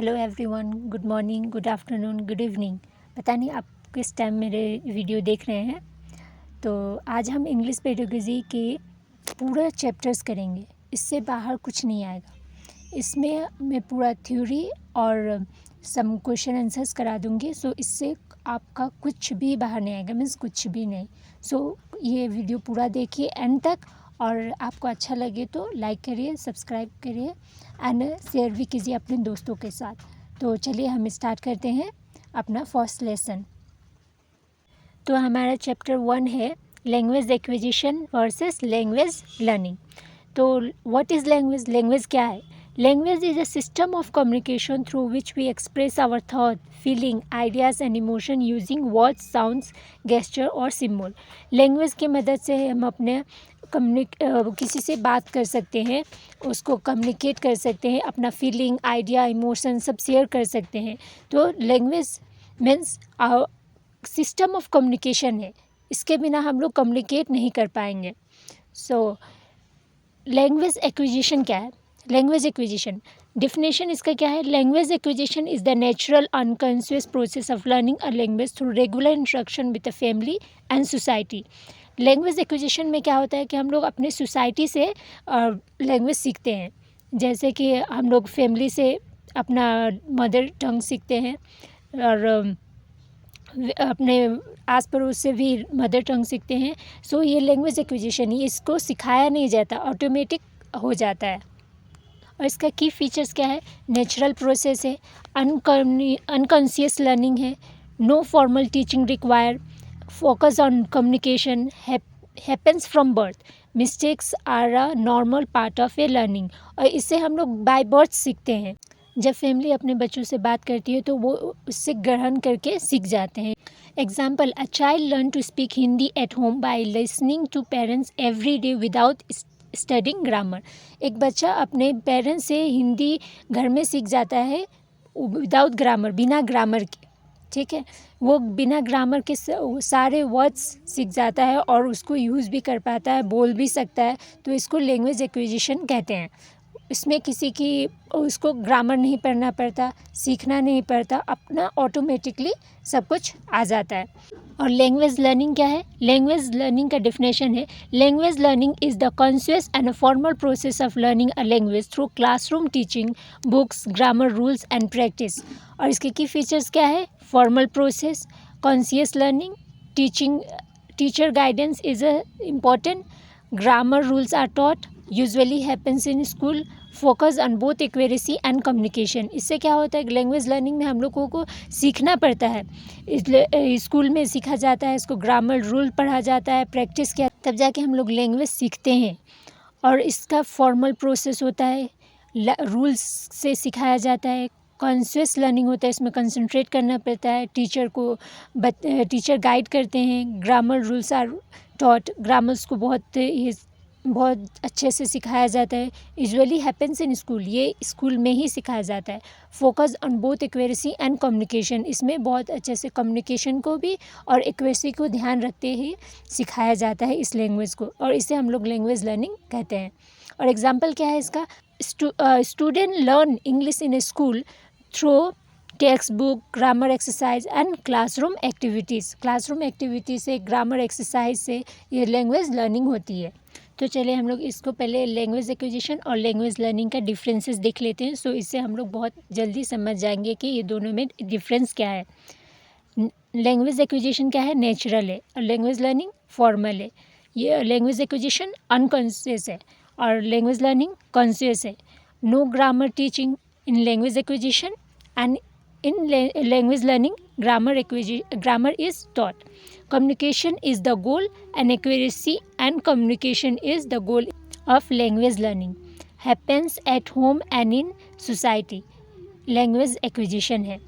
Hello everyone, good morning, good afternoon, good evening. पता नहीं आप किस टाइम मेरे वीडियो देख रहे हैं। तो आज हम इंग्लिश पेडागोजी के पूरा चैप्टर्स करेंगे। इससे बाहर कुछ नहीं आएगा। इसमें मैं पूरा थ्योरी और सम क्वेश्चन आंसर्स करा दूँगी। सो इससे आपका कुछ भी बाहर नहीं आएगा, मीन्स कुछ भी नहीं। सो ये वीडियो पूरा देखिए एंड तक, और आपको अच्छा लगे तो लाइक करिए, सब्सक्राइब करिए एंड शेयर भी कीजिए अपने दोस्तों के साथ। तो चलिए हम स्टार्ट करते हैं अपना फर्स्ट लेसन। तो हमारा चैप्टर 1 है language acquisition versus language learning. तो व्हाट इज़ लैंग्वेज? लैंग्वेज क्या है? Language is a system of communication through which we express our thought, feeling, ideas and emotion using words, sounds, gesture और symbol. Language की मदद से हम अपने किसी से बात कर सकते हैं, उसको कम्युनिकेट कर सकते हैं, अपना फीलिंग, आइडिया, इमोशन सब शेयर कर सकते हैं। तो language means system of communication है। इसके बिना हम लोग कम्युनिकेट नहीं कर पाएंगे। सो लैंग्वेज एक्विजिशन क्या है? लैंग्वेज एक्विजिशन डिफिनेशन इसका क्या है? Language acquisition is the natural unconscious process of learning a language through regular instruction with the family and society. Language acquisition में क्या होता है कि हम लोग अपने सोसाइटी से लैंग्वेज सीखते हैं। जैसे कि हम लोग फैमिली से अपना मदर टंग सीखते हैं, और अपने आस पड़ोस से भी मदर टंग सीखते हैं। सो ये लैंग्वेज एक्विजिशन ही, इसको सिखाया नहीं जाता, ऑटोमेटिक हो जाता है। और इसका की फीचर्स क्या है? नेचुरल प्रोसेस है, अनकॉन्शियस लर्निंग है, no formal teaching require, focus on communication, happens from birth, mistakes are a normal part of a learning. और इससे हम लोग बाय बर्थ सीखते हैं। जब फैमिली अपने बच्चों से बात करती है तो वो उससे ग्रहण करके सीख जाते हैं। Example, a child learn to speak Hindi at home by listening to parents every day without studying grammar. एक बच्चा अपने पेरेंट्स से हिंदी घर में सीख जाता है विदाउट ग्रामर, बिना ग्रामर के। ठीक है, वो बिना ग्रामर के सारे वर्ड्स सीख जाता है और उसको यूज़ भी कर पाता है, बोल भी सकता है। तो इसको लैंग्वेज एक्विजिशन कहते हैं। इसमें किसी की उसको ग्रामर नहीं पढ़ना पड़ता, सीखना नहीं पड़ता, अपना ऑटोमेटिकली सब कुछ आ जाता है। और लैंग्वेज लर्निंग क्या है? लैंग्वेज लर्निंग का डिफिनेशन है, language learning is the conscious and a formal process of learning a language through classroom teaching, books, grammar, rules and practice. और इसके की फीचर्स क्या है? Formal process, conscious learning, teacher guidance is a important, grammar rules are taught, usually happens in school, focus on both accuracy and communication. इससे क्या होता है? Language learning में हम लोगों को सीखना पड़ता है, इसलिए स्कूल में सीखा जाता है, इसको ग्रामर रूल पढ़ा जाता है, प्रैक्टिस किया, तब जाके हम लोग लैंग्वेज सीखते हैं। और इसका फॉर्मल प्रोसेस होता है, रूल्स से सिखाया जाता है, कॉन्शियस लर्निंग होता है, इसमें कंसंट्रेट करना पड़ता है, टीचर गाइड करते हैं, grammar rules are taught, grammars को बहुत अच्छे से सिखाया जाता है। यूजुअली हैपन्स इन स्कूल, ये स्कूल में ही सिखाया जाता है। Focus on both accuracy and communication, इसमें बहुत अच्छे से कम्युनिकेशन को भी और एक्यूरेसी को ध्यान रखते ही सिखाया जाता है इस लैंग्वेज को, और इसे हम लोग लैंग्वेज लर्निंग कहते हैं। और एग्जाम्पल क्या है इसका? Student learn English in school through text book, grammar exercise and classroom activities. Classroom activities से, ग्रामर एक्सरसाइज से ये लैंग्वेज लर्निंग होती है। तो चलिए हम लोग इसको पहले लैंग्वेज एक्विजिशन और लैंग्वेज लर्निंग का डिफरेंसेस देख लेते हैं। सो इससे हम लोग बहुत जल्दी समझ जाएंगे कि ये दोनों में डिफरेंस क्या है। लैंग्वेज एक्विजिशन क्या है? नेचुरल है, और लैंग्वेज लर्निंग फॉर्मल है। ये लैंग्वेज एक्विजिशन अनकॉन्शियस है और लैंग्वेज लर्निंग कॉन्शियस है। No grammar teaching in language acquisition and in language learning, grammar is taught. Communication is the goal and accuracy and communication is the goal of language learning. Happens at home and in society. Language acquisition है।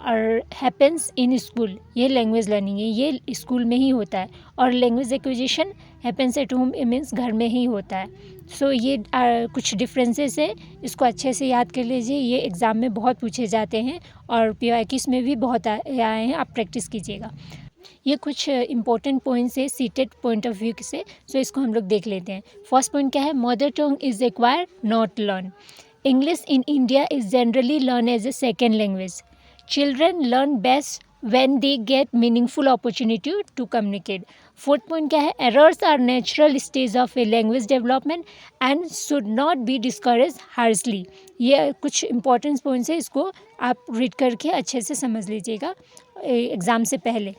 और happens in school, ये language learning है, ये school में ही होता है। और language acquisition happens at home, means घर में ही होता है। सो ये कुछ डिफरेंसेस है, इसको अच्छे से याद कर लीजिए। ये एग्ज़ाम में बहुत पूछे जाते हैं और PYQs में भी बहुत आए हैं, आप प्रैक्टिस कीजिएगा। ये कुछ इंपॉर्टेंट पॉइंट्स है सीटेड पॉइंट ऑफ व्यू से। सो इसको हम लोग देख लेते हैं। फर्स्ट पॉइंट क्या है? Mother tongue is acquire not learn. English in India is generally learned as a second language. Children learn best when they get meaningful opportunity to communicate. Fourth point क्या है? Errors are natural stage of a language development and should not be discouraged harshly. ये कुछ important points है, इसको आप read करके अच्छे से समझ लीजिएगा एग्ज़ाम से पहले.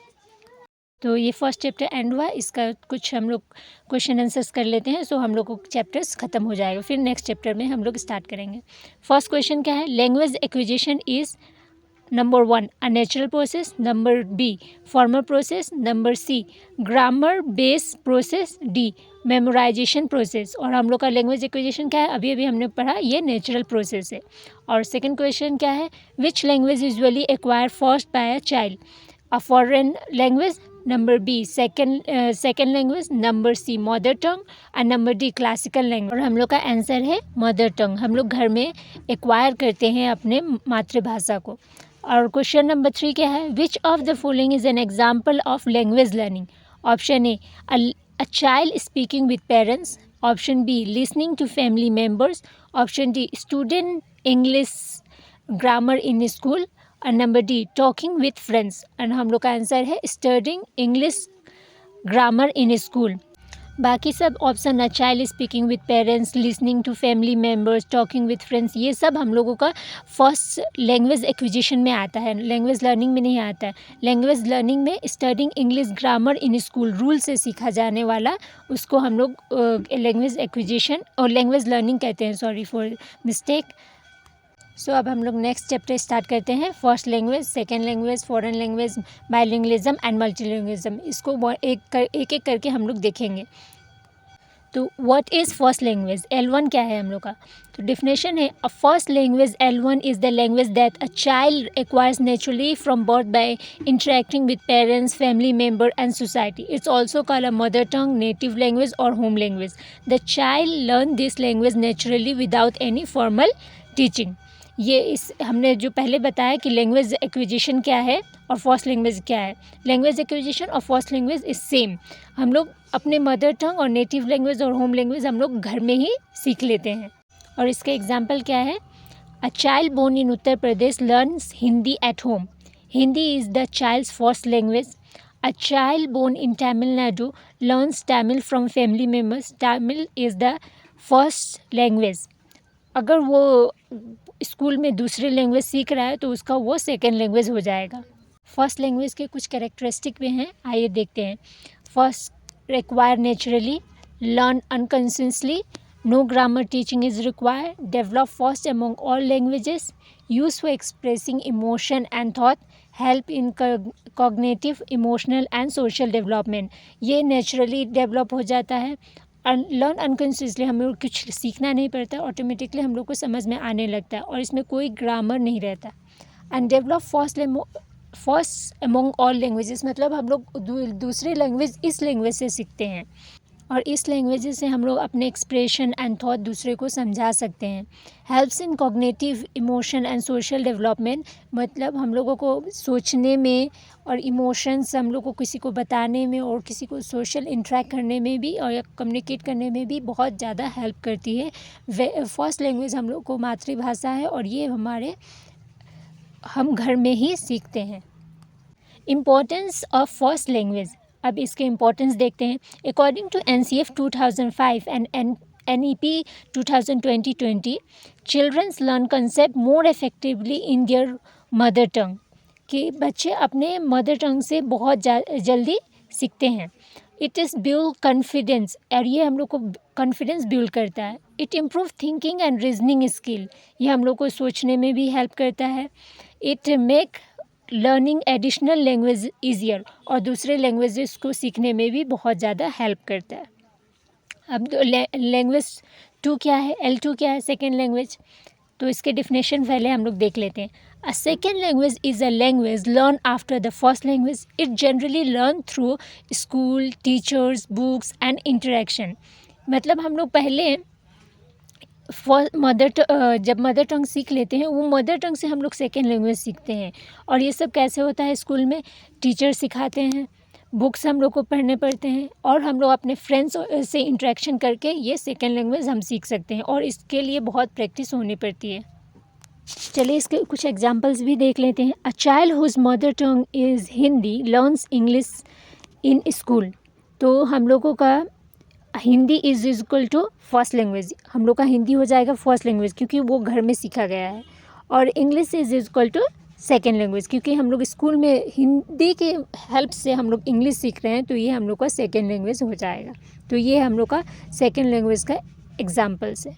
तो ये फर्स्ट चैप्टर एंड हुआ. इसका कुछ हम लोग क्वेश्चन आंसर्स कर लेते हैं, सो हम लोग को चैप्टर्स ख़त्म हो जाएगा. फिर नेक्स्ट चैप्टर में हम लोग स्टार्ट करेंगे. फर्स्ट क्वेश्चन क्या है? Language acquisition is number 1 a natural process, number B formal process, number C grammar based process, D memorisation process. और हम लोग का लैंग्वेज एक्विजिशन क्या है? अभी अभी हमने पढ़ा, ये नेचुरल प्रोसेस है. और सेकंड क्वेश्चन क्या है? Which language usually acquire first by a child? A foreign language, number B second language, number C mother tongue और नंबर डी क्लासिकल लैंग्वेज. और हम लोग का आंसर है मदर टंग. हम लोग घर में एक्वायर करते हैं अपने मातृभाषा को. और क्वेश्चन नंबर 3 क्या है? Which of the following is an example of language learning? Option A a child speaking with parents, option B listening to family members, option D student English grammar in school और number D talking with friends. And हम लोग का answer है studying English grammar in school. बाकी सब option है child speaking with parents, listening to family members, talking with friends, ये सब हम लोगों का फर्स्ट लैंग्वेज एक्विजिशन में आता है, लैंग्वेज लर्निंग में नहीं आता है. लैंग्वेज लर्निंग में studying English grammar in school rule से सीखा जाने वाला, उसको हम लोग लैंग्वेज एक्विजिशन और लैंग्वेज लर्निंग कहते हैं. Sorry for mistake. सो अब हम लोग नेक्स्ट चैप्टर स्टार्ट करते हैं. First language, second language, foreign language, bilingualism and multilingualism. इसको एक करके हम लोग देखेंगे. तो what is first language? L1 क्या है हम लोग का? तो डिफिनेशन है a first language L1 is the language that a child acquires naturally from birth by interacting with parents, family member and society. It's also called a mother tongue, native language और home language. The child learn this language naturally without any formal teaching. ये इस हमने जो पहले बताया कि language acquisition क्या है और फर्स्ट लैंग्वेज क्या है. लैंग्वेज एक्विजिशन और फर्स्ट लैंग्वेज इज सेम. हम लोग अपने मदर टंग और नेटिव लैंग्वेज और होम लैंग्वेज हम लोग घर में ही सीख लेते हैं. और इसका एग्जांपल क्या है? A child born in Uttar Pradesh learns Hindi at home. Hindi is the child's first language. A child born in Tamil Nadu learns Tamil from family members. Tamil is the first language. अगर वो स्कूल में दूसरी लैंग्वेज सीख रहा है तो उसका वो सेकेंड लैंग्वेज हो जाएगा. फर्स्ट लैंग्वेज के कुछ कैरेक्टरिस्टिक भी हैं, आइए देखते हैं. First, require naturally, learn unconsciously, no grammar teaching is required, develop fast among all languages, use for expressing emotion and thought, help in cognitive, emotional and social development. ये naturally develop हो जाता है. Learn unconsciously, हम लोग कुछ सीखना नहीं पड़ता, ऑटोमेटिकली हम लोग को समझ में आने लगता है और इसमें कोई ग्रामर नहीं रहता. And develop first among all languages, मतलब हम लोग दूसरी लैंग्वेज इस लैंग्वेज से सीखते हैं और इस लैंग्वेज से हम लोग अपने एक्सप्रेशन एंड थॉट दूसरे को समझा सकते हैं. Helps in cognitive, emotion and social development, मतलब हम लोगों को सोचने में और इमोशंस हम लोग को किसी को बताने में और किसी को सोशल इंटरेक्ट करने में भी और कम्युनिकेट करने में भी बहुत ज़्यादा हेल्प करती है. फर्स्ट लैंग्वेज हम लोग को मातृभाषा है और ये हम घर में ही सीखते हैं. इम्पोर्टेंस ऑफ फर्स्ट लैंग्वेज, अब इसके इम्पोर्टेंस देखते हैं. According to NCF 2005 and NEP 2020, childrens learn concept more effectively in their mother tongue, कि बच्चे अपने मदर टंग से बहुत जल्दी सीखते हैं. इट इज़ बिल्ड कॉन्फिडेंस, और ये हम लोग को कॉन्फिडेंस बिल्ड करता है. It improve thinking and reasoning skill, ये हम लोग को सोचने में भी हेल्प करता है. It make learning additional language easier, और दूसरे लैंग्वेजेस को सीखने में भी बहुत ज़्यादा हेल्प करता है. अब लैंग्वेज 2 क्या है? L2 क्या है? Second language. तो इसके डिफिनेशन पहले हम लोग देख लेते हैं. अ second language is a language learn after the first language. It generally learn through school, teachers, books and interaction. मतलब हम लोग पहले जब मदर टंग सीख लेते हैं, वो मदर टंग से हम लोग सेकेंड लैंग्वेज सीखते हैं. और ये सब कैसे होता है? स्कूल में टीचर सिखाते हैं, बुक्स हम लोग को पढ़ने पड़ते हैं और हम लोग अपने फ्रेंड्स से इंटरेक्शन करके ये सेकेंड लैंग्वेज हम सीख सकते हैं और इसके लिए बहुत प्रैक्टिस होनी पड़ती है। चलिए इसके कुछ एग्जांपल्स भी देख लेते हैं। A child whose mother tongue is Hindi learns English in school. तो हम लोगों का Hindi is equal to first language, हम लोग का हिंदी हो जाएगा फर्स्ट लैंग्वेज क्योंकि वो घर में सीखा गया है, और English is equal to second language क्योंकि हम लोग स्कूल में हिंदी के हेल्प से हम लोग इंग्लिश सीख रहे हैं, तो ये हम लोग का सेकेंड लैंग्वेज हो जाएगा। तो ये हम लोग का सेकेंड लैंग्वेज का एग्जाम्पल्स है।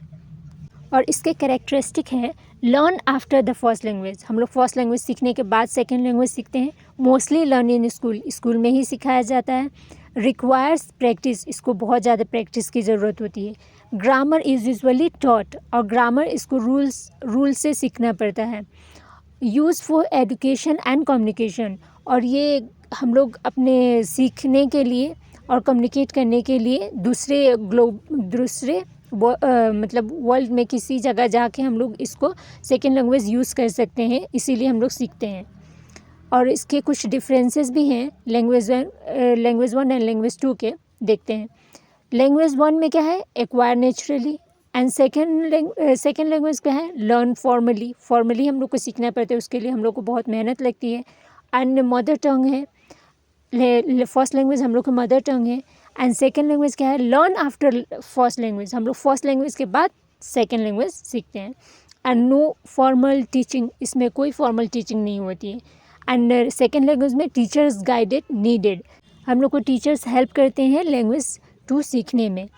और इसके कैरेक्टरिस्टिक है learn after the first language, हम लोग फर्स्ट लैंग्वेज सीखने के बाद सेकेंड लैंग्वेज सीखते हैं। Mostly learn in school, school में ही सिखाया जाता है। रिक्वायर्स प्रैक्टिस, इसको बहुत ज़्यादा प्रैक्टिस की ज़रूरत होती है। ग्रामर इज़ यूजुअली टॉट, और ग्रामर इसको रूल से सीखना पड़ता है। Use for education and communication, और ये हम लोग अपने सीखने के लिए और कम्युनिकेट करने के लिए दूसरे मतलब वर्ल्ड में किसी जगह जाके हम लोग इसको सेकेंड लैंग्वेज यूज़ कर सकते हैं, इसीलिए हम लोग सीखते हैं। और इसके कुछ डिफरेंसेस भी हैं language one and language two के, देखते हैं। लैंग्वेज वन में क्या है, acquire naturally, and second language क्या है, लर्न फॉर्मली हम लोग को सीखना पड़ता है, उसके लिए हम लोग को बहुत मेहनत लगती है। एंड मदर टंग है, फर्स्ट लैंग्वेज हम लोग का मदर टंग है, एंड सेकेंड लैंग्वेज क्या है, लर्न आफ्टर फर्स्ट लैंग्वेज, हम लोग फर्स्ट लैंग्वेज के बाद सेकेंड लैंग्वेज सीखते हैं। एंड नो फॉर्मल टीचिंग, इसमें कोई फॉर्मल टीचिंग नहीं होती है। एंड सेकेंड लैंग्वेज में टीचर्स गाइडेड नीडेड, हम लोग को टीचर्स हेल्प करते हैं लैंग्वेज टू सीखने में।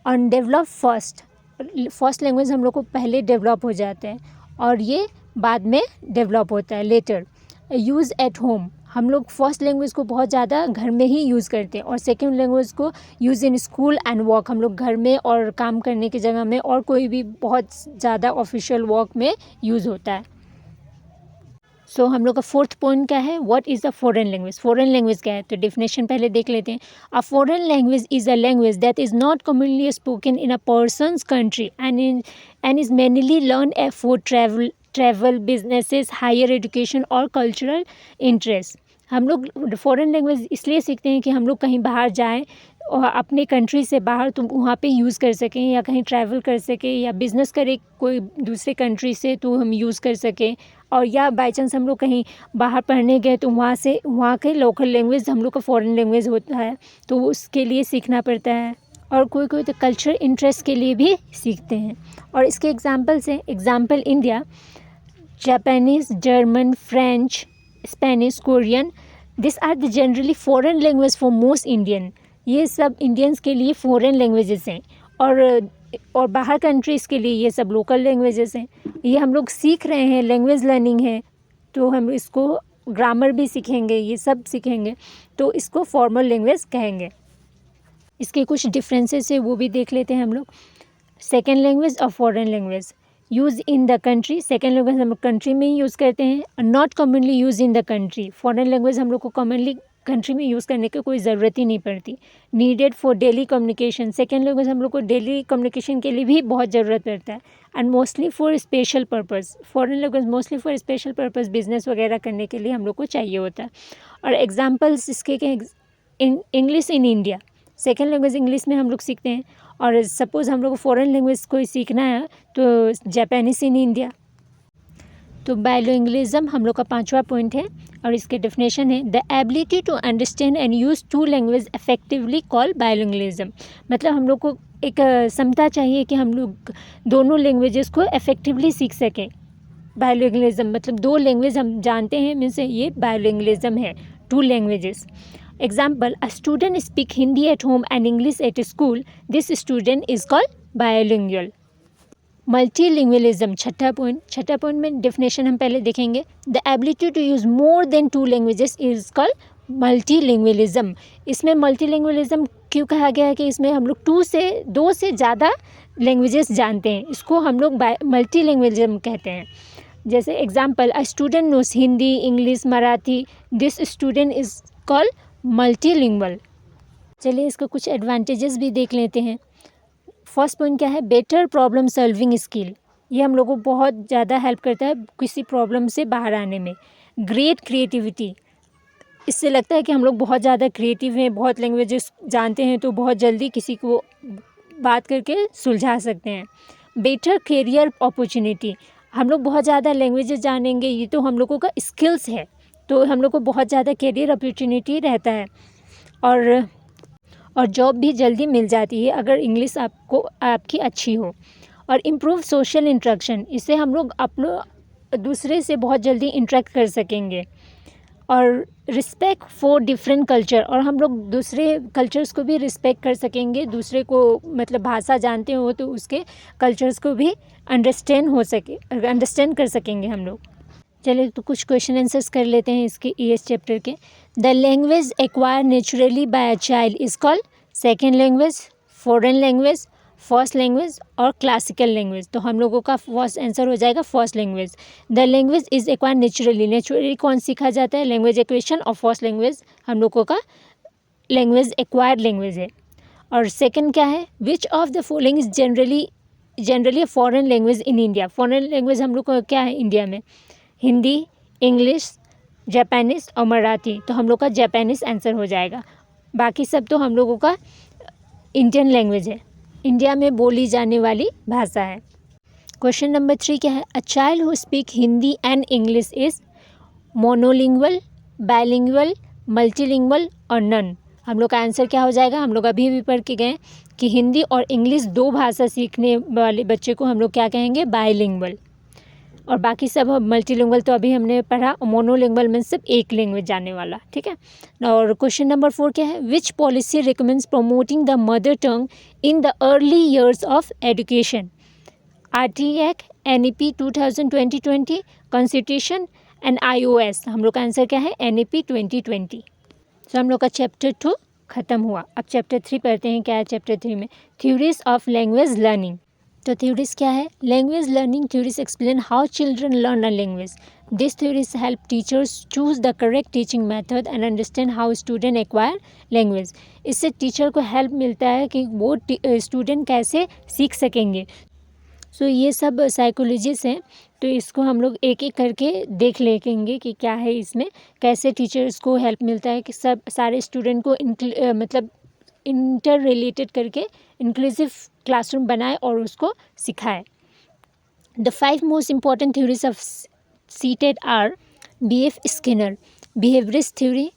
और डेवलप फर्स्ट लैंग्वेज हम लोग को पहले डेवलप हो जाते हैं और ये बाद में डेवलप होता है लेटर। यूज़ एट होम, हम लोग फर्स्ट लैंग्वेज को बहुत ज़्यादा घर में ही यूज़ करते हैं और सेकेंड लैंग्वेज को use in school and work, हम लोग घर में और काम करने की जगह में और कोई भी बहुत ज़्यादा ऑफिशियल वर्क में यूज़ होता है। सो हम लोग का फोर्थ पॉइंट क्या है, what is a foreign language, foreign language क्या है, तो डेफिनेशन पहले देख लेते हैं। A foreign language is a language that is not commonly spoken in a person's country and is mainly learn for travel businesses, higher education और cultural interest. हम लोग फॉरेन लैंग्वेज इसलिए सीखते हैं कि हम लोग कहीं बाहर जाएं और अपने कंट्री से बाहर तो वहाँ पे यूज़ कर सकें, या कहीं ट्रैवल कर सकें, या बिज़नेस करें कोई दूसरे कंट्री से तो हम यूज़ कर सकें, और या बाई चांस हम लोग कहीं बाहर पढ़ने गए तो वहाँ के लोकल लैंग्वेज हम लोग का फॉरेन लैंग्वेज होता है, तो उसके लिए सीखना पड़ता है। और कोई तो कल्चर इंटरेस्ट के लिए भी सीखते हैं। और इसके एग्जाम्पल्स हैं, example India, Japanese, German, French, Spanish, Korean, this are the generally foreign language for most Indian, ये सब इंडियंस के लिए फॉरेन लैंग्वेजेस हैं, और बाहर कंट्रीज़ के लिए ये सब लोकल लैंग्वेजेस हैं। ये हम लोग सीख रहे हैं, लैंग्वेज लर्निंग है, तो हम इसको ग्रामर भी सीखेंगे, ये सब सीखेंगे, तो इसको फॉर्मल लैंग्वेज कहेंगे। इसके कुछ डिफरेंसेस है वो भी देख लेते हैं हम लोग। सेकेंड लैंग्वेज और foreign language, use in the country, second language हम लोग कंट्री में ही यूज़ करते हैं। Not commonly use in the country, foreign language हम लोग को कॉमनली कंट्री में यूज़ करने की कोई ज़रूरत ही नहीं पड़ती। Needed for daily communication, second language हम लोग को डेली कम्युनिकेशन के लिए भी बहुत ज़रूरत पड़ता है। And mostly for special purpose, foreign language mostly for special purpose, business वगैरह करने के लिए हम लोग को चाहिए होता है। और एग्जाम्पल्स इसके English in India, second language English में हम लोग सीखते हैं, और सपोज़ हम लोग को फॉरेन लैंग्वेज कोई सीखना है तो जापानीज़ इन इंडिया। तो बायलिंगुअलिज्म हम लोग का पांचवा पॉइंट है, और इसके डेफिनेशन है, the ability to understand and use to language effectively call bilingualism, मतलब हम लोग को एक क्षमता चाहिए कि हम लोग दोनों लैंग्वेजेस को इफेक्टिवली सीख सकें। बायलिंगुअलिज्म मतलब दो लैंग्वेज हम जानते हैं, में से ये बायलिंगुअलिज्म है, two languages. Example, a student speak Hindi at home and English at school, this student is called bilingual. Multilingualism छठा पॉइंट में डेफिनेशन हम पहले देखेंगे। The ability to use more than two languages is called multilingualism. इसमें multilingualism क्यों कहा गया है कि इसमें हम लोग दो से ज़्यादा लैंग्वेजेस जानते हैं, इसको हम लोग मल्टीलिंगुअलिज्म कहते हैं। जैसे example, a student knows Hindi, English, Marathi, this student is called multilingual. चलिए इसका कुछ एडवांटेजेस भी देख लेते हैं। फर्स्ट पॉइंट क्या है, बेटर प्रॉब्लम सॉल्विंग स्किल, ये हम लोग को बहुत ज़्यादा हेल्प करता है किसी प्रॉब्लम से बाहर आने में। ग्रेट क्रिएटिविटी, इससे लगता है कि हम लोग बहुत ज़्यादा क्रिएटिव हैं, बहुत लैंग्वेजेस जानते हैं, तो बहुत जल्दी किसी को बात करके सुलझा सकते हैं। बेटर करियर अपॉर्चुनिटी, हम लोग बहुत ज़्यादा लैंग्वेजेस जानेंगे, ये तो हम लोगों का स्किल्स है, तो हम लोग को बहुत ज़्यादा करियर अपॉर्चुनिटी रहता है और जॉब भी जल्दी मिल जाती है अगर इंग्लिश आपकी अच्छी हो। और इम्प्रूव सोशल इंटरेक्शन, इससे हम लोग दूसरे से बहुत जल्दी इंटरेक्ट कर सकेंगे। और रिस्पेक्ट फॉर डिफरेंट कल्चर, और हम लोग दूसरे कल्चर्स को भी रिस्पेक्ट कर सकेंगे, दूसरे को मतलब भाषा जानते हो तो उसके कल्चर्स को भी अंडरस्टैंड कर सकेंगे हम लोग। चलिए तो कुछ क्वेश्चन आंसर्स कर लेते हैं इसके ES चैप्टर के। The language acquire naturally bye a child is called second language, foreign language, first language और क्लासिकल लैंग्वेज। तो हम लोगों का फर्स्ट आंसर हो जाएगा first language. The language is acquire naturally, naturally कौन सीखा जाता है? Language equation. और फर्स्ट लैंग्वेज हम लोगों का लैंग्वेज एक्वायर्ड लैंग्वेज है। और सेकंड क्या है? Which of the following is generally foreign language in India. Foreign language हम लोग को क्या है इंडिया में? हिंदी, इंग्लिश, जापानीज़ और मराठी। तो हम लोग का जापानीज़ आंसर हो जाएगा। बाकी सब तो हम लोगों का इंडियन लैंग्वेज है, इंडिया में बोली जाने वाली भाषा है। क्वेश्चन नंबर 3 क्या है? A child who speak Hindi and English is monolingual, bilingual, multilingual और नन। हम लोग का आंसर क्या हो जाएगा? हम लोग अभी भी पढ़ के गए कि हिंदी और इंग्लिश 2 भाषा सीखने वाले बच्चे को हम लोग क्या कहेंगे? बायलिंगुअल। और बाकी सब मल्टीलिंगुअल तो अभी हमने पढ़ा। मोनोलिंगुअल में सिर्फ एक लैंग्वेज जानने वाला, ठीक है। और क्वेश्चन नंबर 4 क्या है? विच policy recommends promoting the mother tongue in the early years of education? RTE act, NEP 2020, constitution and IOS। हम लोग का आंसर क्या है? NEP 2020। तो हम लोग का चैप्टर 2 खत्म हुआ। अब चैप्टर 3 पढ़ते हैं। क्या है चैप्टर 3 में? Theories of language learning. तो थ्योरीज क्या है? Language learning theories explain how children learn a language. This theories help teachers choose the correct teaching method and understand how student acquire language. इससे teacher को help मिलता है कि वो student कैसे सीख सकेंगे। सो ये सब साइकोलॉजिस्ट हैं, तो इसको हम लोग एक एक करके देख लेंगे कि क्या है इसमें, कैसे टीचर्स को हेल्प मिलता है कि सब सारे स्टूडेंट को मतलब इंटर रिलेटेड करके इंक्लूसिव क्लासरूम बनाए और उसको सिखाए। The 5 most important theories of cited are B.F. Skinner, behaviourist theory,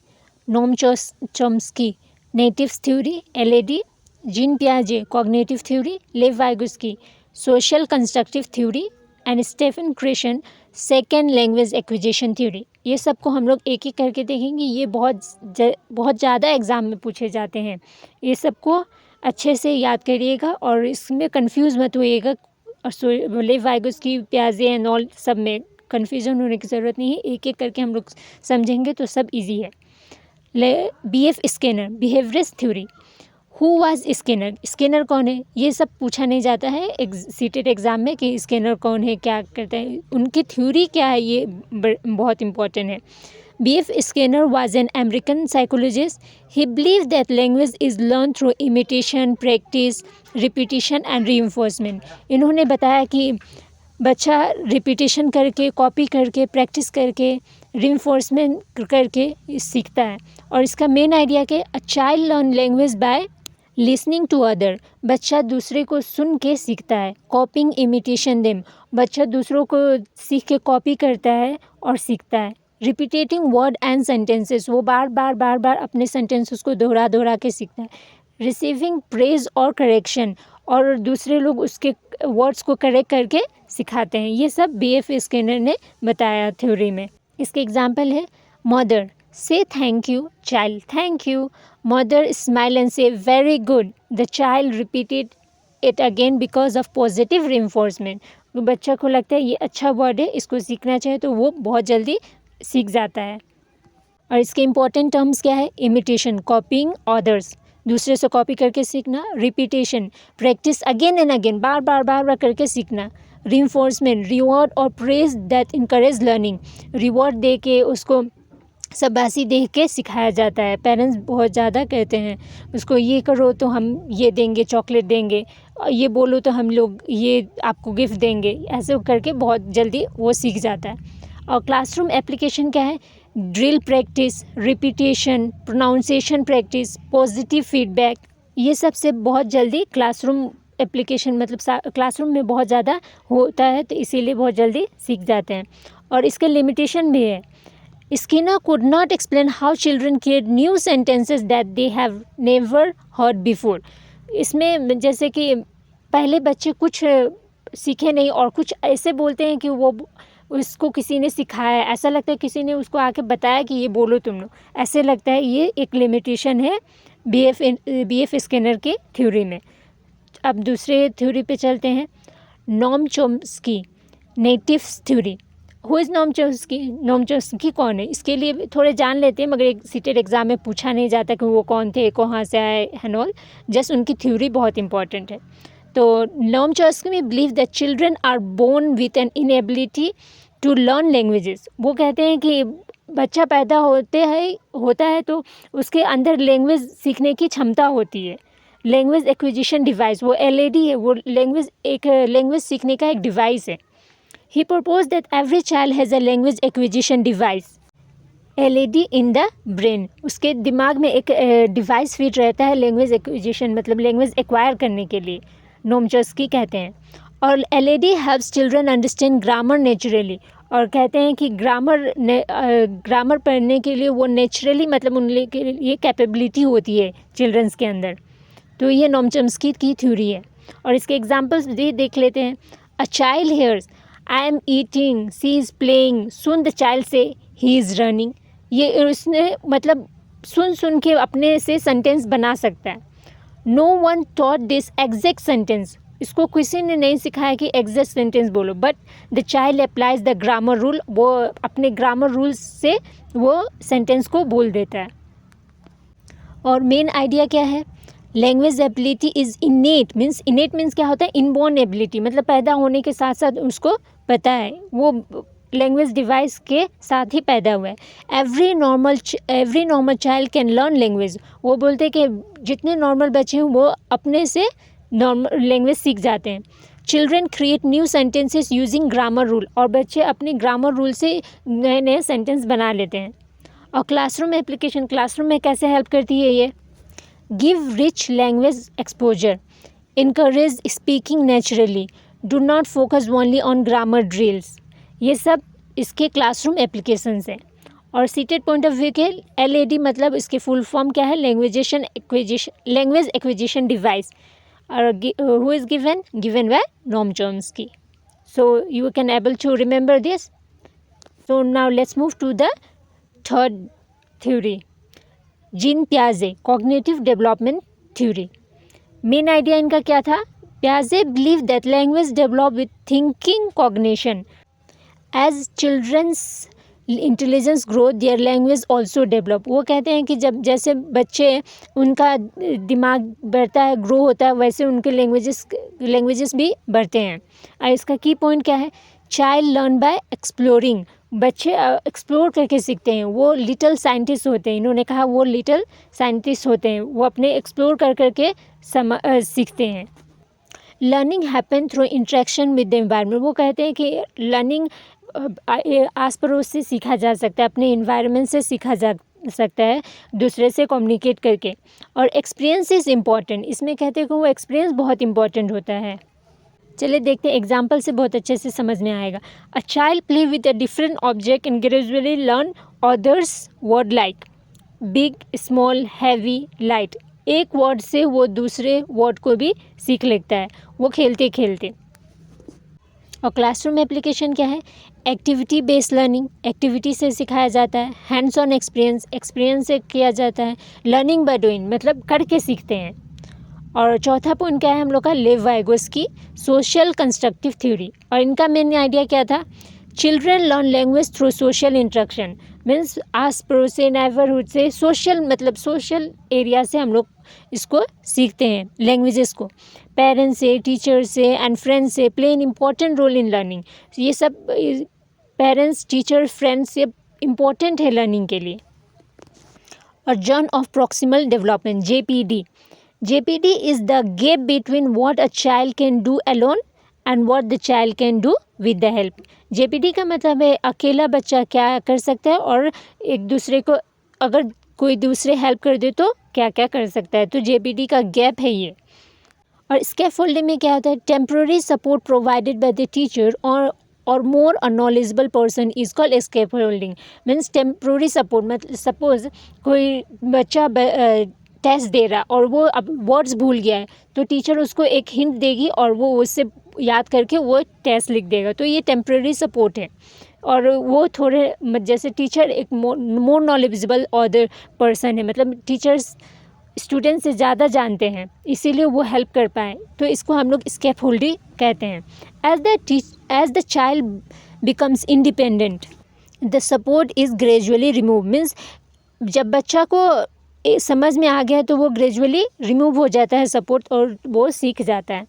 Noam Chomsky, natives theory, LAD, Jean पियाजे, cognitive theory, Lev Vygotsky, social constructive theory and Stephen Krashen, second language acquisition theory. ये सबको हम लोग एक एक करके देखेंगे। ये बहुत ज़्यादा एग्ज़ाम में पूछे जाते हैं। ये सबको अच्छे से याद करिएगा और इसमें कंफ्यूज मत होइएगा। और लेव वाइगोस्की, पियाजे एंड ऑल सब में कन्फ्यूजन होने की ज़रूरत नहीं है। एक एक करके हम लोग समझेंगे तो सब ईजी है। B.F. Skinner, behaviourist theory. Who was Skinner? Skinner कौन है? ये सब पूछा नहीं जाता है सीटेड एग्ज़ाम में कि स्किनर कौन है, क्या करता है, उनकी थ्योरी क्या है, ये बहुत इंपॉर्टेंट है। B.F. Skinner was an American psychologist. He believed that language is learned through imitation, practice, repetition and reinforcement. इन्होंने बताया कि बच्चा रिपीटेशन करके, कॉपी करके, प्रैक्टिस करके, रीइंफोर्समेंट करके सीखता है। और इसका मेन आइडिया कि a child learn language by listening to other. बच्चा दूसरे को सुन के सीखता है। कॉपिंग, इमिटेशन देम, बच्चा दूसरों को सीख के कॉपी करता है और सीखता है। रिपीटेटिंग वर्ड एंड सेंटेंसेस, वो बार बार अपने सेंटेंसेस को दोहरा के सीखता है। रिसीविंग प्रेज और करेक्शन, और दूसरे लोग उसके वर्ड्स को करेक्ट करके सिखाते हैं। ये सब B.F. स्किनर ने बताया थ्योरी में। इसके एग्जाम्पल है mother, say thank you, child thank you, mother smile and say very good, the child repeated it again because of positive reinforcement. बच्चा को लगता है ये अच्छा वर्ड है, इसको सीखना चाहिए, तो वो बहुत जल्दी सीख जाता है। और इसके इम्पॉर्टेंट टर्म्स क्या है? इमिटेशन, कॉपिंग अदर्स, दूसरे से कॉपी करके सीखना। Repetition, practice again and again, बार बार करके सीखना। रीइंफोर्समेंट, रिवॉर्ड और praise that encourage learning, reward दे के उसको शाबाशी दे के सिखाया जाता है। पेरेंट्स बहुत ज़्यादा कहते हैं उसको, ये करो तो हम ये देंगे, चॉकलेट देंगे, ये बोलो तो हम लोग ये आपको गिफ्ट देंगे, ऐसे करके बहुत जल्दी वो सीख जाता है। और क्लासरूम एप्लीकेशन क्या है? Drill practice, repetition, pronunciation practice, positive feedback, ये सब से बहुत जल्दी क्लासरूम एप्लीकेशन मतलब क्लासरूम में बहुत ज़्यादा होता है, तो इसीलिए बहुत जल्दी सीख जाते हैं। और इसके लिमिटेशन भी है। Skinner could not explain how children create new sentences that they have never heard before. इसमें जैसे कि पहले बच्चे कुछ सीखे नहीं और कुछ ऐसे बोलते हैं कि वो उसको किसी ने सिखाया है, ऐसा लगता है किसी ने उसको आके बताया कि ये बोलो तुम लोग, ऐसे लगता है। ये एक लिमिटेशन है BF स्किनर के थ्योरी में। अब दूसरे थ्योरी पे चलते हैं, Noam Chomsky natives theory. Who is Noam Chomsky? Noam Chomsky कौन है? इसके लिए थोड़े जान लेते हैं, मगर एक सीटेड एग्ज़ाम में पूछा नहीं जाता कि वो कौन थे, कहाँ से आए एंड ऑल, जस्ट उनकी थ्योरी बहुत इंपॉर्टेंट है। तो Noam Chomsky believe that children are born with an inability to learn languages. वो कहते हैं कि बच्चा पैदा होता है तो उसके अंदर लैंग्वेज सीखने की क्षमता होती है। लैंग्वेज एक्विजिशन डिवाइस, वो LAD है, वो लैंग्वेज सीखने का एक डिवाइस है। He proposed that every child has a language acquisition device, LAD in the brain. उसके दिमाग में एक डिवाइस फिट रहता है लैंग्वेज एक्विजिशन मतलब लैंग्वेज एक्वायर करने के लिए, नॉम चॉम्स्की कहते हैं। और LAD helps children understand grammar naturally, और कहते हैं कि ग्रामर पढ़ने के लिए वो नेचुरली मतलब उनके लिए कैपेबिलिटी होती है चिल्ड्रंस के अंदर। तो ये नॉम चॉम्स्की की थ्योरी है। और इसके एग्जाम्पल्स भी देख लेते हैं। A child hairs I am eating, she is playing, soon the child say he is running. ये उसने मतलब सुन के अपने से सेंटेंस बना सकता है। No one taught this exact sentence. इसको किसी ने नहीं सिखाया कि एग्जैक्ट सेंटेंस बोलो, but the child applies the grammar rule. वो अपने ग्रामर रूल्स से वो सेंटेंस को बोल देता है। और मेन आइडिया क्या है? लैंग्वेज एबिलिटी इज़ इनेट मीन्स क्या होता है? इनबॉर्न एबिलिटी, मतलब पैदा होने के साथ साथ उसको पता है, वो लैंग्वेज डिवाइस के साथ ही पैदा हुआ है। Every normal child can learn language. वो बोलते हैं कि जितने नॉर्मल बच्चे हैं वो अपने से नॉर्मल लैंग्वेज सीख जाते हैं। Children create new sentences using grammar rule, और बच्चे अपने ग्रामर रूल से नए नए सेंटेंस बना लेते हैं। और क्लासरूम एप्लीकेशन, क्लासरूम में कैसे हेल्प करती है ये? Give rich language exposure, encourage speaking naturally, do not focus only on grammar drills. ये सब इसके क्लासरूम एप्लीकेशंस हैं। और सीटेड पॉइंट ऑफ व्यू के LAD मतलब इसके फुल फॉर्म क्या है? Language acquisition device. और who is given by Noam Chomsky. So you can able to remember this. So now let's move to the third theory, Jean पियाजे cognitive development theory. Main idea इनका क्या था? Piaget believed that language develop with thinking cognition. As children's intelligence grow, their language also develop. वो कहते हैं कि जब जैसे बच्चे उनका दिमाग बढ़ता है, ग्रो होता है, वैसे उनके लैंग्वेजेस भी बढ़ते हैं। और इसका की पॉइंट क्या है? Child learn by exploring. बच्चे एक्सप्लोर करके सीखते हैं, वो लिटिल साइंटिस्ट होते हैं। इन्होंने कहा वो लिटिल साइंटिस्ट होते हैं, वो अपने एक्सप्लोर करके सीखते हैं। Learning happen through interaction with the environment. वो कहते हैं कि लर्निंग आस पड़ोस से सीखा जा सकता है, अपने इन्वायरमेंट से सीखा जा सकता है, दूसरे से कम्युनिकेट करके। और एक्सपीरियंस इज़ इम्पॉर्टेंट, इसमें कहते हैं कि वो एक्सपीरियंस बहुत इंपॉर्टेंट होता है। चलिए देखते हैं, एग्जाम्पल से बहुत अच्छे से समझ में आएगा। A child play with a different object and gradually learn others word like big, small, heavy, light. एक वर्ड से वो दूसरे वर्ड को भी सीख लेता है, वो खेलते खेलते। और क्लासरूम एप्लीकेशन क्या है? एक्टिविटी बेस्ड लर्निंग, एक्टिविटी से सिखाया जाता है। हैंड्स ऑन एक्सपीरियंस से किया जाता है। लर्निंग बाय डूइंग मतलब करके सीखते हैं। और चौथा पॉइंट क्या है हम लोग का? लेव वाइगोस्की सोशल कंस्ट्रक्टिव थ्योरी। और इनका मेन आइडिया क्या था? Children learn language through social interaction, means आस पड़ोस से, नेबरहुड से, सोशल मतलब सोशल एरिया से हम लोग इसको सीखते हैं लैंग्वेजेस को। पेरेंट्स से, टीचर से एंड फ्रेंड्स से play an important role in learning. ये सब पेरेंट्स, टीचर, फ्रेंड्स ये इम्पॉर्टेंट है लर्निंग के लिए। और zone of proximal development JPD is the gap between what a child can do alone and what the child can do with the help. JPT का मतलब है अकेला बच्चा क्या कर सकता है और एक दूसरे को अगर कोई दूसरे हेल्प कर दे तो क्या क्या कर सकता है। तो जेपीटी का गैप है ये। और स्कैफोल्डिंग में क्या होता है, temporary support provided by the teacher और more a knowledgeable person is called scaffolding. Means temporary support, मतलब सपोज कोई बच्चा टेस्ट दे रहा और वो अब वर्ड्स भूल गया है तो टीचर उसको एक हिंट देगी और वो उससे याद करके वो टेस्ट लिख देगा, तो ये टेम्प्रेरी सपोर्ट है। और वो थोड़े जैसे टीचर एक मोर नॉलेजेबल अदर पर्सन है, मतलब टीचर्स स्टूडेंट से ज़्यादा जानते हैं इसीलिए वो हेल्प कर पाए, तो इसको हम लोग स्कैफोल्डिंग कहते हैं। As the child becomes independent the support is gradually remove. Means जब बच्चा को समझ में आ गया तो वो ग्रेजुअली रिमूव हो जाता है सपोर्ट और वो सीख जाता है।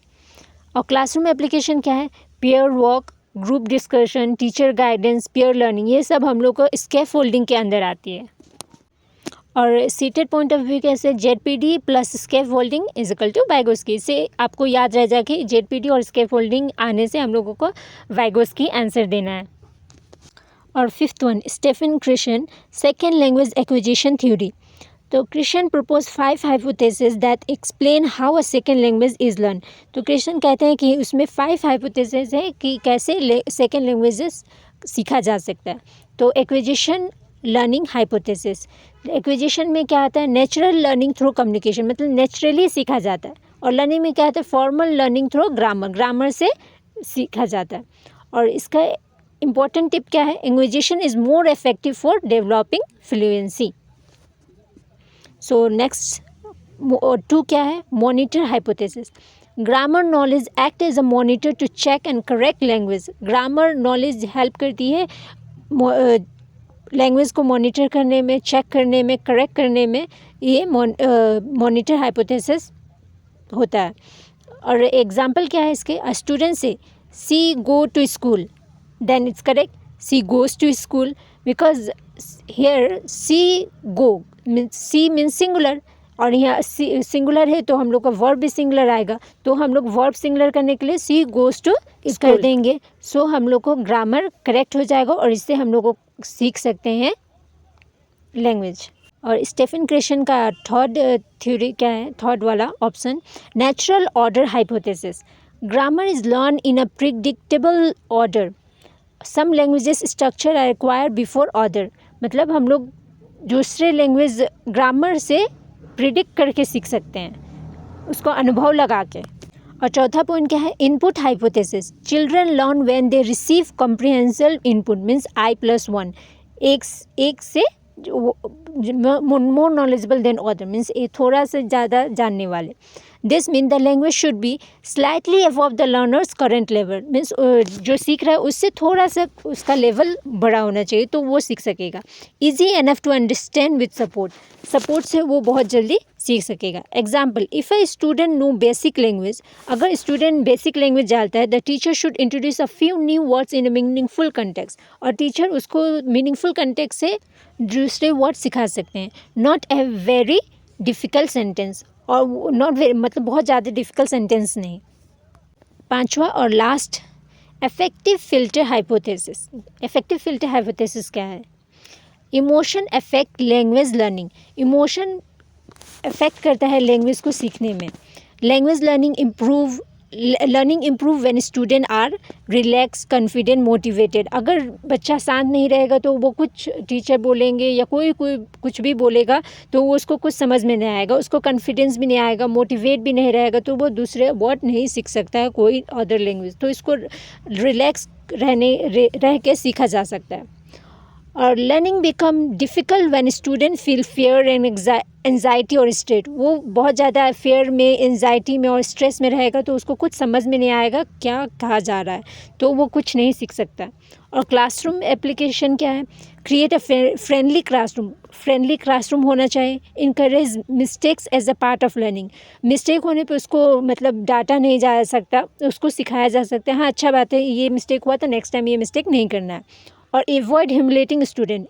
और क्लासरूम एप्लीकेशन क्या है, pair work, group discussion, teacher guidance, pair learning, ये सब हम लोग को स्कैफोल्डिंग के अंदर आती है। और सीटेड पॉइंट ऑफ व्यू कैसे, ZPD plus scaffolding is equal to Vygotsky. इससे आपको याद रह जाए कि जेडपीडी और स्कैफोल्डिंग आने से हम लोगों को वाइगोस्की आंसर देना है। और fifth one, Stephen Krashen second language acquisition theory. तो Krashen propose 5 hypothesis that explain how a second language is learn. तो क्रिशन कहते हैं कि उसमें 5 हाइपोथेसिस है कि कैसे सेकेंड लैंग्वेजेस सीखा जा सकता है। तो एक्विजिशन लर्निंग हाइपोथेसिस, एक्विजिशन में क्या आता है, नेचुरल लर्निंग थ्रू कम्युनिकेशन, मतलब नेचुरली सीखा जाता है। और लर्निंग में क्या आता है, formal learning through grammar, grammar से सीखा जाता है। और इसका इंपॉर्टेंट टिप क्या है, acquisition is more effective for developing fluency. So next 2 क्या है, monitor hypothesis. Grammar knowledge act as a monitor to check and correct language. Grammar knowledge help करती है लैंग्वेज को मॉनिटर करने में, चेक करने में, करेक्ट करने में, ये मॉनिटर हाइपोथेसिस होता है। और एग्जांपल क्या है इसके, a student say she go to school, then it's correct she goes to school, because here she go means she means singular और यहाँ सिंगुलर है तो हम लोग का वर्ब भी सिंगुलर आएगा, तो हम लोग वर्ब सिंगुलर करने के लिए सी गोज टू कर देंगे। सो हम लोग को ग्रामर करेक्ट हो जाएगा और इससे हम लोग को सीख सकते हैं लैंग्वेज। और स्टेफन क्रिशन का थर्ड थ्योरी क्या है, थर्ड वाला option, natural order hypothesis. Grammar is learn in a predictable order, some languages structure are required before order. मतलब हम लोग दूसरे लैंग्वेज ग्रामर से प्रिडिक्ट करके सीख सकते हैं, उसको अनुभव लगा के। और चौथा पॉइंट क्या है, input hypothesis. Children learn when they receive comprehensive input, means I+1, एक से more knowledgeable then other, means ये थोड़ा सा ज़्यादा जानने वाले। This mean the language should be slightly above the learners current level, means जो सीख रहा है उससे थोड़ा सा उसका लेवल बड़ा होना चाहिए तो वो सीख सकेगा। Easy enough to understand with support, support से वो बहुत जल्दी सीख सकेगा। Example, if a student know basic language, अगर स्टूडेंट बेसिक लैंग्वेज जानता है, the teacher should introduce a few new words in a meaningful context, और टीचर उसको मीनिंगफुल कंटेक्स्ट से दूसरे वर्ड सिखा सकते हैं। Not a very difficult sentence, और नॉट वेरी मतलब बहुत ज़्यादा डिफ़िकल्ट सेंटेंस नहीं। पांचवा और last, effective filter hypothesis. Affective filter hypothesis क्या है, emotion affect language learning. Emotion affect करता है लैंग्वेज को सीखने में। Language learning improve when student are relax, confident, motivated. अगर बच्चा शांत नहीं रहेगा तो वो कुछ टीचर बोलेंगे या कोई कुछ भी बोलेगा तो वो उसको कुछ समझ में नहीं आएगा, उसको कॉन्फिडेंस भी नहीं आएगा, मोटिवेट भी नहीं रहेगा, तो वो दूसरे वर्ड नहीं सीख सकता है कोई अदर लैंग्वेज। तो इसको रिलैक्स रह के सीखा जा सकता है। और learning become difficult when student feel fear and anxiety और स्ट्रेस। वो बहुत ज़्यादा फियर में, एंजाइटी में और स्ट्रेस में रहेगा तो उसको कुछ समझ में नहीं आएगा क्या कहा जा रहा है, तो वो कुछ नहीं सीख सकता। और क्लासरूम एप्लीकेशन क्या है, create a friendly classroom. Friendly classroom होना चाहिए। Encourage mistakes as a part of learning. Mistake होने पे उसको मतलब डांटा नहीं जा सकता, उसको सिखाया जा सकता है, हाँ अच्छा बात है ये मिस्टेक हुआ तो नेक्स्ट टाइम ये मिस्टेक नहीं करना है। और एवॉइड ह्यूमिलेटिंग स्टूडेंट।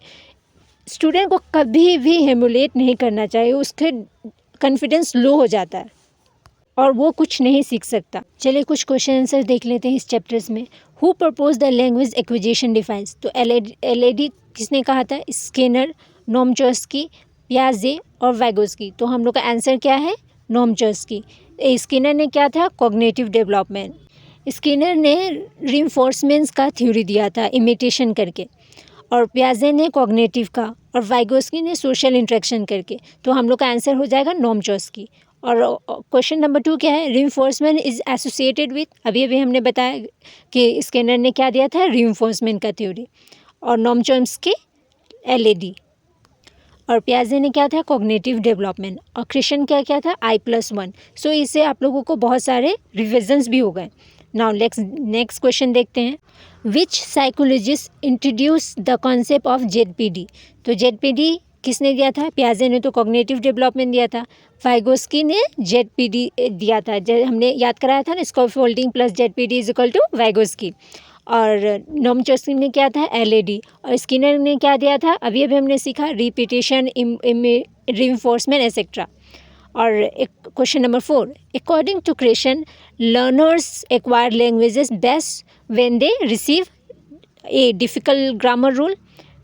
स्टूडेंट को कभी भी ह्यूमिलेट नहीं करना चाहिए, उसके कॉन्फिडेंस लो हो जाता है। और वो कुछ नहीं सीख सकता। चलिए कुछ क्वेश्चन आंसर देख लेते हैं इस चैप्टर्स में। Who propose the language acquisition defines, तो एल किसने कहा था? स्किनर, नोम चॉम्स्की, पियाजे और वाइगोस्की। तो हम लोग का आंसर क्या है? Noam Chomsky. स्किनर ने क्या था? Cognitive development. स्किनर ने रीइंफोर्समेंट्स का थ्योरी दिया था इमिटेशन करके, और पियाजे ने कॉग्निटिव का, और वाइगोस्की ने सोशल इंटरेक्शन करके। तो हम लोग का आंसर हो जाएगा नोम चॉम्स्की। और क्वेश्चन नंबर 2 क्या है? रीइंफोर्समेंट इज एसोसिएटेड विथ, अभी अभी हमने बताया कि स्किनर ने क्या दिया था? रीइंफोर्समेंट का थ्योरी, और नोम चॉम्स्की एलएडी, और पियाजे ने क्या था? कॉग्निटिव डेवलपमेंट, और क्रिश्चियन क्या था? I+1। सो इससे आप लोगों को बहुत सारे रिविजन्स भी हो गए। नाउ नेक्स्ट क्वेश्चन देखते हैं। Which psychologist introduce the concept of ZPD, तो ZPD किसने दिया था? पियाजे ने तो कॉग्निटिव डेवलपमेंट दिया था, वाइगोस्की ने ZPD दिया था। हमने याद कराया था ना, scaffolding plus ZPD is equal to Vygotsky. और नोम चॉम्स्की ने क्या था? एलएडी। और स्किनर ने क्या दिया था? अभी अभी हमने सीखा, रिपीटेशन, रीइंफोर्समेंट एक्सेट्रा। और एक question number 4, according to Krashen, learners acquire languages best when they receive a difficult grammar rule,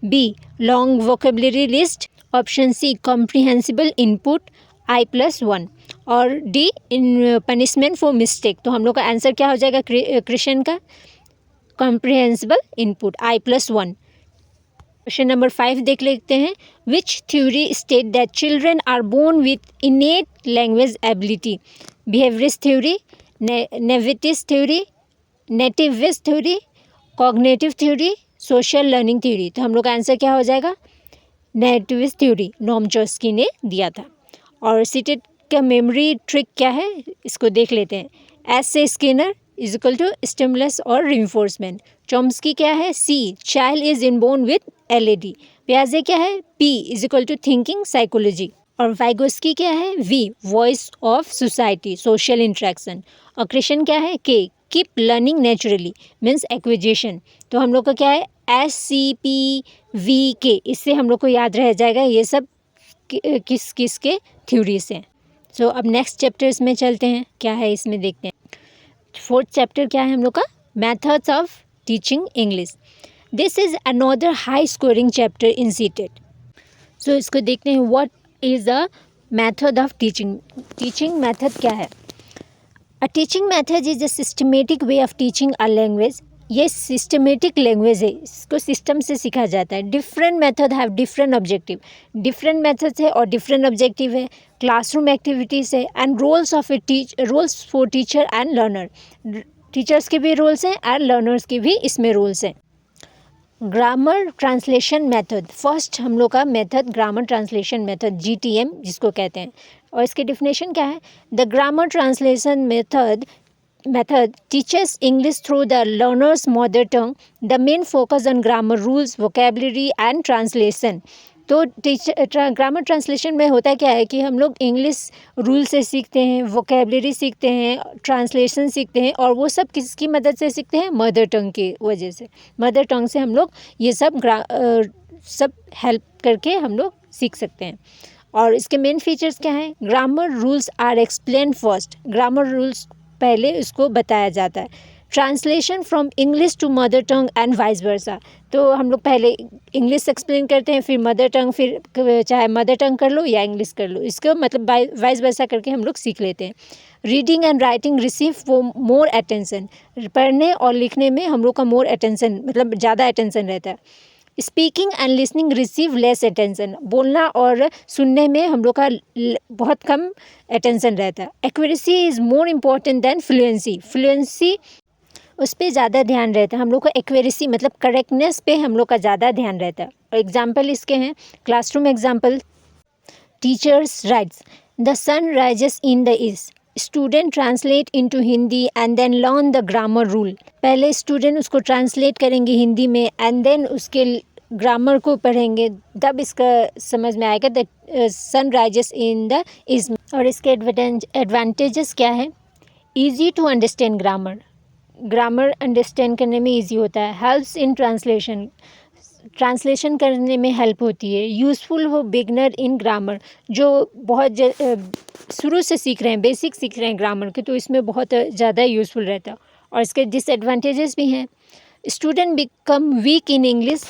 B long vocabulary list, option C comprehensible input I+1, और D in punishment for mistake. तो हम लोग का answer क्या हो जाएगा Christian का? Comprehensible input I+1। Question number 5 देख लेते हैं। Which theory state that children are born with innate language ability, behaviourist theory, nativist theory, nativist theory, cognitive theory, social learning theory. तो हम लोग का आंसर क्या हो जाएगा? नेटिविस्ट थ्योरी, नोम चॉम्स्की ने दिया था। और सीटेड का मेमोरी ट्रिक क्या है, इसको देख लेते हैं। एस से Skinner is equal to stimulus और रिइंफोर्समेंट। चॉम्स्की क्या है? C child is inborn with LAD. पियाजे क्या है? P is equal to thinking psychology. और वाइगोस्की क्या है? V voice of society, social interaction. और क्रिश्चियन क्या है? K keep learning naturally means acquisition. तो हम लोग का क्या है? SCPVK। इससे हम लोग को याद रह जाएगा ये सब किस किस के थ्योरीज हैं। सो अब नेक्स्ट चैप्टर्स में चलते हैं, क्या है इसमें देखते हैं। 4th चैप्टर क्या है हम लोग का? Methods of teaching English. This is another high scoring chapter in CTET. So इसको देखते हैं। What is the method of teaching? Teaching method क्या है? A teaching method is a systematic way of teaching a language. ये systematic language है, इसको system से सीखा जाता है। Different method have different objective, different methods है और डिफरेंट ऑब्जेक्टिव है। क्लासरूम एक्टिविटीज़ है and roles for teacher and learner. Teachers के भी रोल्स हैं एंड लर्नर्स के भी इसमें रोल्स हैं। ग्रामर ट्रांसलेशन मेथड, फर्स्ट हम लोग का method grammar translation method, GTM जिसको कहते हैं। और इसकी डिफिनेशन क्या है? The grammar translation method teaches English through the learner's mother tongue. The main focus on grammar rules, vocabulary and translation. तो ग्रामर ट्रांसलेशन में होता क्या है कि हम लोग इंग्लिश रूल से सीखते हैं, वोकेबलरी सीखते हैं, ट्रांसलेशन सीखते हैं, और वो सब किसकी मदद से सीखते हैं? मदर टंग की वजह से। मदर टंग से हम लोग ये सब सब हेल्प करके हम लोग सीख सकते हैं। और इसके मेन फीचर्स क्या हैं? Grammar rules are explain first, grammar rules पहले इसको बताया जाता है। Translation from English to mother tongue and vice versa, तो हम लोग पहले इंग्लिश एक्सप्लेन करते हैं, फिर मदर टंग, फिर चाहे मदर टंग कर लो या इंग्लिश कर लो, इसको मतलब वाइस वर्सा करके हम लोग सीख लेते हैं। Reading and writing receive more attention, पढ़ने और लिखने में हम लोग का मोर अटेंशन मतलब ज़्यादा अटेंशन रहता है। Speaking and listening receive less attention, बोलना और सुनने में हम लोग का बहुत कम अटेंशन रहता है। Accuracy is more important than fluency, fluency उस पर ज़्यादा ध्यान रहता है। हम लोग का एक्यूरेसी मतलब करेक्टनेस पे हम लोग का ज़्यादा ध्यान रहता है। और एग्जाम्पल इसके हैं, classroom example, teachers writes the sun rises in the east, student translate into Hindi and then learn the grammar rule. पहले स्टूडेंट उसको ट्रांसलेट करेंगे हिंदी में एंड देन उसके ग्रामर को पढ़ेंगे, तब इसका समझ में आएगा the sun rises in the east. और इसके एडवांटेजेस क्या है? Easy to understand grammar, grammar understand करने में ईजी होता है। हेल्प्स इन ट्रांसलेशन, ट्रांसलेशन करने में हेल्प होती है। यूज़फुल हो बिगनर इन ग्रामर, जो बहुत शुरू से सीख रहे हैं, बेसिक सीख रहे हैं ग्रामर के, तो इसमें बहुत ज़्यादा यूज़फुल रहता है। और इसके डिसएडवांटेजेस भी हैं। Student become weak in English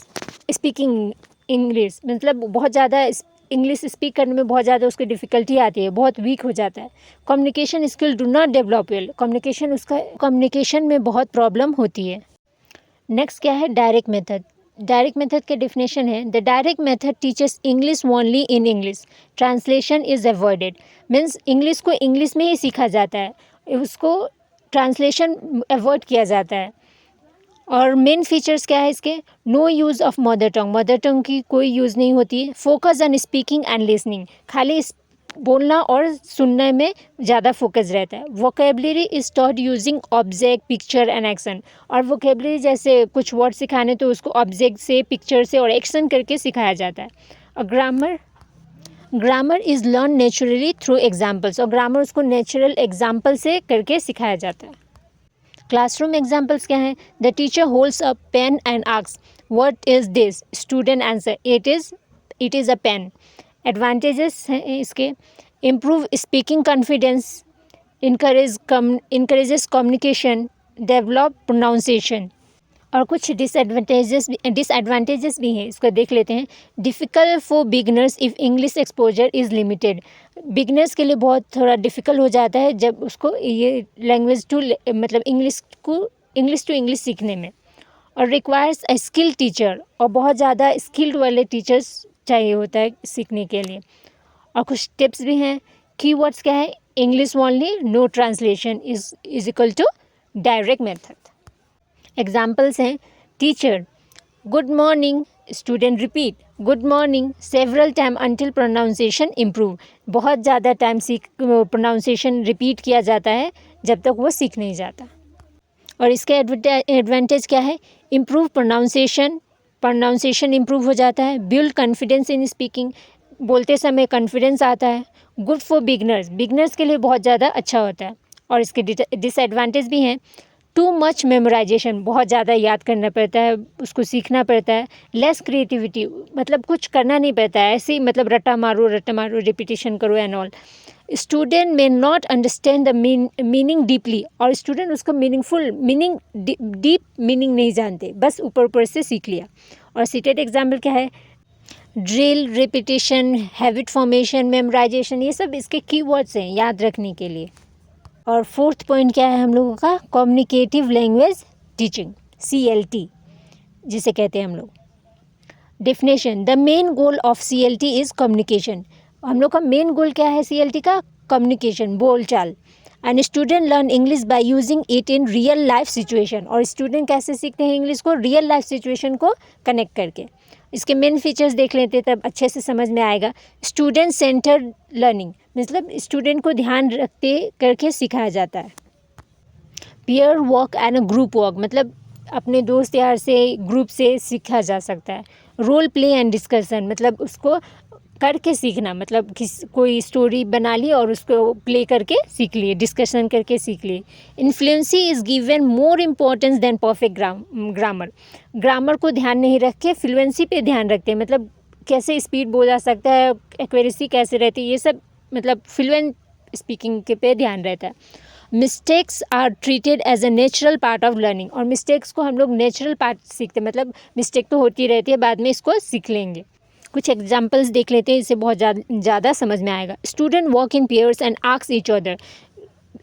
speaking English, मतलब बहुत ज़्यादा इंग्लिश स्पीक करने में बहुत ज़्यादा उसको डिफ़िकल्टी आती है, बहुत वीक हो जाता है। Communication skill do not develop well, communication में बहुत प्रॉब्लम होती है। नेक्स्ट क्या है, डायरेक्ट मेथड। डायरेक्ट मेथड के डिफिनेशन है, the direct method teachers English only in English, translation is avoided. Means English को इंग्लिश में ही सीखा जाता है, उसको ट्रांसलेशन अवॉइड किया जाता है। और मेन फीचर्स क्या है इसके, no use of mother tongue, mother tongue की कोई यूज़ नहीं होती है। Focus on speaking and listening, खाली बोलना और सुनने में ज़्यादा फोकस रहता है। Vocabulary is taught using object, picture and action, और वोकेबलरी जैसे कुछ वर्ड सिखाने तो उसको ऑब्जेक्ट से, पिक्चर से और एक्शन करके सिखाया जाता है। और grammar is learn naturally through examples, और ग्रामर उसको नेचुरल एग्जाम्पल से करके सिखाया जाता है। क्लासरूम एग्जाम्पल्स क्या हैं, the teacher holds a pen and asks what is this, student answer it is a pen. Advantages हैं इसके, improve speaking confidence, encourages communication, develop pronunciation. और कुछ डिसएडवांटेजेस भी हैं, इसको देख लेते हैं। Difficult for beginners if English exposure is limited, beginners के लिए बहुत थोड़ा डिफ़िकल्ट हो जाता है जब उसको ये लैंग्वेज टू मतलब इंग्लिश टू इंग्लिश सीखने में। और रिक्वायर्स अ स्किल टीचर, और बहुत ज़्यादा स्किल्ड वाले टीचर्स चाहिए होता है सीखने के लिए। और कुछ टिप्स भी हैं। कीवर्ड्स क्या है, English only, no translation is equal to direct method. Examples हैं, teacher good morning, student repeat good morning several time until pronunciation improve, बहुत ज़्यादा टाइम प्रोनाउंसिएशन रिपीट किया जाता है जब तक वो सीख नहीं जाता। और इसके एडवांटेज क्या है, इम्प्रूव प्रोनाउंसिएशन इम्प्रूव हो जाता है। बिल्ड कॉन्फिडेंस इन स्पीकिंग, बोलते समय कॉन्फिडेंस आता है। गुड फॉर बिगनर्स के लिए बहुत ज़्यादा अच्छा होता है। और इसके डिसएडवांटेज भी हैं, टू मच मेमोराइजेशन, बहुत ज़्यादा याद करना पड़ता है, उसको सीखना पड़ता है। लेस क्रिएटिविटी, मतलब कुछ करना नहीं पड़ता है, ऐसे ही मतलब रट्टा मारो रिपीटिशन करो एंड ऑल। स्टूडेंट में not understand the meaning deeply, और स्टूडेंट उसको डीप मीनिंग नहीं जानते, बस ऊपर से सीख लिया। और सीटेड एग्जाम्पल क्या है, drill, repetition, habit formation, memorisation, ये सब इसके कीवर्ड्स हैं याद रखने के लिए। और फोर्थ पॉइंट क्या है हम लोगों का, कम्युनिकेटिव लैंग्वेज टीचिंग, CLT जिसे कहते हैं हम लोग। Definition, the main goal of CLT is communication, हम लोग का मेन गोल क्या है CLT का, कम्युनिकेशन, बोलचाल। And student learn English by using it in real life situation, और स्टूडेंट कैसे सीखते हैं इंग्लिश को, रियल लाइफ सिचुएशन को कनेक्ट करके। इसके मेन फीचर्स देख लेते तब अच्छे से समझ में आएगा। स्टूडेंट सेंटर्ड लर्निंग, मतलब स्टूडेंट को ध्यान रखते करके सिखाया जाता है। Peer work and group work, मतलब अपने दोस्त यार से, ग्रुप से सीखा जा सकता है। रोल प्ले एंड डिस्कशन, मतलब उसको करके सीखना, मतलब कोई स्टोरी बना ली और उसको प्ले करके सीख लिए, डिस्कशन करके सीख लिए। Fluency is given more importance than perfect grammar को ध्यान नहीं रख के फ्लुएंसी पे ध्यान रखते हैं, मतलब कैसे स्पीड बोला सकता है, एक्यूरेसी कैसे रहती है, ये सब मतलब फ्लुएंट स्पीकिंग के पे ध्यान रहता है। Mistakes are treated as a natural part of learning, और मिस्टेक्स को हम लोग नेचुरल पार्ट सीखते, मतलब मिस्टेक तो होती रहती है, बाद में इसको सीख लेंगे। कुछ एग्जाम्पल्स देख लेते हैं, इससे बहुत ज़्यादा समझ में आएगा। Student work in pairs and ask each other,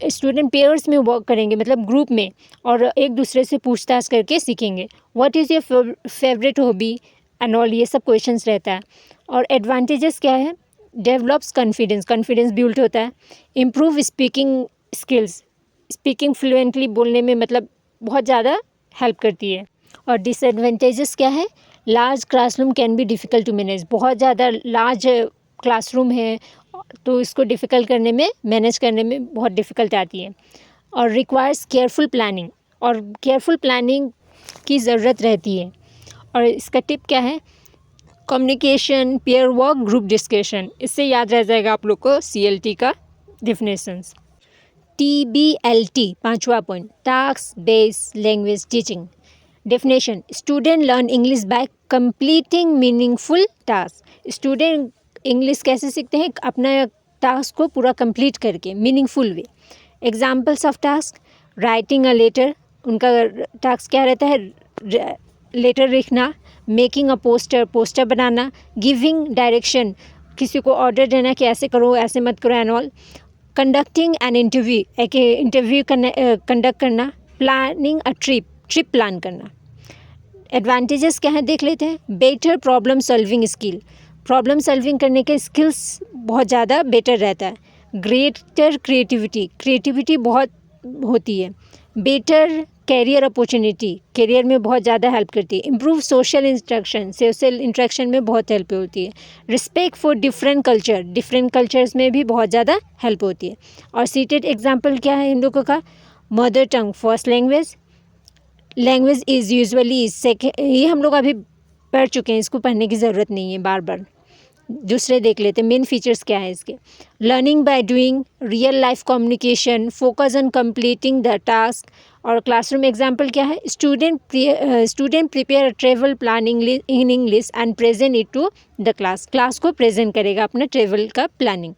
student pairs में वर्क करेंगे, मतलब ग्रुप में, और एक दूसरे से पूछताछ करके सीखेंगे। What is your favourite hobby and all, ये सब क्वेश्चंस रहता है। और एडवांटेजेस क्या है, डेवलप्स कॉन्फिडेंस बिल्ड होता है। Improve speaking skills, speaking fluently बोलने में मतलब बहुत ज़्यादा हेल्प करती है। और डिसएडवांटेजेस क्या है, large classroom can be difficult to manage, बहुत ज़्यादा लार्ज क्लासरूम है तो इसको डिफ़िकल्ट करने में, मैनेज करने में बहुत डिफ़िकल्ट आती है। और रिक्वायर्स केयरफुल प्लानिंग, और केयरफुल प्लानिंग की ज़रूरत रहती है। और इसका टिप क्या है, communication, pair work, group discussion, इससे याद रह जाएगा आप लोग को CLT का डिफिनेशंस। TBLT, पांचवा point, task based language teaching. Definition, student learn English by completing meaningful task, student English कैसे सीखते हैं, अपना टास्क को पूरा कंप्लीट करके meaningful way. Examples of task, writing a letter, उनका टास्क क्या रहता है, लेटर लिखना। Making a poster, poster banana. Giving direction, किसी को ऑर्डर देना कि ऐसे करो ऐसे मत करो and all. Conducting an interview, एक इंटरव्यू कंडक्ट करना। Planning a trip, trip plan करना। एडवांटेजेस क्या है देख लेते हैं। Better problem solving skill, problem solving करने के स्किल्स बहुत ज़्यादा बेटर रहता है। ग्रेटर क्रिएटिविटी, क्रिएटिविटी बहुत होती है। बेटर कैरियर अपॉर्चुनिटी, कैरियर में बहुत ज़्यादा हेल्प करती है। Improve social interaction, social interaction में बहुत हेल्प होती है। Respect for different culture, different cultures में भी बहुत ज़्यादा हेल्प होती है। और सीटेड एग्जाम्पल क्या है इन लोगों का, mother tongue first language, language is usually second, ये हम लोग अभी पढ़ चुके हैं, इसको पढ़ने की ज़रूरत नहीं है बार बार। दूसरे देख लेते हैं, मेन फीचर्स क्या है इसके। Learning by doing, real life communication, focus on completing the task. और क्लासरूम एग्जाम्पल क्या है, student prepare travel planning in English and present it to the class, class को प्रेजेंट करेगा अपना ट्रेवल का प्लानिंग।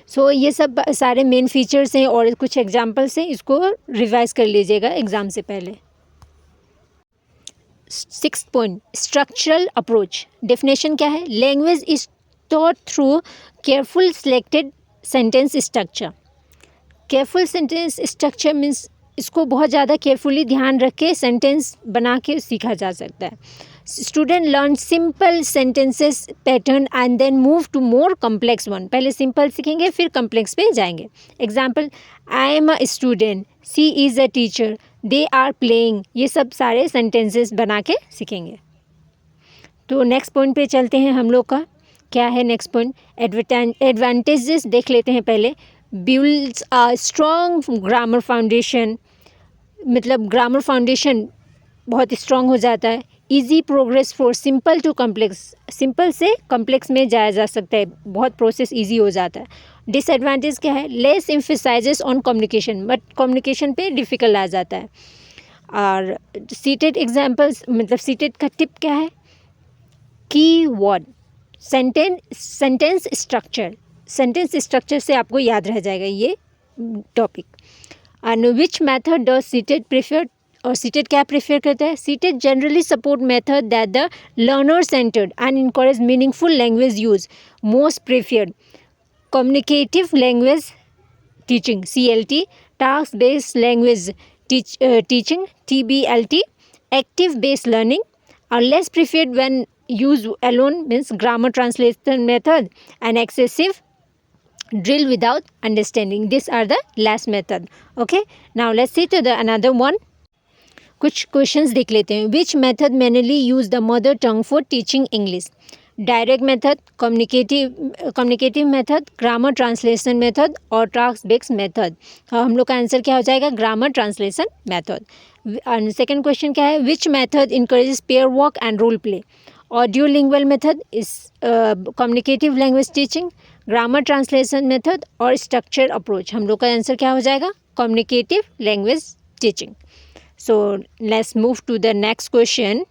सो ये सब सारे मेन फीचर्स हैं और कुछ एग्जाम्पल्स हैं, इसको रिवाइज कर लीजिएगा एग्ज़ाम से पहले। 6th point, structural approach. Definition क्या है, language is taught through careful selected sentence structure. Careful sentence structure means इसको बहुत ज़्यादा केयरफुली ध्यान रख के सेंटेंस बना के सीखा जा सकता है। Student learn simple sentences pattern and then move to more complex one, पहले सिंपल सीखेंगे फिर कम्प्लेक्स पे जाएंगे। Example, I am a student, she is a teacher, they are playing, ये सब सारे सेंटेंसेस बना के सीखेंगे। तो नेक्स्ट पॉइंट पे चलते हैं हम लोग का, क्या है नेक्स्ट पॉइंट, एडवांटेजेस देख लेते हैं पहले। Builds a strong grammar foundation, मतलब ग्रामर फाउंडेशन बहुत स्ट्रॉन्ग हो जाता है। Easy progress for simple to complex, सिंपल से कम्प्लेक्स में जाया जा सकता है, बहुत प्रोसेस इजी हो जाता है। डिसएडवांटेज क्या है, less emphasises on communication, but communication पे डिफ़िकल्ट आ जाता है। और सीटेड एग्जाम्पल्स, मतलब सीटेड का टिप क्या है, की word, sentence structure, sentence structure से आपको याद रह जाएगा ये topic. And which method does seated prefer, और सीटेड क्या प्रेफर करता है, seated generally support method that the learner centred and encourage meaningful language use. Most preferred communicative language teaching, CLT, task based language teaching, TBLT, active based learning. और less preferred when use alone means grammar translation method and excessive drill without understanding. These are the last method. Okay, now let's see to the another one. कुछ questions देख लेते हैं। Which method mainly use the mother tongue for teaching English, direct method, communicative method, grammar translation method और task based method. हम लोग का answer क्या हो जाएगा, grammar translation method. Second question क्या है, which method encourages pair work and role play, audio lingual method is communicative language teaching, grammar translation method और स्ट्रक्चर अप्रोच। हम लोग का आंसर क्या हो जाएगा, communicative language teaching. So let's move to the next question.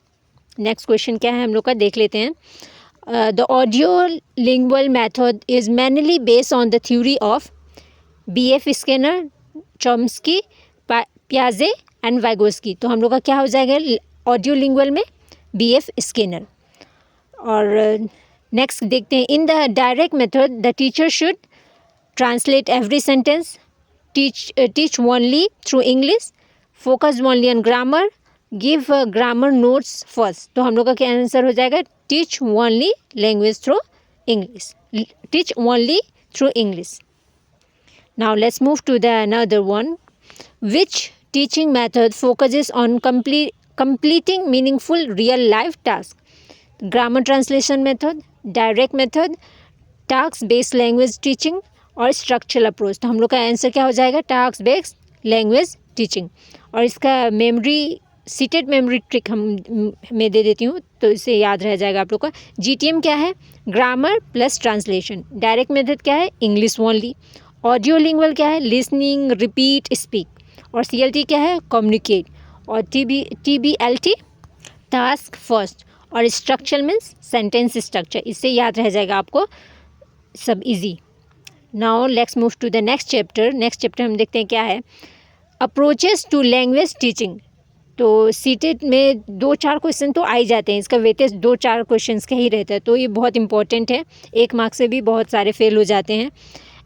Next question क्या है हम लोग का देख लेते हैं। The audio lingual method is mainly based on the theory of BF Skinner, Chomsky, पियाजे एंड वाइगोस्की। तो हम लोग का क्या हो जाएगा ऑडियो लिंगुअल में, BF स्किनर। और नेक्स्ट देखते हैं, in the direct method the teacher should translate every sentence, teach only through English, focus only on grammar, give grammar notes first. तो हम लोग का क्या आंसर हो जाएगा, teach only language through English, teach only through English. Now let's move to the another one. Which teaching method focuses on completing meaningful real life task, grammar translation method, direct method, task based language teaching और structural approach. तो हम लोग का answer क्या हो जाएगा, task based language teaching. और इसका मेमोरी, सीटेड मेमोरी ट्रिक मैं दे देती हूँ तो इससे याद रह जाएगा आप लोग का। GTM क्या है, grammar plus translation. Direct method क्या है, इंग्लिश ओनली। ऑडियो लिंगुअल क्या है, लिसनिंग, रिपीट, स्पीक। और CLT क्या है, कम्युनिकेट। और TBLT टास्क फर्स्ट। और स्ट्रक्चर मीन्स सेंटेंस स्ट्रक्चर। इससे याद रह जाएगा आपको सब easy. Now let's move to the next chapter. Next chapter हम देखते हैं क्या है, अप्रोचेस टू लैंग्वेज टीचिंग। तो सीटेट में 2-4 क्वेश्चन तो आ ही जाते हैं, इसका वेटेज 2-4 क्वेश्चन का ही रहता है, तो ये बहुत इंपॉर्टेंट है, 1 मार्क से भी बहुत सारे फेल हो जाते हैं।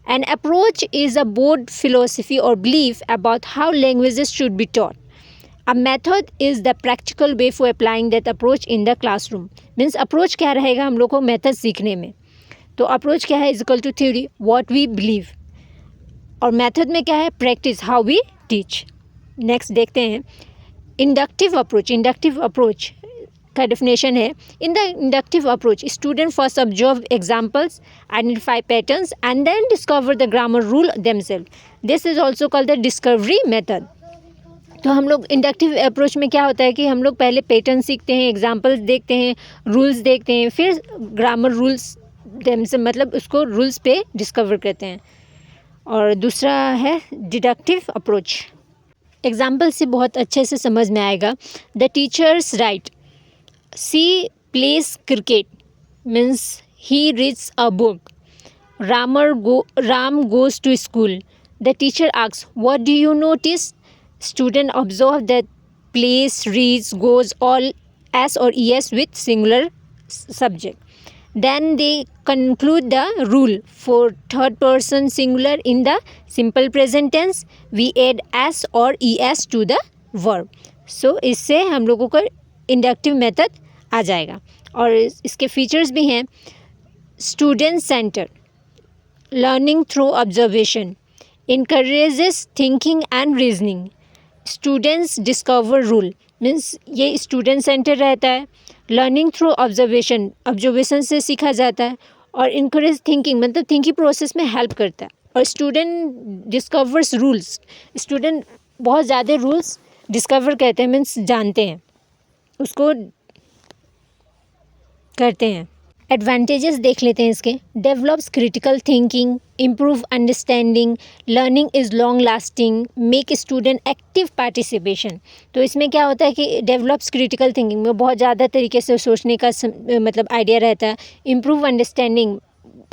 An approach is a broad philosophy और belief about how languages should be taught. A method is the practical way for applying that approach in the classroom. Means approach क्या रहेगा हम लोग को मेथड सीखने में, तो अप्रोच क्या है, is equal to theory what we believe, और मेथड में क्या है, practice how we teach. Next देखते हैं इंडक्टिव अप्रोच। इंडक्टिव अप्रोच का डेफिनेशन है, in the inductive approach student first observe examples, identify patterns and then discover the grammar rule themselves. This is also called the discovery method. तो हम लोग inductive approach में क्या होता है कि हम लोग पहले पैटर्न सीखते हैं, एग्जाम्पल्स देखते हैं, रूल्स देखते हैं, फिर ग्रामर रूल्स से मतलब उसको रूल्स पे डिस्कवर करते हैं। और दूसरा है डिडक्टिव अप्रोच। एग्जाम्पल से बहुत अच्छे से समझ में आएगा। The teachers write, she plays cricket means he reads a book. Ram goes to school. The teacher asks what do you notice. Student observe that plays, reads, goes all S और E S with singular subject. Then they conclude the rule for third person singular in the simple present tense. We add s or es to the verb. So इससे हम लोगों को inductive method आ जाएगा। और इसके features भी हैं, student centre, learning through observation, encourages thinking and reasoning, students discover rule means ये स्टूडेंट सेंटर रहता है, लर्निंग थ्रू ऑब्जर्वेशन से सीखा जाता है, और इनकरेज थिंकिंग मतलब थिंकिंग प्रोसेस में हेल्प करता है, और स्टूडेंट डिस्कवर्स रूल्स, स्टूडेंट बहुत ज़्यादा रूल्स डिस्कवर करते हैं मीन्स जानते हैं, उसको करते हैं। एडवांटेजेस देख लेते हैं इसके, develops critical thinking, improve understanding, learning is long lasting, make student active participation. तो इसमें क्या होता है कि डेवलप्स क्रिटिकल थिंकिंग में बहुत ज़्यादा तरीके से सोचने का मतलब आइडिया रहता है, इम्प्रूव अंडरस्टैंडिंग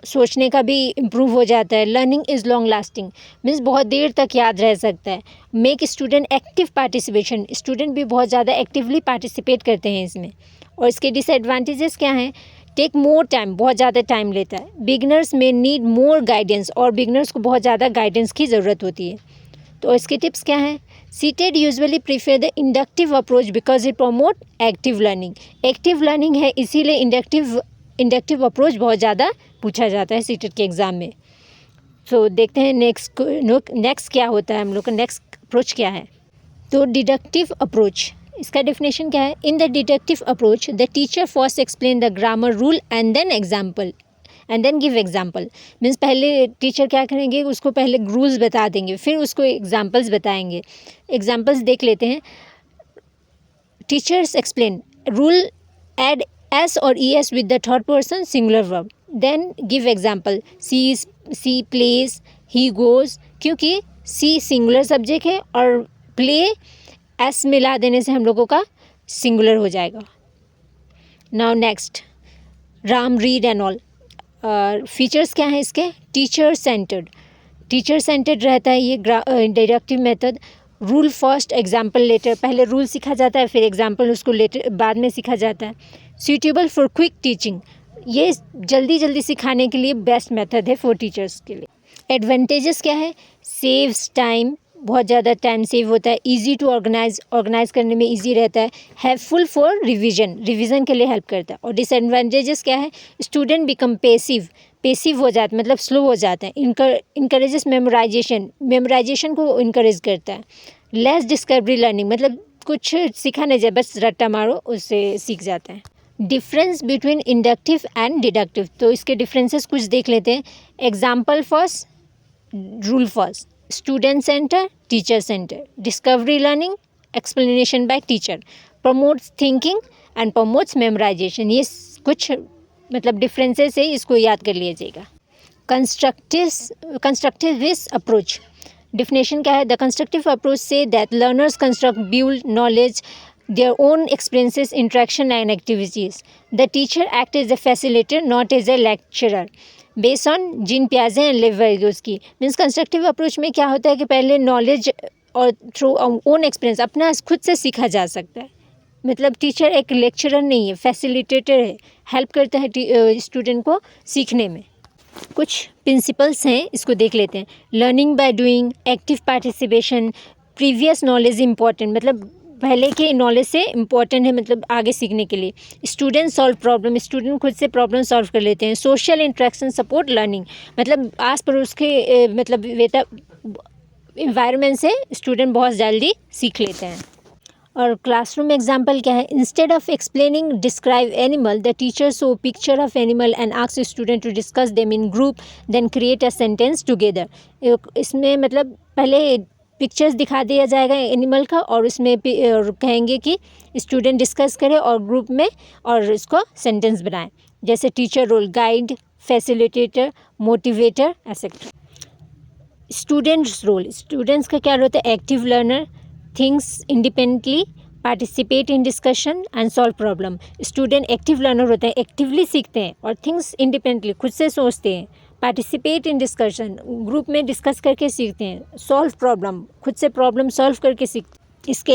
सोचने का भी इम्प्रूव हो जाता है, learning is long lasting means बहुत देर तक याद रह सकता है, make student active participation, student भी बहुत ज़्यादा एक्टिवली पार्टिसिपेट करते हैं इसमें। और इसके डिसएडवांटेजेस क्या हैं, टेक मोर टाइम, बहुत ज़्यादा टाइम लेता है, बिगनर्स में नीड मोर गाइडेंस, और बिगनर्स को बहुत ज़्यादा गाइडेंस की ज़रूरत होती है। तो इसके टिप्स क्या हैं, seated usually prefer the inductive approach because it promote active learning. Active learning है इसीलिए इंडक्टिव अप्रोच बहुत ज़्यादा पूछा जाता है सीटेड के एग्ज़ाम में। तो देखते हैं नेक्स्ट क्या होता है, हम लोग का नेक्स्ट अप्रोच क्या है। तो डिडक्टिव अप्रोच, इसका डेफिनेशन क्या है, in the deductive approach the teacher first explain the grammar rule and then give example. Means पहले टीचर क्या करेंगे, उसको पहले रूल्स बता देंगे, फिर उसको एग्जाम्पल्स बताएंगे। एग्जाम्पल्स देख लेते हैं। Teachers explain rule, add S और E S with the third person singular verb, then give example, she plays, he goes, क्योंकि सी सिंगुलर सब्जेक्ट है और प्ले एस मिला देने से हम लोगों का सिंगुलर हो जाएगा। Now next, Ram read and all. Features क्या हैं इसके, टीचर सेंटर्ड रहता है ये deductive method. Rule first example later, पहले रूल सीखा जाता है फिर एग्जाम्पल उसको लेटर बाद में सीखा जाता है। सूटेबल फॉर क्विक टीचिंग, ये जल्दी सिखाने के लिए बेस्ट मेथड है फॉर टीचर्स के लिए। एडवांटेजेस क्या है, सेव्स टाइम, बहुत ज़्यादा टाइम सेव होता है, इजी टू ऑर्गेनाइज करने में इजी रहता है, हेल्पफुल फॉर रिवीजन के लिए हेल्प करता है। और डिसएडवांटेजेस क्या है, स्टूडेंट बिकम पेसिव हो जाता है मतलब स्लो हो जाता है, इनकरेजेस मेमोराइजेशन को इनकरेज करता है। लेस डिस्कवरी लर्निंग, मतलब कुछ सीखा नहीं जाए, बस रट्टा मारो उससे सीख जाता है। Difference between inductive and deductive, तो इसके डिफरेंसेस कुछ देख लेते हैं। Example first, rule first, student centre, teacher centre, discovery learning, explanation by teacher, promotes thinking and promotes memorisation. ये कुछ मतलब डिफरेंसेस है, इसको याद कर लीजिएगा। कंस्ट्रक्टिविस्ट अप्रोच, डिफिनेशन क्या है, the constructive approach say that learners construct build knowledge their own experiences, interaction and activities. The teacher acts as a facilitator, not as a lecturer. Based on Jean पियाजे and Lev Vygotsky. Means constructive approach में क्या होता है कि पहले knowledge और through own experience अपना खुद से सीखा जा सकता है. मतलब टीचर एक लेक्चरर नहीं है, फैसिलिटेटर है, हेल्प करता है स्टूडेंट को सीखने में. कुछ प्रिंसिपल्स हैं, इसको देख लेते हैं. Learning by doing, active participation, previous knowledge important, मतलब पहले के नॉलेज से इम्पॉर्टेंट है, मतलब आगे सीखने के लिए. स्टूडेंट सॉल्व प्रॉब्लम, स्टूडेंट खुद से प्रॉब्लम सॉल्व कर लेते हैं. सोशल इंटरेक्शन सपोर्ट लर्निंग, मतलब आस पड़ोस के मतलब इन्वायरमेंट से स्टूडेंट बहुत जल्दी सीख लेते हैं. और क्लासरूम एग्जाम्पल क्या है? Instead of explaining describe animal, the teacher show picture of animal and ask student to discuss them in group, then create a sentence together. इसमें मतलब पहले पिक्चर्स दिखा दिया जाएगा एनिमल का और उसमें और कहेंगे कि स्टूडेंट डिस्कस करे और ग्रुप में और इसको सेंटेंस बनाएं. जैसे teacher role, guide, facilitator, motivator, etcetera. Students role, students का क्या होता है? Active learner, thinks independently, participate in discussion and solve problem. Student active learner होते हैं, एक्टिवली सीखते हैं, और थिंक्स इंडिपेंडेंटली, खुद से सोचते हैं. पार्टिसिपेट इन डिस्कशन, ग्रुप में डिस्कस करके सीखते हैं. सॉल्व प्रॉब्लम, खुद से प्रॉब्लम सॉल्व करके सीखते हैं. इसके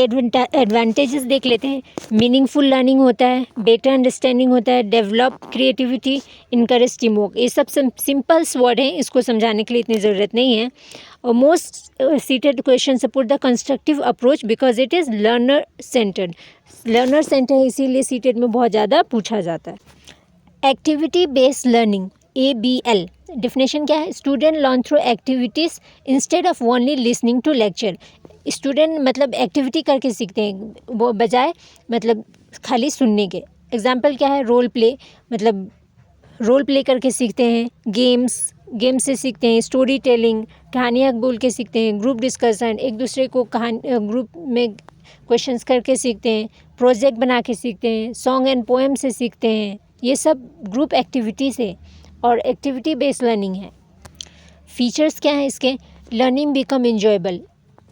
एडवांटेजेस देख लेते हैं. मीनिंगफुल लर्निंग होता है, बेटर अंडरस्टैंडिंग होता है, develop creativity, encourage team work. ये सब सिंपल्स वर्ड हैं, इसको समझाने के लिए इतनी ज़रूरत नहीं है. Most CTET question support the constructive approach because it is learner centred. Learner centre है, इसीलिए सीटेड में बहुत ज़्यादा पूछा जाता है. Activity based learning, ABL. Definition क्या है? Student learn through activities instead of only listening to lecture. Student मतलब एक्टिविटी करके सीखते हैं, वो बजाय मतलब खाली सुनने के. एग्जाम्पल क्या है? रोल प्ले, मतलब रोल प्ले करके सीखते हैं. गेम्स से सीखते हैं. स्टोरी टेलिंग, कहानियाँ बोल के सीखते हैं. ग्रुप डिस्कशन, एक दूसरे को ग्रुप में क्वेश्चंस करके सीखते हैं. प्रोजेक्ट बना के सीखते हैं. सॉन्ग एंड पोएम से सीखते हैं. ये सब ग्रुप एक्टिविटीज़ है और एक्टिविटी बेस्ड लर्निंग है. फीचर्स क्या है इसके? लर्निंग बिकम इंजॉयबल,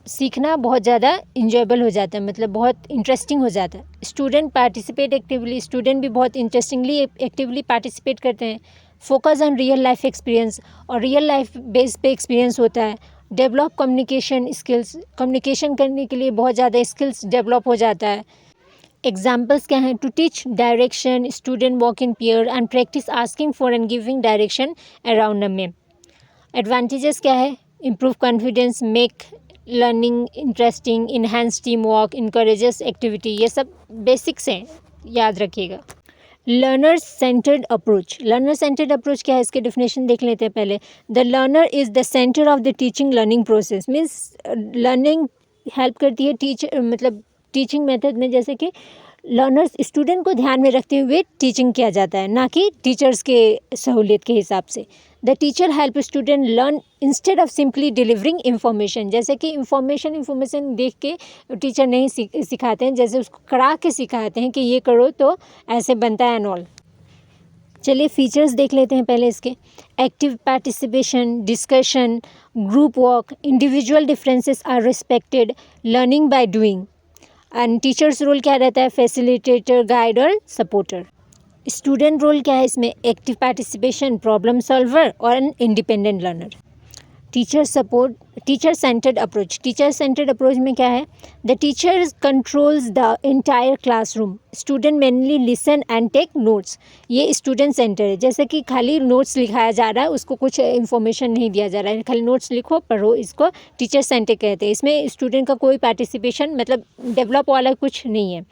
सीखना बहुत ज़्यादा इंजॉयबल हो जाता है, मतलब बहुत इंटरेस्टिंग हो जाता है. स्टूडेंट पार्टिसिपेट एक्टिवली, स्टूडेंट भी बहुत इंटरेस्टिंगली एक्टिवली पार्टिसिपेट करते हैं. Focus on real life experience, और रियल लाइफ बेस पे एक्सपीरियंस होता है. डेवलप कम्युनिकेशन स्किल्स, कम्युनिकेशन करने के लिए बहुत ज़्यादा स्किल्स डेवलप हो जाता है. एग्जाम्पल्स क्या हैं? To teach direction, student walk in pair and practice asking for and giving direction around में. एडवांटेजेस क्या है? Improve confidence, make learning interesting, enhance team work, encourages activity. ये सब बेसिक्स हैं, याद रखिएगा. Learner centred approach. Learner centred approach क्या है? इसके डेफिनेशन देख लेते हैं पहले. The learner is the centre of the teaching learning process. Means learning help करती है टीचर, मतलब टीचिंग मेथड में, जैसे कि लर्नर्स स्टूडेंट को ध्यान में रखते हुए टीचिंग किया जाता है, ना कि टीचर्स के सहूलियत के हिसाब से. The teacher help student learn instead of simply delivering information. जैसे कि इंफॉर्मेशन देख के टीचर नहीं सिखाते हैं, जैसे उसको करा के सिखाते हैं कि ये करो तो ऐसे बनता है एंड ऑल. चलिए फीचर्स देख लेते हैं पहले इसके. Active participation, discussion, group work, individual differences are respected, learning by doing. And teachers role क्या रहता है? फैसिलिटेटर, गाइड और सपोर्टर. स्टूडेंट रोल क्या है इसमें? एक्टिव पार्टिसिपेशन, प्रॉब्लम सॉल्वर और an independent learner. Teacher support, teacher centred approach. Teacher centred approach में क्या है? The teacher controls the entire classroom, student mainly listen and take notes. ये student centre है. जैसे कि खाली नोट्स लिखाया जा रहा है, उसको कुछ इन्फॉर्मेशन नहीं दिया जा रहा है, खाली नोट्स लिखो पढ़ो, इसको टीचर सेंटर कहते हैं. इसमें स्टूडेंट का कोई पार्टिसिपेशन मतलब डेवलप वाला कुछ नहीं है.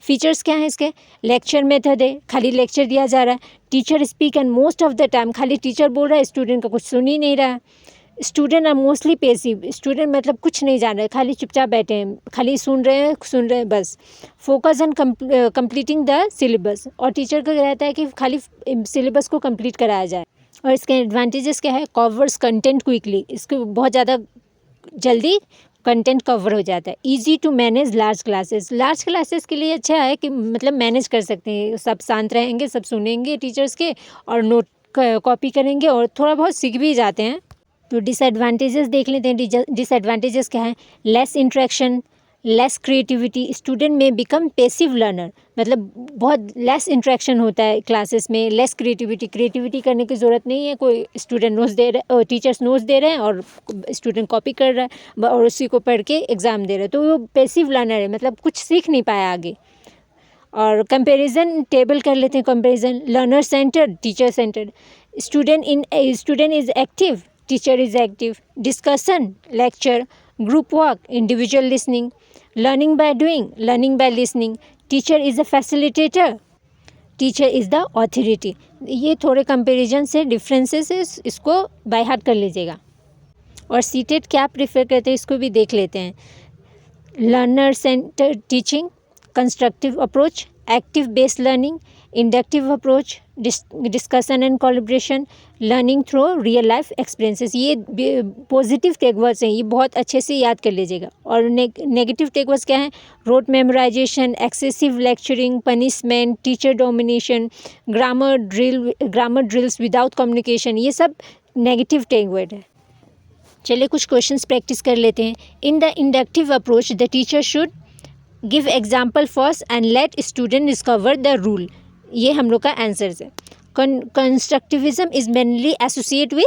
फीचर्स क्या है इसके? लेक्चर मेथड है, खाली लेक्चर दिया जा रहा है. Teacher speak and most of the time, खाली टीचर बोल रहा है, स्टूडेंट का कुछ सुन ही नहीं रहा है. Student are mostly passive, student मतलब कुछ नहीं जान रहे, खाली चुपचाप बैठे हैं, खाली सुन रहे हैं बस. Focus on completing the syllabus, और टीचर का रहता है कि खाली सिलेबस को कंप्लीट कराया जाए. और इसके एडवांटेजेस क्या है? कवर्स कंटेंट क्विकली, इसको बहुत ज़्यादा जल्दी कंटेंट कवर हो जाता है. Easy to manage large classes. Large classes के लिए अच्छा है कि मतलब मैनेज कर सकते हैं, सब शांत रहेंगे, सब सुनेंगे टीचर्स के और नोट कॉपी करेंगे और थोड़ा बहुत सीख भी जाते हैं. तो डिसएडवांटेजेस देख लेते हैं. डिसएडवांटेजेस क्या है? Less interaction, less creativity, student में बिकम पैसिव लर्नर, मतलब बहुत लेस इंटरेक्शन होता है क्लासेस में, लेस क्रिएटिविटी करने की ज़रूरत नहीं है, कोई स्टूडेंट नोट्स दे रहे और टीचर्स नोट्स दे रहे हैं और स्टूडेंट कॉपी कर रहा है और उसी को पढ़ के एग्ज़ाम दे रहा है, तो वो पैसिव लर्नर है, मतलब कुछ सीख नहीं पाया आगे। और कंपैरिजन टेबल कर लेते हैं, comparison learner centred, teacher centred, student is active, teacher is active, discussion, lecture, group work, individual listening, learning by doing, learning by listening, teacher is a facilitator, teacher is the authority। ये थोड़े comparison से differences है, इसको by heart कर लीजिएगा। और seated क्या prefer करते हैं इसको भी देख लेते हैं। Learner centre teaching, constructive approach, active based learning, inductive approach, discussion and collaboration, learning through real life experiences. ये पॉजिटिव टेकवर्ड्स हैं, ये बहुत अच्छे से याद कर लीजिएगा। और नेगेटिव टेकवर्ड्स क्या हैं? Rote memorization, excessive lecturing, punishment, teacher domination, grammar drills without communication, ये सब नेगेटिव टेकवर्ड है। चलिए कुछ क्वेश्चंस प्रैक्टिस कर लेते हैं। In the inductive approach the teacher should give example first and let student discover the rule. ये हम लोग का आंसर्स है। Constructivism is mainly associate with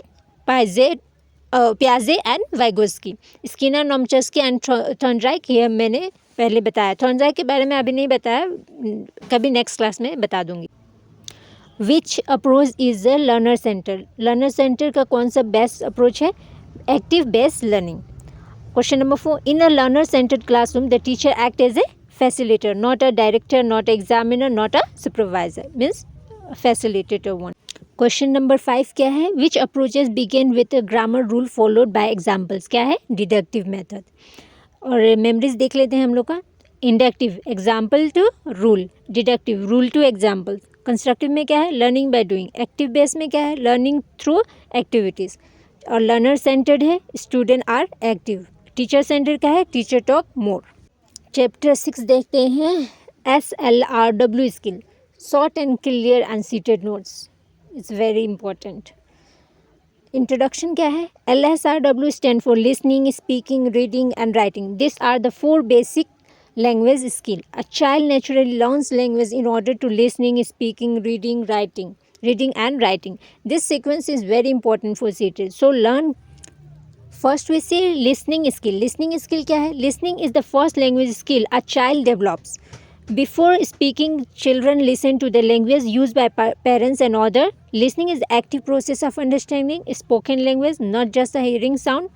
पियाजे and Vygotsky, Skinner, Chomsky and Thorndike. ये मैंने पहले बताया, थॉर्नडाइक के बारे में अभी नहीं बताया, कभी नेक्स्ट क्लास में बता दूंगी। Which approach is the learner centre? Learner centre का कौन सा बेस्ट अप्रोच है? Active based learning. Question number 4. In a learner-centered classroom, the teacher acts as a facilitator, not a director, not an examiner, not a supervisor. Means facilitator one. Question number 5 क्या है? Which approaches begin with a grammar rule followed by examples? क्या है? Deductive method. और memories देख लेते हैं हम लोग का। Inductive, example to rule. Deductive, rule to examples. Constructive में क्या है? Learning by doing. Active based में क्या है? Learning through activities. और learner centered है, student are active. Teacher centre का है? Teacher talk more. चैप्टर 6 देखते हैं। SLRW skill, short and clear अनसीटेड notes, it's very important. Introduction क्या है? LSRW stand for listening, speaking, reading and writing. This are the 4 basic language skill. A child naturally learns language in order to listening, speaking, reading and writing. This sequence is very important for CET. So learn. First we see listening skill. Listening skill क्या है? Listening is the first language skill a child develops. Before speaking, children listen to the language used by parents and others. Listening is the active process of understanding spoken language, not just a hearing sound.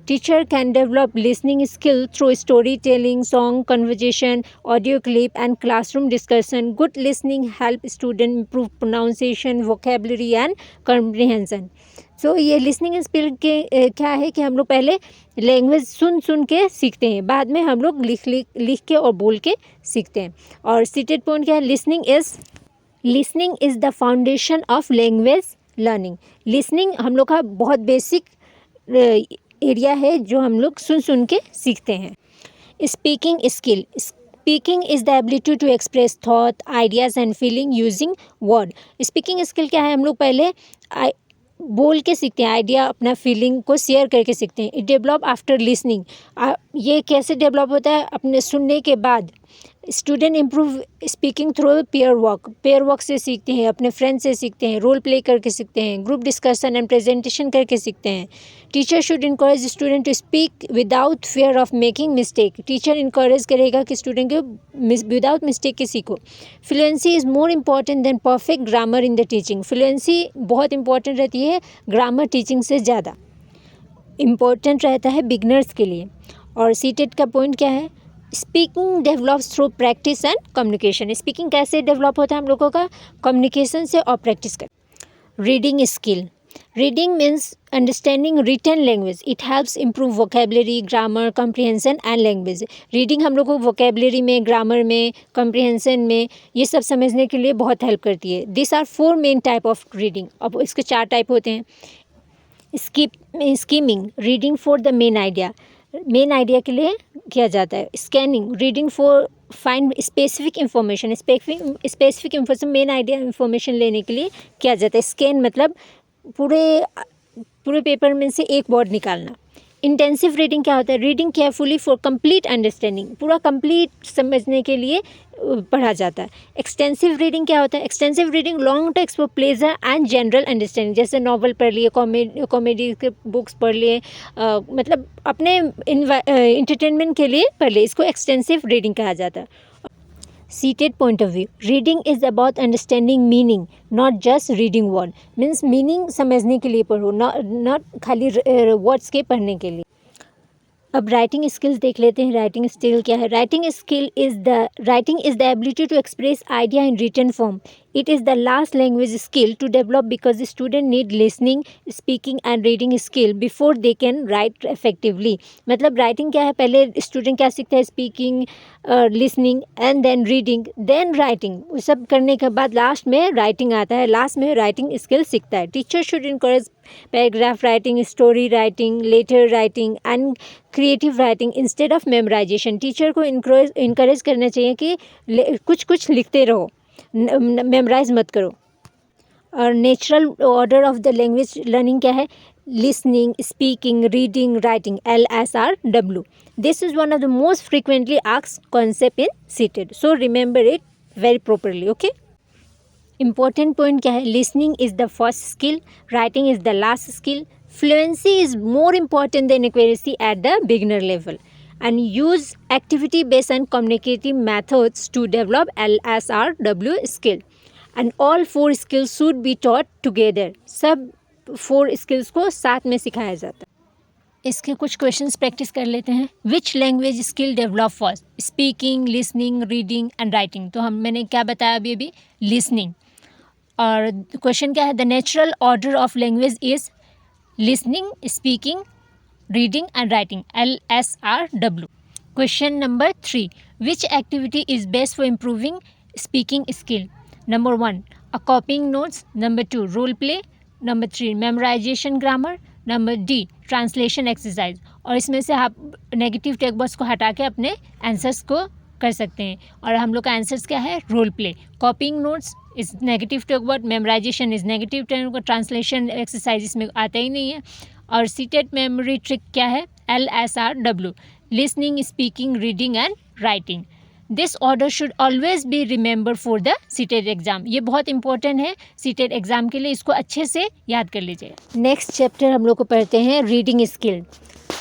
Teacher can develop listening skill through storytelling, song, conversation, audio clip, and classroom discussion. Good listening helps students improve pronunciation, vocabulary, and comprehension. So ये listening skill के क्या है कि हम लोग पहले language सुन के सीखते हैं, बाद में हम लोग लिख के और बोल के सीखते हैं। और सीटेड पॉइंट क्या है? Listening is the foundation of language learning. Listening हम लोग का बहुत बेसिक एरिया है जो हम लोग सुन के सीखते हैं। Speaking skill, speaking is the ability to express thought, ideas and feeling using word. Speaking skill क्या है? हम लोग पहले बोल के सीखते हैं, आइडिया अपना फीलिंग को शेयर करके सीखते हैं। It develop after listening. ये कैसे डेवलप होता है? अपने सुनने के बाद। Student improve speaking through pair work से सीखते हैं, अपने फ्रेंड से सीखते हैं, रोल प्ले करके सीखते हैं, ग्रुप डिस्कशन एंड प्रेजेंटेशन करके सीखते हैं। Teacher should encourage student to speak without fear of making mistake. Teacher encourage करेगा कि स्टूडेंट को विदाउट मिस्टेक के सीखो। Fluency is more important than perfect grammar in the teaching. Fluency बहुत important रहती है ग्रामर टीचिंग से ज़्यादा इम्पॉर्टेंट रहता है बिगनर्स के लिए। और सीटेड का पॉइंट क्या है? Speaking develops through practice and communication. Speaking कैसे डेवलप होता है हम लोगों का? कम्युनिकेशन से और प्रैक्टिस कर। Reading skill, reading means understanding written language. It helps improve vocabulary, grammar, comprehension and language. Reading हम लोग को वोकेबलरी में, ग्रामर में, कम्प्रीहेंशन में ये सब समझने के लिए बहुत हेल्प करती है। This are 4 main type of reading. अब इसके 4 टाइप होते हैं। Skimming, reading for the main idea, main idea के लिए किया जाता है। Scanning, reading for find specific information, specific information, main idea information लेने के लिए किया जाता है। स्कैन मतलब पूरे पेपर में से एक वर्ड निकालना। इंटेंसिव रीडिंग क्या होता है? Reading carefully for complete understanding, पूरा कंप्लीट समझने के लिए पढ़ा जाता है। एक्सटेंसिव रीडिंग क्या होता है? Extensive reading long text for pleasure and general understanding, जैसे नॉवल पढ़ लिए, कॉमेडी के बुक्स पढ़ लिए, मतलब अपने इंटरटेनमेंट के लिए पढ़ लिए, इसको एक्सटेंसिव रीडिंग कहा जाता है। Seated point of view, reading is about understanding meaning, not just reading word, means meaning समझने के लिए पढ़ो, not खाली words के पढ़ने के लिए। अब राइटिंग स्किल्स देख लेते हैं। राइटिंग स्किल क्या है? Writing is the ability to express idea in written form. It is the last language skill to develop because student need listening, speaking and reading skill before they can write effectively. मतलब writing क्या है? पहले student क्या सीखता है? Speaking, listening and then reading, then writing. वो सब करने के बाद लास्ट में राइटिंग आता है, लास्ट में राइटिंग स्किल सीखता है। Teacher should encourage paragraph writing, story writing, letter writing and creative writing instead of memorization. Teacher को इनकरेज करना चाहिए कि कुछ कुछ लिखते रहो, मेमोराइज मत करो। और natural order of the language learning क्या है? Listening, speaking, reading, writing, LSRW. This is one of the most frequently asked concept in seated. So remember it very properly. Okay. Important point क्या है? Listening is the first skill. Writing is the last skill. Fluency is more important than accuracy at the beginner level. And use activity-based and communicative methods to develop LSRW skill. And all 4 skills should be taught together. सब 4 skills को साथ में सिखाया जाता है। इसके कुछ questions practice कर लेते हैं। Which language skill develop first? Speaking, listening, reading and writing. तो मैंने क्या बताया अभी? लिसनिंग। और क्वेश्चन क्या है? The natural order of language is listening, speaking, reading and writing, LSRW. Question number 3, which activity is best for improving speaking skill? Number 1, copying notes, number 2, role play, number 3, memorization grammar, number D, translation exercise. और इसमें से आप negative take box को हटा के अपने answers को कर सकते हैं। और हम लोग का आंसर्स क्या है? Role play. Copying notes is negative take word, memorization is negative take word, translation exercise इसमें आता ही नहीं है। और सीटेड मेमोरी ट्रिक क्या है? LSRW, listening, speaking, reading and writing. This order should always be remember for the seated exam. ये बहुत important है सीटेड एग्जाम के लिए, इसको अच्छे से याद कर लीजिए। नेक्स्ट चैप्टर हम लोग को पढ़ते हैं रीडिंग स्किल।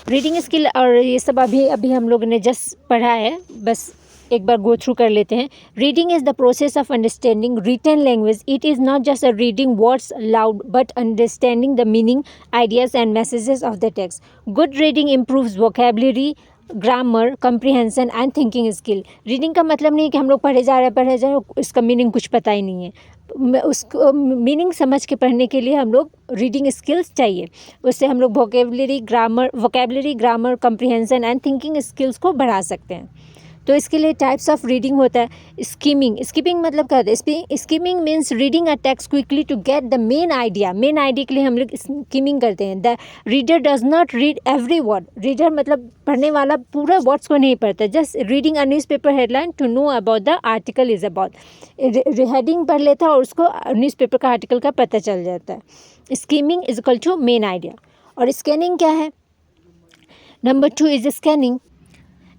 रीडिंग स्किल और ये सब अभी हम लोग ने जस्ट पढ़ा है, बस एक बार गो थ्रू कर लेते हैं। Reading is the process of understanding written language. It is not just a reading words loud but understanding the meaning, ideas and messages of the text. Good reading improves vocabulary, grammar, comprehension and thinking skill. Reading का मतलब नहीं कि हम लोग पढ़े जा रहे हैं, उसका मीनिंग कुछ पता ही नहीं है। उसको मीनिंग समझ के पढ़ने के लिए हम लोग रीडिंग स्किल्स चाहिए। उससे हम लोग vocabulary, grammar, comprehension and thinking skills को बढ़ा सकते हैं। तो इसके लिए टाइप्स ऑफ रीडिंग होता है। स्किमिंग मतलब क्या होता है? Skimming means reading a text quickly to get the main idea के लिए हम लोग स्किमिंग करते हैं। The reader does not read every word. Reader मतलब पढ़ने वाला पूरा वर्ड्स को नहीं पढ़ता, just reading a newspaper headline to know about the article is about. Heading पढ़ लेता है और उसको न्यूज़पेपर का आर्टिकल का पता चल जाता है। Skimming is equal to main idea. और स्कैनिंग क्या है? Number 2 is scanning.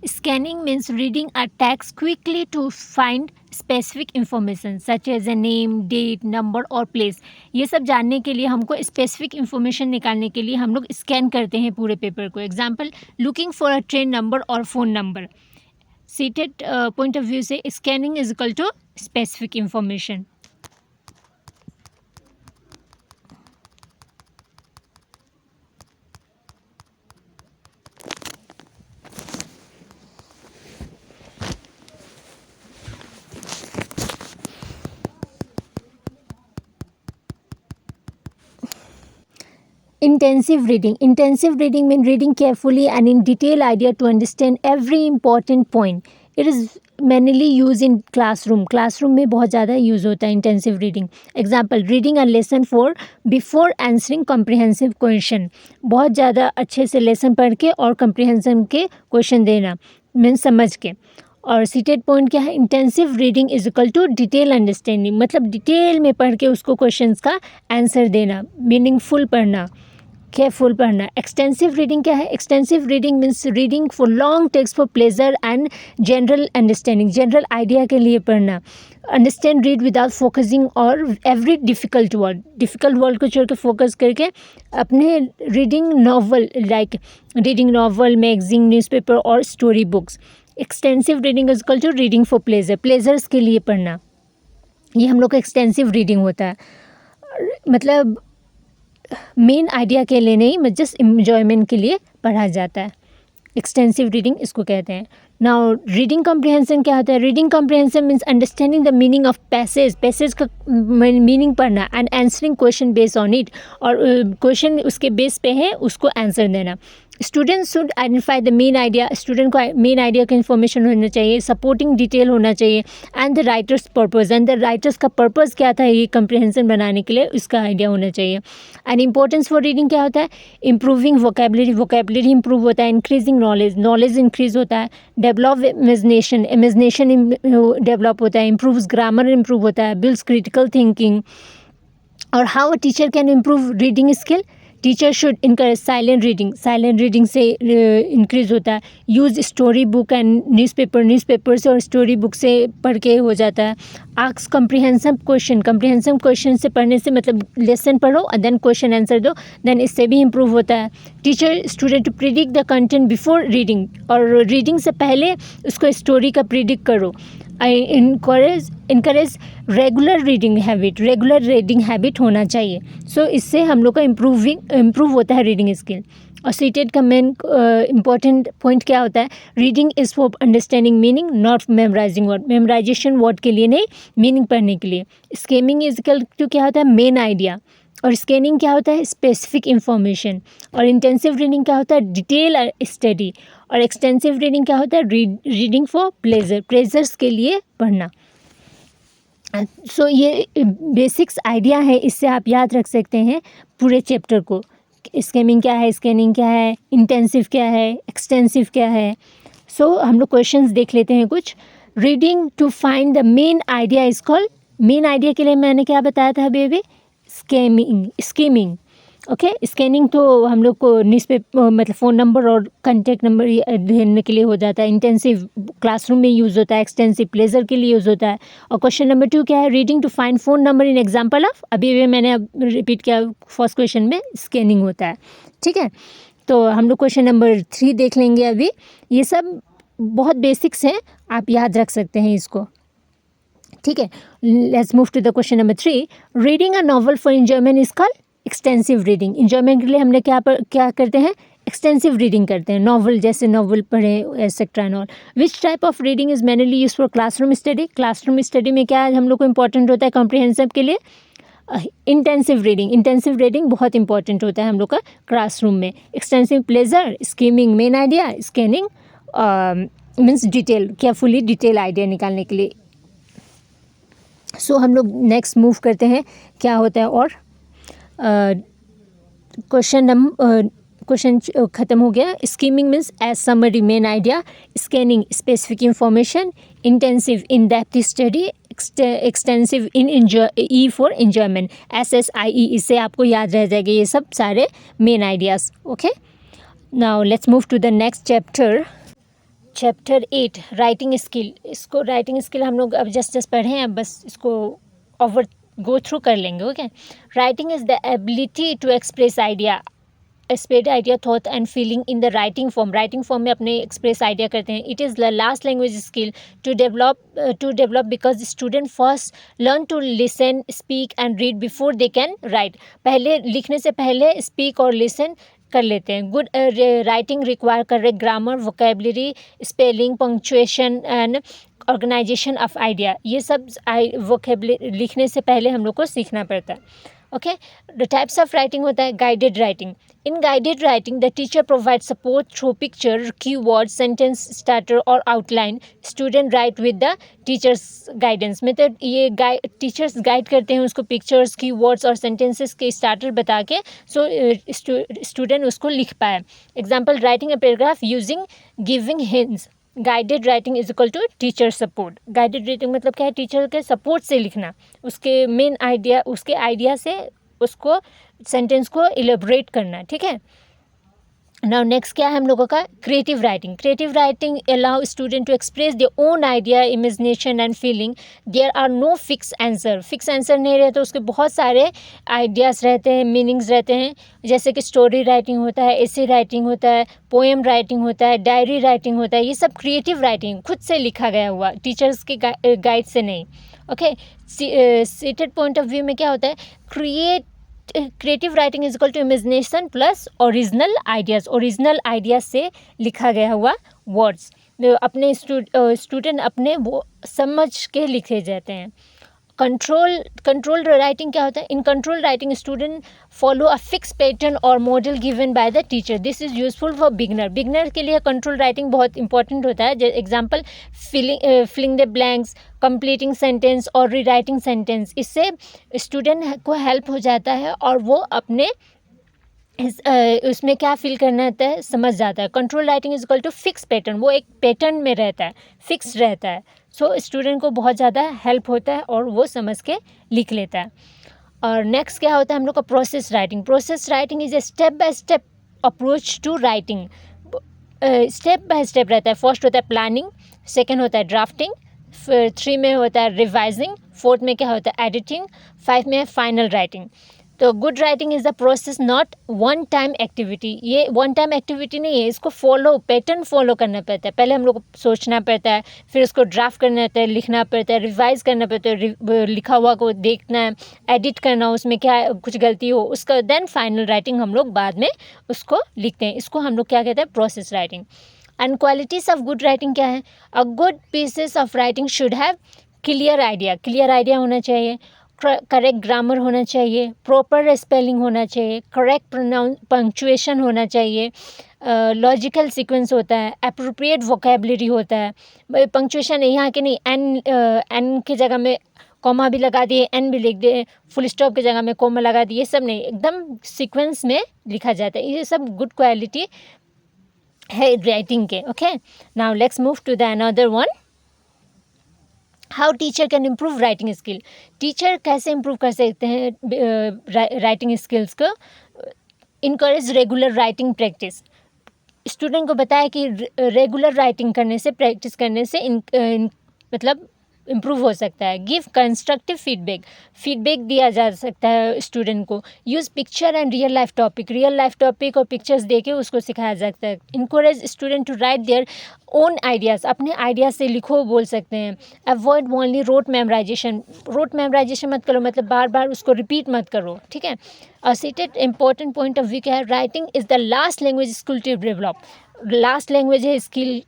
Scanning means reading a text quickly to find specific information such as a name, date, number और place. ये सब जानने के लिए हमको specific information निकालने के लिए हम लोग स्कैन करते हैं पूरे पेपर को. Example, looking for a train number और phone number. CTET point of view से scanning is equal to specific information. Intensive reading. Intensive reading means reading carefully and in detail idea to understand every important point. It is mainly used in classroom. Classroom में बहुत ज़्यादा use होता है intensive reading. Example, reading a lesson for before answering comprehensive question. बहुत ज़्यादा अच्छे से lesson पढ़ के और comprehension के question देना means समझ के. और सीटेड पॉइंट क्या है? Intensive reading is equal to detail understanding. मतलब डिटेल में पढ़ के उसको क्वेश्चंस का आंसर देना, मीनिंगफुल पढ़ना. केयरफुल पढ़ना। एक्सटेंसिव रीडिंग क्या है? Extensive reading means reading for long text for pleasure and general understanding, general idea के लिए पढ़ना। अंडरस्टैंड रीड विदाउट फोकसिंग और एवरी डिफ़िकल्ट वर्ड को छोड़ के फोकस करके अपने reading novel, like reading novel, magazine, newspaper और story books. Extensive reading is equal to reading for pleasure, pleasures के लिए पढ़ना। ये हम लोग का एक्सटेंसिव रीडिंग होता है, मतलब मेन आइडिया के लिए नहीं, जस्ट इन्जॉयमेंट के लिए पढ़ा जाता है। एक्सटेंसिव रीडिंग इसको कहते हैं। नाउ रीडिंग कॉम्प्रिहेंशन क्या होता है? Reading comprehension means understanding the meaning of passage का मीनिंग पढ़ना and answering question based on it, और क्वेश्चन उसके बेस पे है उसको आंसर देना। Student should identify the main idea, student को मेन आइडिया का इन्फॉर्मेशन होना चाहिए, सपोर्टिंग डिटेल होना चाहिए, and the writers purpose, and the writers का पर्पज़ क्या था ये कम्प्रिहेंशन बनाने के लिए, उसका आइडिया होना चाहिए। एंड इंपॉर्टेंस फॉर रीडिंग क्या होता है? इम्प्रूविंग वोकेबलरी इंप्रूव होता है, इंक्रीजिंग नॉलेज इंक्रीज होता है, डेवलप इमेजिनेशन डेवलप होता है, इम्प्रूव्स ग्रामर इंप्रूव होता है, बिल्ड्स क्रिटिकल थिंकिंग। और how a teacher can improve reading skill? Teacher should encourage silent reading से इंक्रीज होता है। Use story book and newspaper से और स्टोरी बुक से पढ़ के हो जाता है। आस्क कम्प्रिहेंसिव क्वेश्चन से पढ़ने से मतलब लेसन पढ़ो और देन क्वेश्चन आंसर दो, देन इससे भी इम्प्रूव होता है। Teacher student to predict the content before reading, और रीडिंग से पहले उसको स्टोरी का प्रिडिक्ट करो। I encourage regular reading habit होना चाहिए। सो इससे हम लोग का इम्प्रूव होता है रीडिंग स्किल। और सीटेड का मेन इम्पॉर्टेंट पॉइंट क्या होता है? Reading is for understanding meaning, not memorizing word, memorization word के लिए नहीं, मीनिंग पढ़ने के लिए। स्कीमिंग इज इक्वल टू क्या होता है? Main idea. और स्कैनिंग क्या होता है? Specific information. और इंटेंसिव रीडिंग क्या होता है? Detail study. और एक्सटेंसिव रीडिंग क्या होता है? रीडिंग फॉर प्लेजर्स के लिए पढ़ना। सो ये बेसिक्स आइडिया है, इससे आप याद रख सकते हैं पूरे चैप्टर को। स्कैनिंग क्या है, इंटेंसिव क्या है, एक्सटेंसिव क्या है। सो हम लोग क्वेश्चंस देख लेते हैं कुछ। Reading to find the main idea is called, main idea के लिए मैंने क्या बताया था अभी? स्कीमिंग। ओके, स्कैनिंग तो हम लोग को न्यूज़पेपर मतलब फ़ोन नंबर और कॉन्टैक्ट नंबर ढूंढने के लिए हो जाता है। इंटेंसिव क्लासरूम में यूज़ होता है, एक्सटेंसिव प्लेजर के लिए यूज़ होता है। और क्वेश्चन नंबर 2 क्या है? Reading to find phone number in example of, अभी मैंने रिपीट किया, फर्स्ट क्वेश्चन में स्कैनिंग होता है। ठीक है, तो हम लोग क्वेश्चन नंबर 3 देख लेंगे अभी। ये सब बहुत बेसिक्स हैं, आप याद रख सकते हैं इसको। ठीक है, let's move to the question number 3। Reading a novel for enjoyment is called extensive reading. Enjoyment के लिए हमने क्या करते हैं? एक्सटेंसिव रीडिंग करते हैं। नॉवल, जैसे नॉवल पढ़ें etcetera and all. Which type of reading is mainly use for classroom study? Classroom study में क्या हम लोग को इंपॉर्टेंट होता है कॉम्प्रिहेंसिव के लिए? इंटेंसिव रीडिंग बहुत इंपॉर्टेंट होता है हम लोग का क्लासरूम में। Extensive pleasure, skimming main idea, scanning means detail, carefully detail idea निकालने के लिए। सो हम लोग नेक्स्ट मूव करते हैं क्या होता है। और क्वेश्चन ख़त्म हो गया। Skimming means as summary main idea, scanning specific information, intensive in depth study, extensive in E for enjoyment, SSIE, इससे आपको याद रह जाएगा ये सब सारे main ideas. Okay, now let's move to the next chapter 8 writing skill. इसको writing skill हम लोग अब जस्ट पढ़े हैं, बस इसको ओवर गो थ्रू कर लेंगे। Okay, writing is the ability to express idea, thought and feeling in the writing form में अपने एक्सप्रेस आइडिया करते हैं। It is the last language skill to develop because student first learn to listen, speak and read before they can write. पहले लिखने से पहले speak और listen कर लेते हैं। Good writing require correct grammar, vocabulary, spelling, punctuation and organization of idea. ये सब वोकेबलरी लिखने से पहले हम लोग को सीखना पड़ता है। Okay, the types of writing होता है guided writing. In guided writing the teacher provide support through picture, keyword, sentence starter और outline. Student write with the teacher's guidance. मतलब ये टीचर्स गाइड करते हैं उसको पिक्चर्स, कीवर्ड्स और सेंटेंसेस के स्टार्टर बता के, सो स्टूडेंट उसको लिख पाए। Example, writing a paragraph using giving hints. Guided writing is equal to teacher support. Guided writing मतलब क्या है? टीचर के सपोर्ट से लिखना, उसके मेन आइडिया, उसके आइडिया से उसको सेंटेंस को इलेबोरेट करना, ठीक है। नाउ नेक्स्ट क्या है हम लोगों का, creative writing. Creative writing allow student to express their own idea, imagination and feeling. There are no fix answer, fix answer नहीं रहते, उसके बहुत सारे आइडियाज़ रहते हैं, मीनिंग्स रहते हैं, जैसे कि स्टोरी राइटिंग होता है, एसे राइटिंग होता है, पोएम राइटिंग होता है, डायरी राइटिंग होता है। ये सब क्रिएटिव राइटिंग, खुद से लिखा गया हुआ, टीचर्स के गाइड से नहीं, okay. CTET point of view में क्या होता है, creative writing is equal to imagination plus original ideas. Original ideas से लिखा गया हुआ वर्ड्स अपने स्टूडेंट अपने वो समझ के लिखे जाते हैं। कंट्रोल राइटिंग क्या होता है, in control writing student follow a fix pattern और model given by the teacher. This is useful for beginner के लिए कंट्रोल राइटिंग बहुत इंपॉर्टेंट होता है। Example, filling the blanks, completing sentence और रीराइटिंग सेंटेंस। इससे स्टूडेंट को हेल्प हो जाता है और वो अपने उसमें क्या फील करना होता है समझ जाता है। Control writing is equal to fix pattern, वो एक पैटर्न में रहता है, फिक्स रहता है। सो स्टूडेंट को बहुत ज़्यादा हेल्प होता है और वो समझ के लिख लेता है। और नेक्स्ट क्या होता है हम लोग का, process writing. Process writing is a step by step approach to writing. Step by step रहता है। फर्स्ट होता है प्लानिंग, सेकेंड होता है ड्राफ्टिंग, फिर 3 में होता है रिवाइजिंग, 4th में क्या होता है एडिटिंग, 5 में है फाइनल राइटिंग। तो good writing is the process, not one time activity. ये वन टाइम एक्टिविटी नहीं है, इसको पैटर्न फॉलो करना पड़ता है। पहले हम लोग को सोचना पड़ता है, फिर उसको ड्राफ्ट करना पड़ता है, लिखना पड़ता है, रिवाइज करना पड़ता है, लिखा हुआ को देखना है, एडिट करना, उसमें क्या कुछ गलती हो उसका, देन फाइनल राइटिंग हम लोग बाद में उसको लिखते हैं। इसको हम लोग क्या कहते हैं, process writing. And qualities of good writing क्या है, a good pieces of writing should have clear idea होना चाहिए, करेक्ट ग्रामर होना चाहिए, प्रॉपर स्पेलिंग होना चाहिए, करेक्ट पंक्चुएशन होना चाहिए, लॉजिकल सीक्वेंस होता है, अप्रोप्रिएट वोकेबलरी होता है। पंक्चुएशन यहाँ के नहीं, एन की जगह में कॉमा भी लगा दिए, एन भी लिख दिए, फुल स्टॉप की जगह में कॉमा लगा दिए, ये सब नहीं, एकदम सीक्वेंस में लिखा जाता है। ये सब गुड क्वालिटी है राइटिंग के, okay. Now let's move to the another one, how teacher can improve writing skill. Teacher कैसे इम्प्रूव कर सकते हैं राइटिंग स्किल्स को, encourage regular writing practice. Student को बताया कि रेगुलर राइटिंग करने से, प्रैक्टिस करने से मतलब इम्प्रूव हो सकता है। गिव कंस्ट्रक्टिव फीडबैक दिया जा सकता है स्टूडेंट को। Use picture and real life topic और पिक्चर्स दे के उसको सिखाया जा सकता है। Encourage student to write their own ideas, अपने आइडियाज़ से लिखो बोल सकते हैं। अवॉइड ओनली रोट मेमोराइजेशन मत करो, मतलब बार बार उसको रिपीट मत करो, ठीक है। CTET important point of view क्या है, writing is the last language skill to develop. Last language है स्किल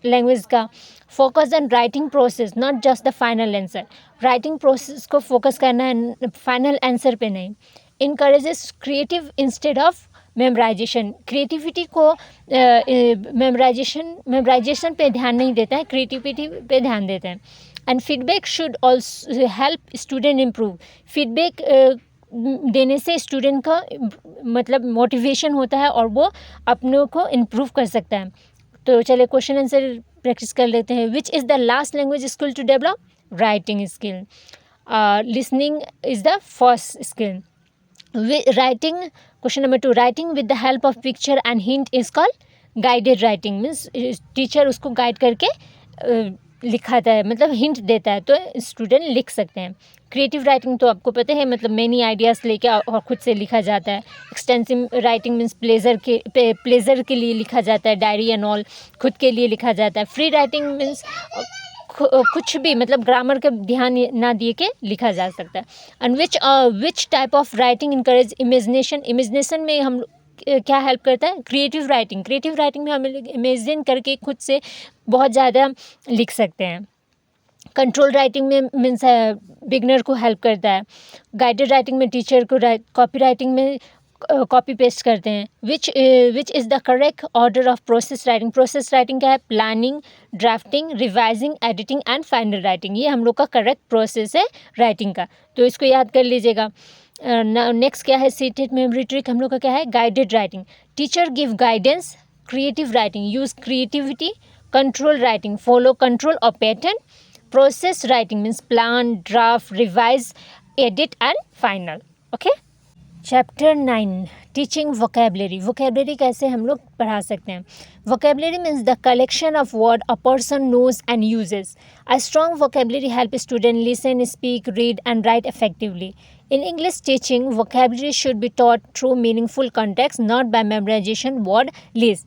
लैंग्वेज का। Focus on writing process, not just the final answer. Writing process को फोकस करना है, फाइनल आंसर पे नहीं। Encourages creative instead of memorization. Creativity को memorization पे ध्यान नहीं देता है, क्रिएटिविटी पे ध्यान देते हैं। And feedback should also help student improve. Feedback देने से स्टूडेंट का मतलब मोटिवेशन होता है और वो अपनों को इम्प्रूव कर सकता है। तो चलिए क्वेश्चन आंसर प्रैक्टिस कर लेते हैं। Which is the last language skill to develop, writing skill. Listening is the first skill. Writing, question number 2, writing with the help of picture and hint is called guided writing. Means teacher उसको guide करके लिखाता है, मतलब hint देता है तो student लिख सकते हैं। क्रिएटिव राइटिंग तो आपको पता है, मतलब मेनी आइडियाज़ लेके और खुद से लिखा जाता है। एक्सटेंसिव राइटिंग मीन्स प्लेजर के लिए लिखा जाता है, डायरी एंड ऑल खुद के लिए लिखा जाता है। फ्री राइटिंग मीन्स कुछ भी, मतलब ग्रामर का ध्यान ना दिए के लिखा जा सकता है। And which type of writing encourage imagination में हम क्या हेल्प करता है, क्रिएटिव राइटिंग में हम इमेजिन करके खुद से बहुत ज़्यादा लिख सकते हैं। कंट्रोल राइटिंग में मीन्स बिगनर को हेल्प करता है। गाइडेड राइटिंग में टीचर को, कॉपी राइटिंग में कॉपी पेस्ट करते हैं। Which is the correct order of process writing क्या है, planning, drafting, revising, editing and final writing. ये हम लोग का करेक्ट प्रोसेस है राइटिंग का, तो इसको याद कर लीजिएगा। नेक्स्ट क्या है, सीटेड मेमोरी ट्रिक हम लोग का क्या है, guided writing. Teacher give guidance, creative writing, use creativity, control writing, follow control और pattern, process writing means plan, draft, revise, edit and final, okay. Chapter 9 teaching vocabulary. Vocabulary कैसे हम लोग पढ़ा सकते हैं। Vocabulary means the collection of word a person knows and uses. A strong vocabulary help student listen, speak, read and write effectively. In English teaching, vocabulary should be taught through meaningful context, not by memorization word list.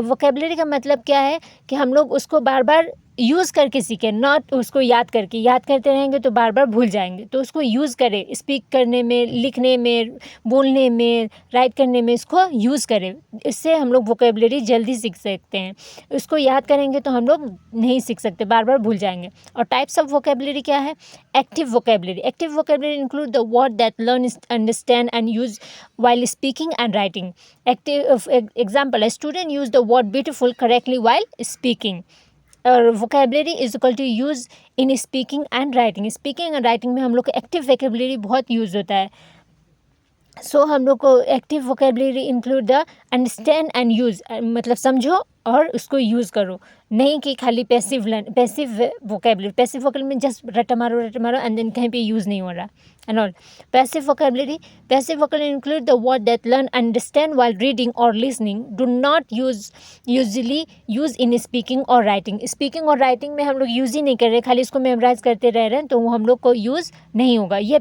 vocabulary का मतलब क्या है कि हम लोग उसको बार बार use करके सीखें, नॉट उसको याद करके। याद करते रहेंगे तो बार बार भूल जाएंगे, तो उसको यूज़ करें, स्पीक करने में, लिखने में, बोलने में, राइट करने में इसको यूज़ करें। इससे हम लोग वोकेबलरी जल्दी सीख सकते हैं। उसको याद करेंगे तो हम लोग नहीं सीख सकते, बार बार भूल जाएंगे। और टाइप्स ऑफ वोकेबलरी क्या है। Active vocabulary. Active vocabulary include the word that learn, understand and use while speaking and writing. Active example, a student use the word beautiful correctly while speaking. और vocabulary is equal to use in speaking and writing. Speaking and writing में हम लोग को active vocabulary बहुत use होता है। सो हम लोग को active vocabulary include the understand and use, मतलब समझो और उसको यूज़ करो, नहीं कि खाली पैसिव वोकेबलरी। पैसिव वोकेबलरी में जस्ट रटा मारो एंड देन कहीं पे यूज़ नहीं हो रहा and all. Passive vocabulary include the word that learn, understand while reading और listening, do not usually use in speaking और राइटिंग। स्पीकिंग और राइटिंग में हम लोग यूज़ ही नहीं कर रहे, खाली इसको मेमोराइज करते रह रहे हैं, तो वो हम लोग को यूज़ नहीं होगा। ये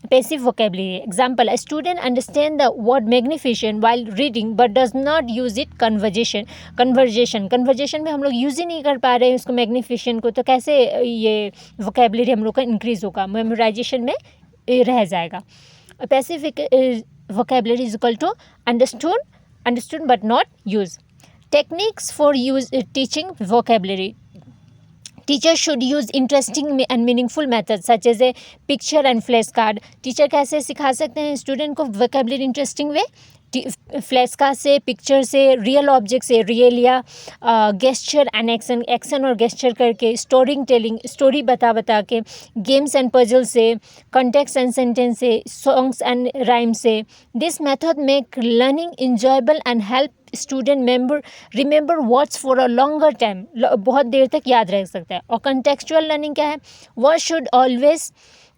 पैसिव वोकेबलरी है। Example, a student understand the word magnification while reading but does not use it conversation में हम लोग यूज़ ही नहीं कर पा रहे हैं उसको, मैग्निफिकेशन को, तो कैसे ये वोकेबलरी हम लोग का इंक्रीज़ होगा, मेमोराइजेशन में रह जाएगा। Passive vocabulary is equal to understood but not use. Techniques for use teaching vocabulary. Teacher should use interesting and meaningful method such as a picture and flash card. Teacher कैसे सिखा सकते हैं student को vocabulary interesting way. Flash card से, picture से, real object से, real या gesture and action और गेस्चर करके, स्टोरी बता के, गेम्स एंड पजल से, कॉन्टेक्स्ट एंड सेंटेंस से, सॉन्ग्स एंड राइम से। This method make learning enjoyable and help student remember words for a longer time, बहुत देर तक याद रह सकता है। और कंटेक्चुअल लर्निंग क्या है। Word should always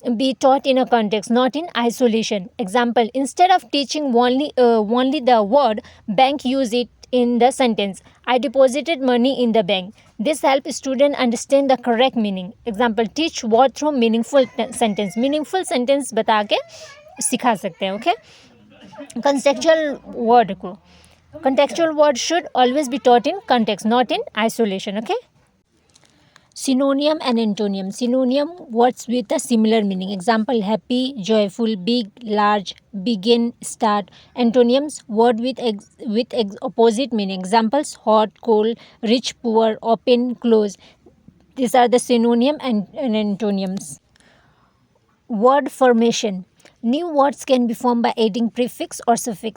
be taught in a context, not in isolation. Example, instead of teaching only the word bank, use it in the sentence, I deposited money in the bank. This helps student understand the correct meaning. Example, teach word through meaningful sentence. meaningful sentence बता के सिखा सकते हैं। Okay. contextual word should always be taught in context, not in isolation. Okay. Synonym and antonym. Synonym, words with a similar meaning. Example, happy, joyful, big, large, begin, start. Antonyms, word with opposite meaning. Examples, hot, cold, rich, poor, open, close. These are the synonym and antonyms. Word formation. New words can be formed by adding prefix or suffix.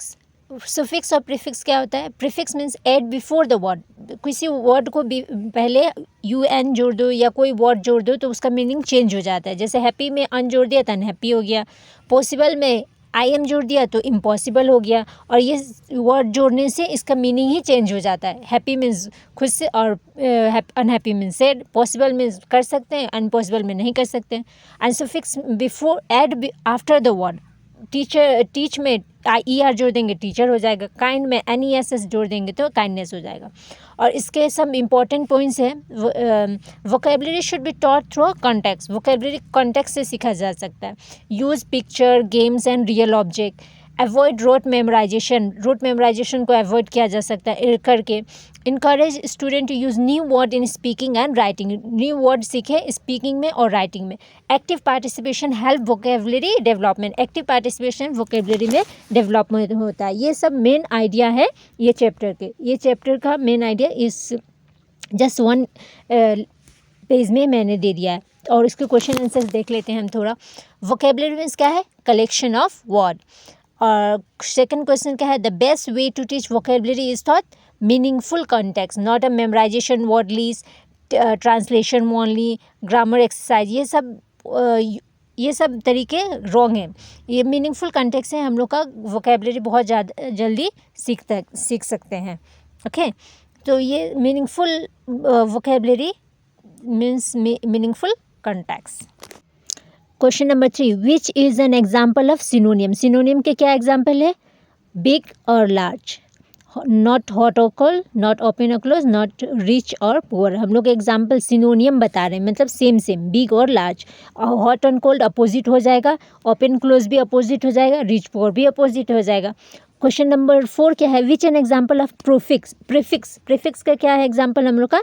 Suffix और prefix क्या होता है। Prefix means add before the word. किसी word को पहले UN जोड़ दो या कोई वर्ड जोड़ दो तो उसका मीनिंग चेंज हो जाता है। जैसे हैप्पी में अन जोड़ दिया तो अनहैप्पी हो गया, पॉसिबल में IM जोड़ दिया तो इम्पॉसिबल हो गया। और ये वर्ड जोड़ने से इसका मीनिंग ही चेंज हो जाता है। हैप्पी मीन्स खुद से और unhappy means sad, possible means कर सकते हैं, अनपॉसिबल में नहीं कर सकते हैं। And suffix before add after the word. Teach में ER जोड़ देंगे टीचर हो जाएगा, काइंड में NESS जोड़ देंगे तो काइंडनेस हो जाएगा। और इसके सब इम्पॉर्टेंट पॉइंट्स हैं। Vocabulary should be taught through context. Vocabulary context से सीखा जा सकता है। Use picture, games and real object. Avoid rote memorization को अवॉइड किया जा सकता है करके। Encourage student to use new word in speaking and writing. New word सीखे स्पीकिंग में और राइटिंग में। Active participation help vocabulary development. Active participation vocabulary में डेवलपमेंट होता है। ये सब मेन आइडिया है ये चैप्टर का मेन आइडिया इस जस्ट वन पेज में मैंने दे दिया है। और इसके क्वेश्चन आंसर्स देख लेते हैं हम थोड़ा। वोकेबलरी मीन्स क्या है, कलेक्शन ऑफ वर्ड। और सेकंड क्वेश्चन क्या है, the best way to teach vocabulary is thought meaningful context, not a memorization word list, translation only, grammar exercise. ये सब तरीके रॉन्ग हैं। ये मीनिंगफुल कॉन्टेक्स्ट से हम लोग का वोकेबलरी बहुत ज़्यादा जल्दी सीख सकते हैं। ओके। तो ये question number 3, which is an example of सिनोनियम? सिनोनियम के क्या एग्जाम्पल है? बिग और लार्ज, नॉट हॉट और कोल्ड, नॉट ओपन और क्लोज, नॉट रिच और पुअर। हम लोग एग्जाम्पल सिनोनियम बता रहे हैं, मतलब सेम सेम, बिग और large. Hot and cold opposite हो जाएगा, ओपन क्लोज भी अपोजिट हो जाएगा, रिच पुअर भी अपोजिट हो जाएगा। क्वेश्चन नंबर 4 क्या है? विच N example of prefix? Prefix का क्या है एग्जाम्पल हम लोग का?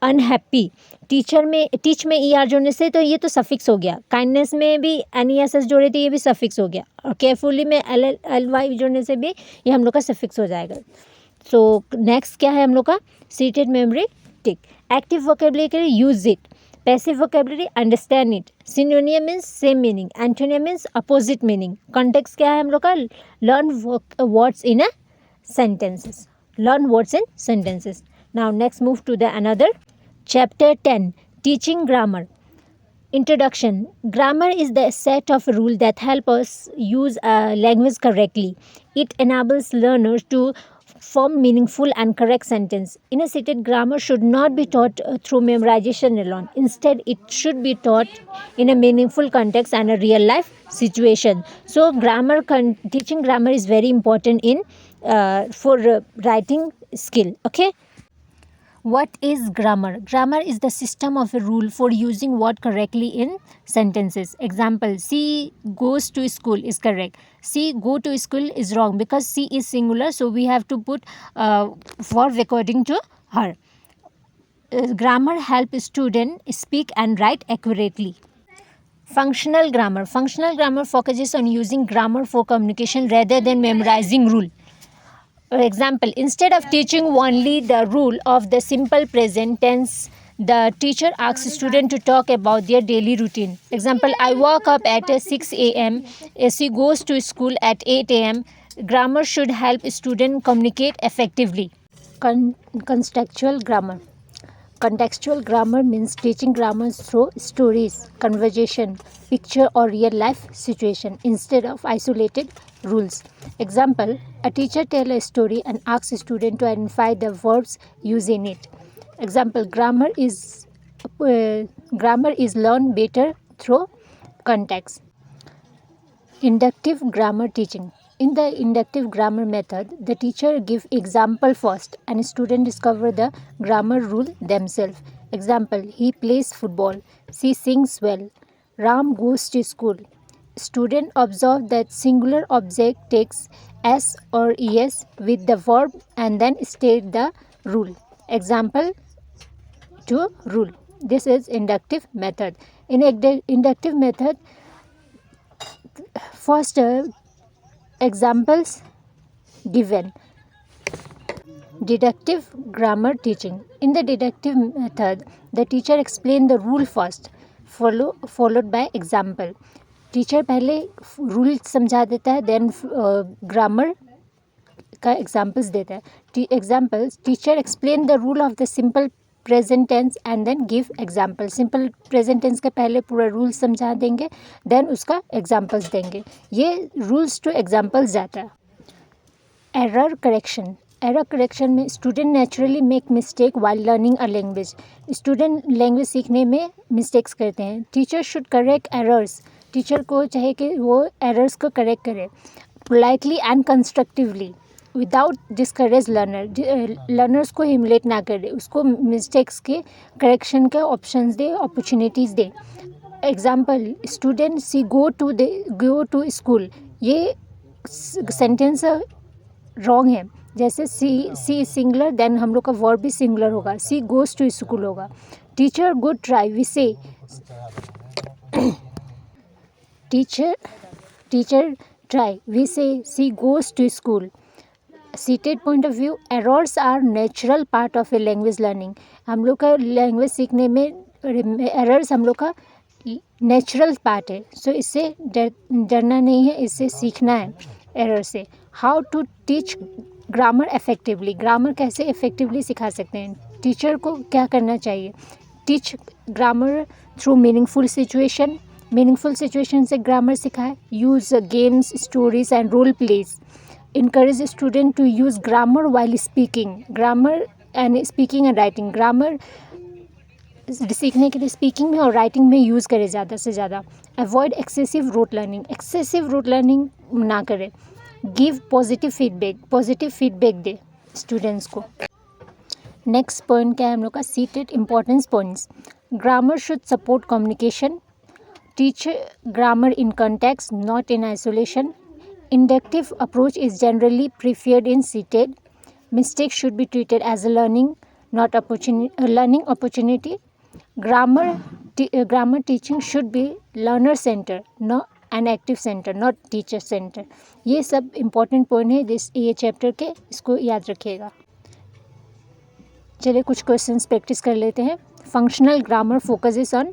अनहैप्पी। टीच में ई आर जोड़ने से तो ये तो सफिक्स हो गया। काइंडनेस में भी एन ई एस एस जोड़े तो ये भी सफिक्स हो गया, और केयरफुली में एल वाई जोड़ने से भी ये हम लोग का सफिक्स हो जाएगा। सो नेक्स्ट क्या है हम लोग का? सीटेड मेमोरी, टिक। एक्टिव वोकेबलरी के लिए use it, passive vocabulary understand it, सिनोनियम means same meaning, antonym means opposite meaning. Context क्या है हम लोग का? Learn words in a sentences, learn words in sentences. Now next move to the another chapter 10, teaching grammar. Introduction. Grammar is the set of rules that help us use a language correctly. It enables learners to form meaningful and correct sentence. In a seated, grammar should not be taught through memorization alone. Instead, it should be taught in a meaningful context and a real life situation. So teaching grammar is very important in for writing skill. Okay. What is grammar? Grammar is the system of a rule for using word correctly in sentences. Example, she goes to school is correct. She go to school is wrong because she is singular, so we have to put verb according to her. Grammar help student speak and write accurately. Functional grammar. Functional grammar focuses on using grammar for communication rather than memorizing rule. For example, instead of teaching only the rule of the simple present tense, the teacher asks student to talk about their daily routine. Example, I woke up at 6 a.m. She goes to school at 8 a.m. Grammar should help student communicate effectively. Contextual grammar. Contextual grammar means teaching grammar through stories, conversation, picture or real life situation instead of isolated rules. Example, a teacher tells a story and asks a student to identify the verbs used in it. Example, grammar is learned better through context. Inductive grammar teaching. In the inductive grammar method, the teacher gives example first and students discover the grammar rule themselves. Example, he plays football. She sings well. Ram goes to school. Student observe that singular object takes s or es with the verb and then state the rule. Example to rule. This is inductive method. In inductive method, first examples given. Deductive grammar teaching. In the deductive method, the teacher explains the rule first, followed by example. Teacher पहले rule समझा देता है, then grammar का examples देता है. Examples, teacher explain the rule of the simple present tense and then give example. Simple present tense के पहले पूरा रूल समझा देंगे, देन उसका एग्जाम्पल्स देंगे. ये रूल्स टू एग्जाम्पल्स जाता है. Error correction. एरर करेक्शन में student naturally make mistake while learning a language. Student language सीखने में मिस्टेक्स करते हैं. Teacher should correct errors. Teacher को चाहे कि वो एरर्स को करेक्ट करे politely and constructively without discourage learners को ह्यूमिलेट ना करे, उसको मिस्टेक्स के करेक्शन के ऑप्शंस दे, अपॉर्चुनिटीज़ दे. Example, student she go to school. ये सेंटेंस रॉन्ग है. जैसे सी सिंगुलर, देन हम लोग का वर्ब भी सिंगुलर होगा. सी गोज टू स्कूल होगा. टीचर गुड ट्राई, वी से teacher try, we say she goes to school. Seated point of view, errors are natural part of a language learning. हम लोग का लैंग्वेज सीखने में एरर्स हम लोग का नेचुरल पार्ट है. सो इससे डरना नहीं है, इससे सीखना है एरर से. How to teach grammar effectively. Grammar कैसे इफेक्टिवली सिखा सकते हैं, टीचर को क्या करना चाहिए. Teach grammar through meaningful situation. Meaningful situation से ग्रामर सिखाए. Use games, stories and role plays. Encourage student to use grammar while speaking. Grammar and speaking and writing. Grammar सीखने के लिए स्पीकिंग में और राइटिंग में यूज़ करें ज़्यादा से ज़्यादा। Avoid excessive rote learning, excessive rote learning ना करें। गिव पॉजिटिव फीडबैक दे स्टूडेंट्स को। नेक्स्ट पॉइंट क्या है हम लोग का, seated importance points. Grammar should support communication, teach grammar in context not in isolation, inductive approach is generally preferred in seated, mistakes should be treated as a learning opportunity, grammar teaching should be learner center not an active center not teacher center। ये सब important point है ये chapter के, इसको याद रखिएगा। चलिए कुछ क्वेश्चंस प्रैक्टिस कर लेते हैं। Functional grammar focuses on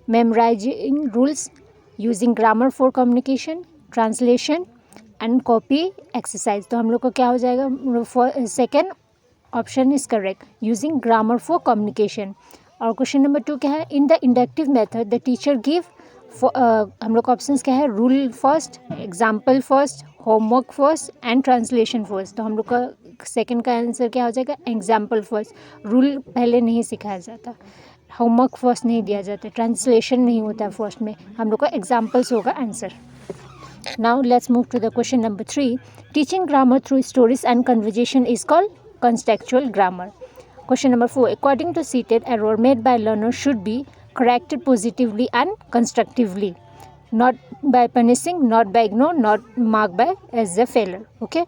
memorizing rules, using grammar for communication, translation and copy exercise। तो हम लोग को क्या हो जाएगा, second option is correct, using grammar for communication. और क्वेश्चन नंबर 2 क्या है, in the inductive method the teacher give, हम लोग का ऑप्शन क्या है, rule first, example first, homework first and translation first. तो हम लोग का सेकेंड का आंसर क्या हो जाएगा, एग्जाम्पल फर्स्ट। रूल पहले नहीं सिखाया जाता, होमवर्क फर्स्ट नहीं दिया जाता, ट्रांसलेशन नहीं होता है फर्स्ट में, हम लोग का एग्जाम्पल्स होगा answer. Now let's move to the question number 3, teaching grammar through stories and conversation is called contextual grammar। Question number 4, according to seated, error made by learner should be corrected positively and constructively, not by punishing, not by ignore, not marked by as a failure। Okay,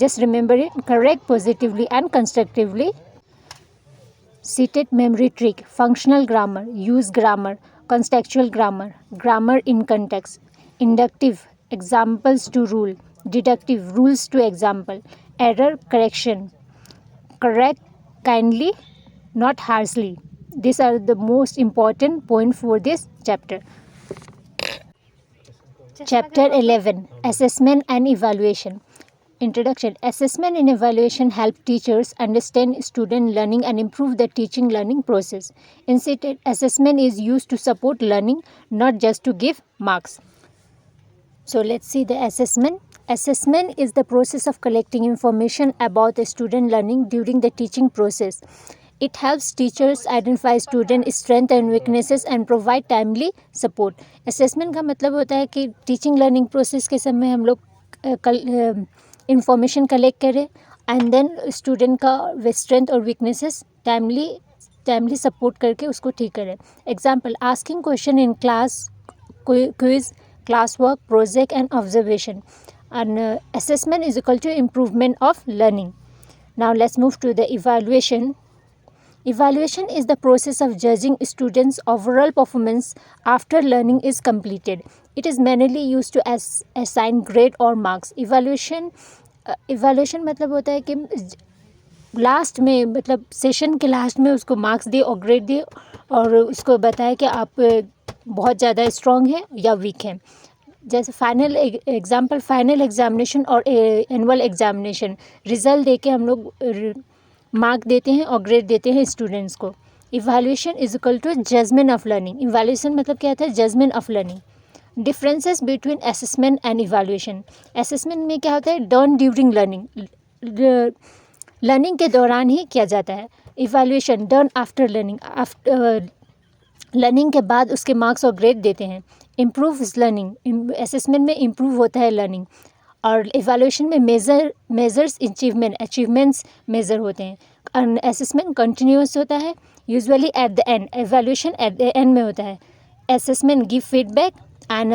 just remember it, correct positively and constructively। Seated memory trick, functional grammar, use grammar, contextual grammar, grammar in context, inductive, examples to rule, deductive, rules to example, error correction, correct kindly not harshly। These are the most important point for this chapter। Chapter 11, assessment and evaluation। Introduction, assessment and evaluation help teachers understand student learning and improve the teaching learning process। Instead, assessment is used to support learning, not just to give marks। So let's see the assessment। Assessment is the process of collecting information about the student learning during the teaching process। It helps teachers identify student strengths and weaknesses and provide timely support। Assessment का मतलब होता है कि teaching learning process के समय हम लोग information collect करें एंड देन स्टूडेंट का स्ट्रेंथ और वीकनेसेस टाइमली सपोर्ट करके उसको ठीक करें। Example, asking question in class, quiz, class work, project and observation। And assessment is equal to improvement of learning। Now let's move to the evaluation। Evaluation is the process of judging students' overall performance after learning is completed। It is mainly used to assign grade or marks। Evaluation मतलब होता है कि last में, मतलब session के last में उसको marks दे और ग्रेड दे और उसको बताए कि आप बहुत ज़्यादा स्ट्रॉन्ग है या वीक है। जैसे फाइनल एग्जाम्पल, फाइनल एग्जामिनेशन और एनुअल एग्जामिनेशन, रिज़ल्ट देके हम लोग मार्क देते हैं और ग्रेड देते हैं स्टूडेंट्स को। Evaluation is equal to judgement of learning. Evaluation मतलब क्या होता है, judgement of learning. Differences between assessment and evaluation. Assessment में क्या होता है, डन ड्यूरिंग लर्निंग, लर्निंग के दौरान ही किया जाता है। Evaluation done after learning, learning के बाद उसके मार्क्स और ग्रेड देते हैं। इम्प्रूव लर्निंग, असेसमेंट में इम्प्रूव होता है लर्निंग, और इवैल्यूएशन में मेजर्स अचीवमेंट्स मेज़र होते हैं। असेसमेंट कंटिन्यूस होता है, usually at the end, evaluation at the end में होता है। Assessment give feedback and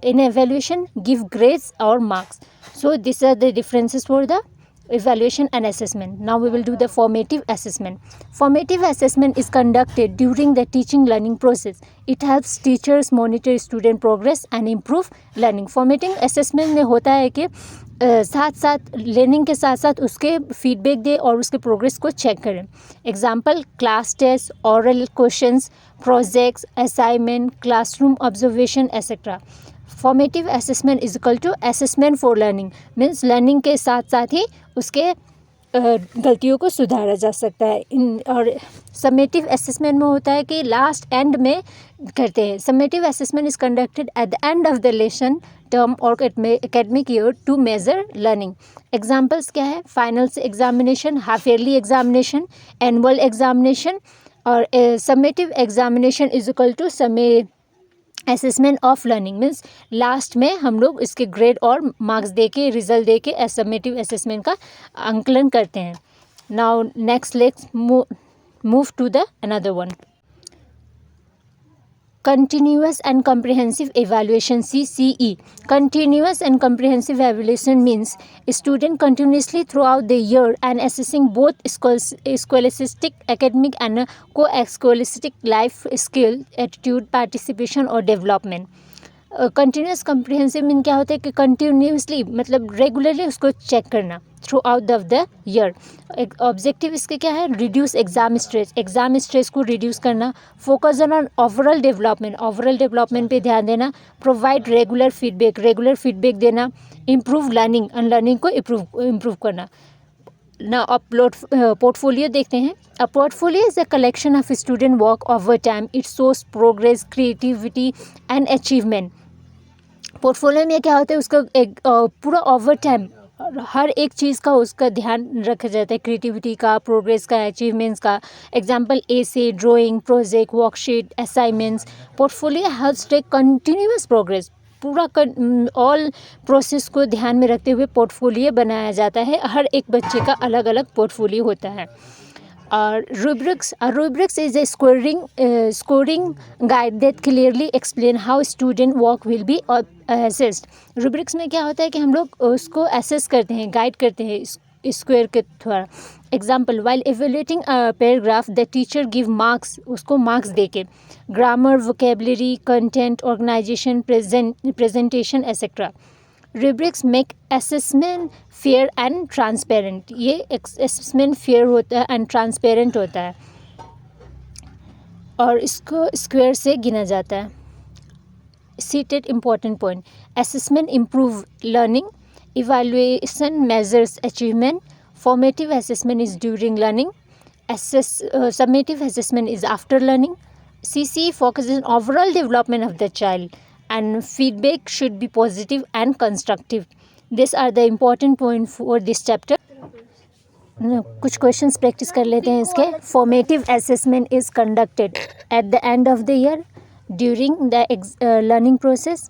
in evaluation give grades और marks. So this are the differences for the evaluation and assessment। Now we will do the formative assessment। Formative assessment is conducted during the teaching learning process। It helps teachers monitor student progress and improve learning। Formative assessment में होता है कि साथ साथ learning के साथ साथ उसके फीडबैक दे और उसके प्रोग्रेस को चेक करें। Example, class test, oral questions, projects, assignment, classroom observation etcetera. Formative assessment is equal to assessment for learning, means learning के साथ साथ ही उसके गलतियों को सुधारा जा सकता है। और समेटिव असेसमेंट में होता है कि लास्ट एंड में करते हैं। Summative assessment is conducted at the end of the lesson term और academic year to measure learning. Examples क्या है, finals examination, half yearly examination, annual examination और summative examination is equal to assessment of learning, means last में हम लोग इसके grade और marks दे के रिजल्ट दे के समेटिव असेसमेंट का आंकलन करते हैं. Now next let's move to the another one. Continuous and comprehensive evaluation, CCE. Continuous and comprehensive evaluation means student continuously throughout the year and assessing both scholastic, academic and co-scholastic life skill, attitude, participation और development. Continuous comprehensive mean क्या होता है कि continuously मतलब regularly उसको check करना through out the year. Objective इसके क्या है? रिड्यूस एग्जाम स्ट्रेस को रिड्यूस करना. फोकस ऑन ओवरऑल डेवलपमेंट पे ध्यान देना. प्रोवाइड रेगुलर फीडबैक देना. इम्प्रूव लर्निंग को इम्प्रूव करना. ना पोर्टफोलियो देखते हैं. A portfolio is a collection of student work over time. It shows progress, creativity and achievement. Portfolio में क्या होता है? उसका एक पूरा ओवर टाइम हर एक चीज़ का उसका ध्यान रखा जाता है. क्रिएटिविटी का, प्रोग्रेस का, अचीवमेंट्स का. Example essay, drawing, project, worksheet, assignments. Portfolio helps take continuous progress. पूरा ऑल प्रोसेस को ध्यान में रखते हुए पोर्टफोलियो बनाया जाता है. हर एक बच्चे का अलग अलग पोर्टफोलियो होता है. और rubrics is a scoring guide that clearly explain how student work will be assessed. rubrics में क्या होता है कि हम लोग उसको असेस करते हैं, गाइड करते हैं स्क्वायर के द्वारा. Example, while evaluating paragraph the teacher give marks, उसको मार्क्स दे के. Grammar, vocabulary, content, organisation, presentation etcetera. rubrics make assessment fair and transparent. ये assessment fair होता है and transparent होता है और इसको स्क्वायर से गिना जाता है. Seated important point. Assessment improve learning. Evaluation measures achievement. Formative assessment is during learning. Summative assessment is after learning. CCE focuses on overall development of the child. And feedback should be positive and constructive. These are the important points for this chapter. कुछ questions practice कर लेते हैं इसके. Formative assessment is conducted at the end of the year, during the learning process,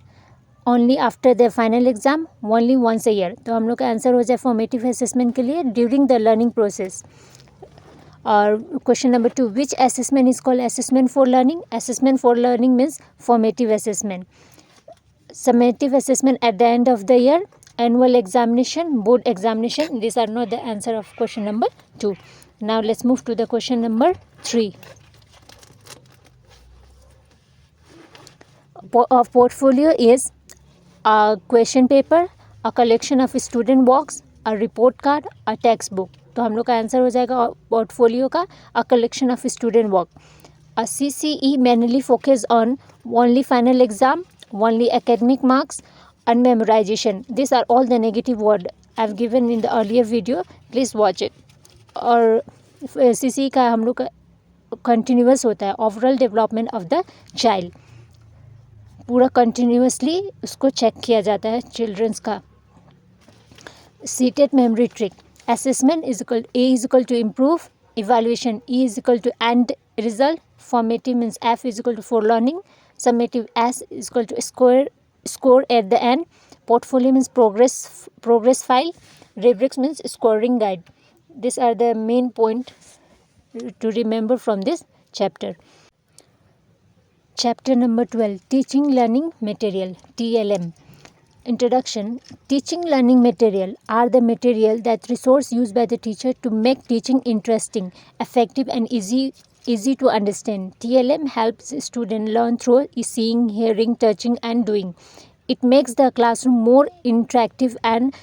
only after the final exam, only once a year. तो हम लोग का answer हो जाए फॉर्मेटिव असेसमेंट के लिए ड्यूरिंग द लर्निंग प्रोसेस. और question number 2, which assessment is called assessment for learning? Assessment for learning means formative assessment. Summative assessment at the end of the year, annual examination, board examination. These are not the answer of question number 2. Now let's move to the question number 3. A portfolio is a question paper, a collection of student works, a report card, a textbook. तो हम लोग का answer हो जाएगा portfolio का a collection of student work. A CCE mainly focus on only final exam, only academic marks and memorization. These are all the negative word I've given in the earlier video. Please watch it. और CCE का हम लोग का continuous होता है, overall development of the child. पूरा continuously उसको check किया जाता है चिल्ड्रंस का. Seated memory trick. Assessment is equal A is equal to improve, evaluation E is equal to end result, formative means F is equal to for learning, summative S is equal to score at the end, portfolio means progress file, rubrics means scoring guide. These are the main point to remember from this chapter. Chapter number 12, teaching learning material, TLM. Introduction. Teaching learning material are the material that resource used by the teacher to make teaching interesting, effective and easy to understand. TLM helps students learn through seeing, hearing, touching and doing. It makes the classroom more interactive and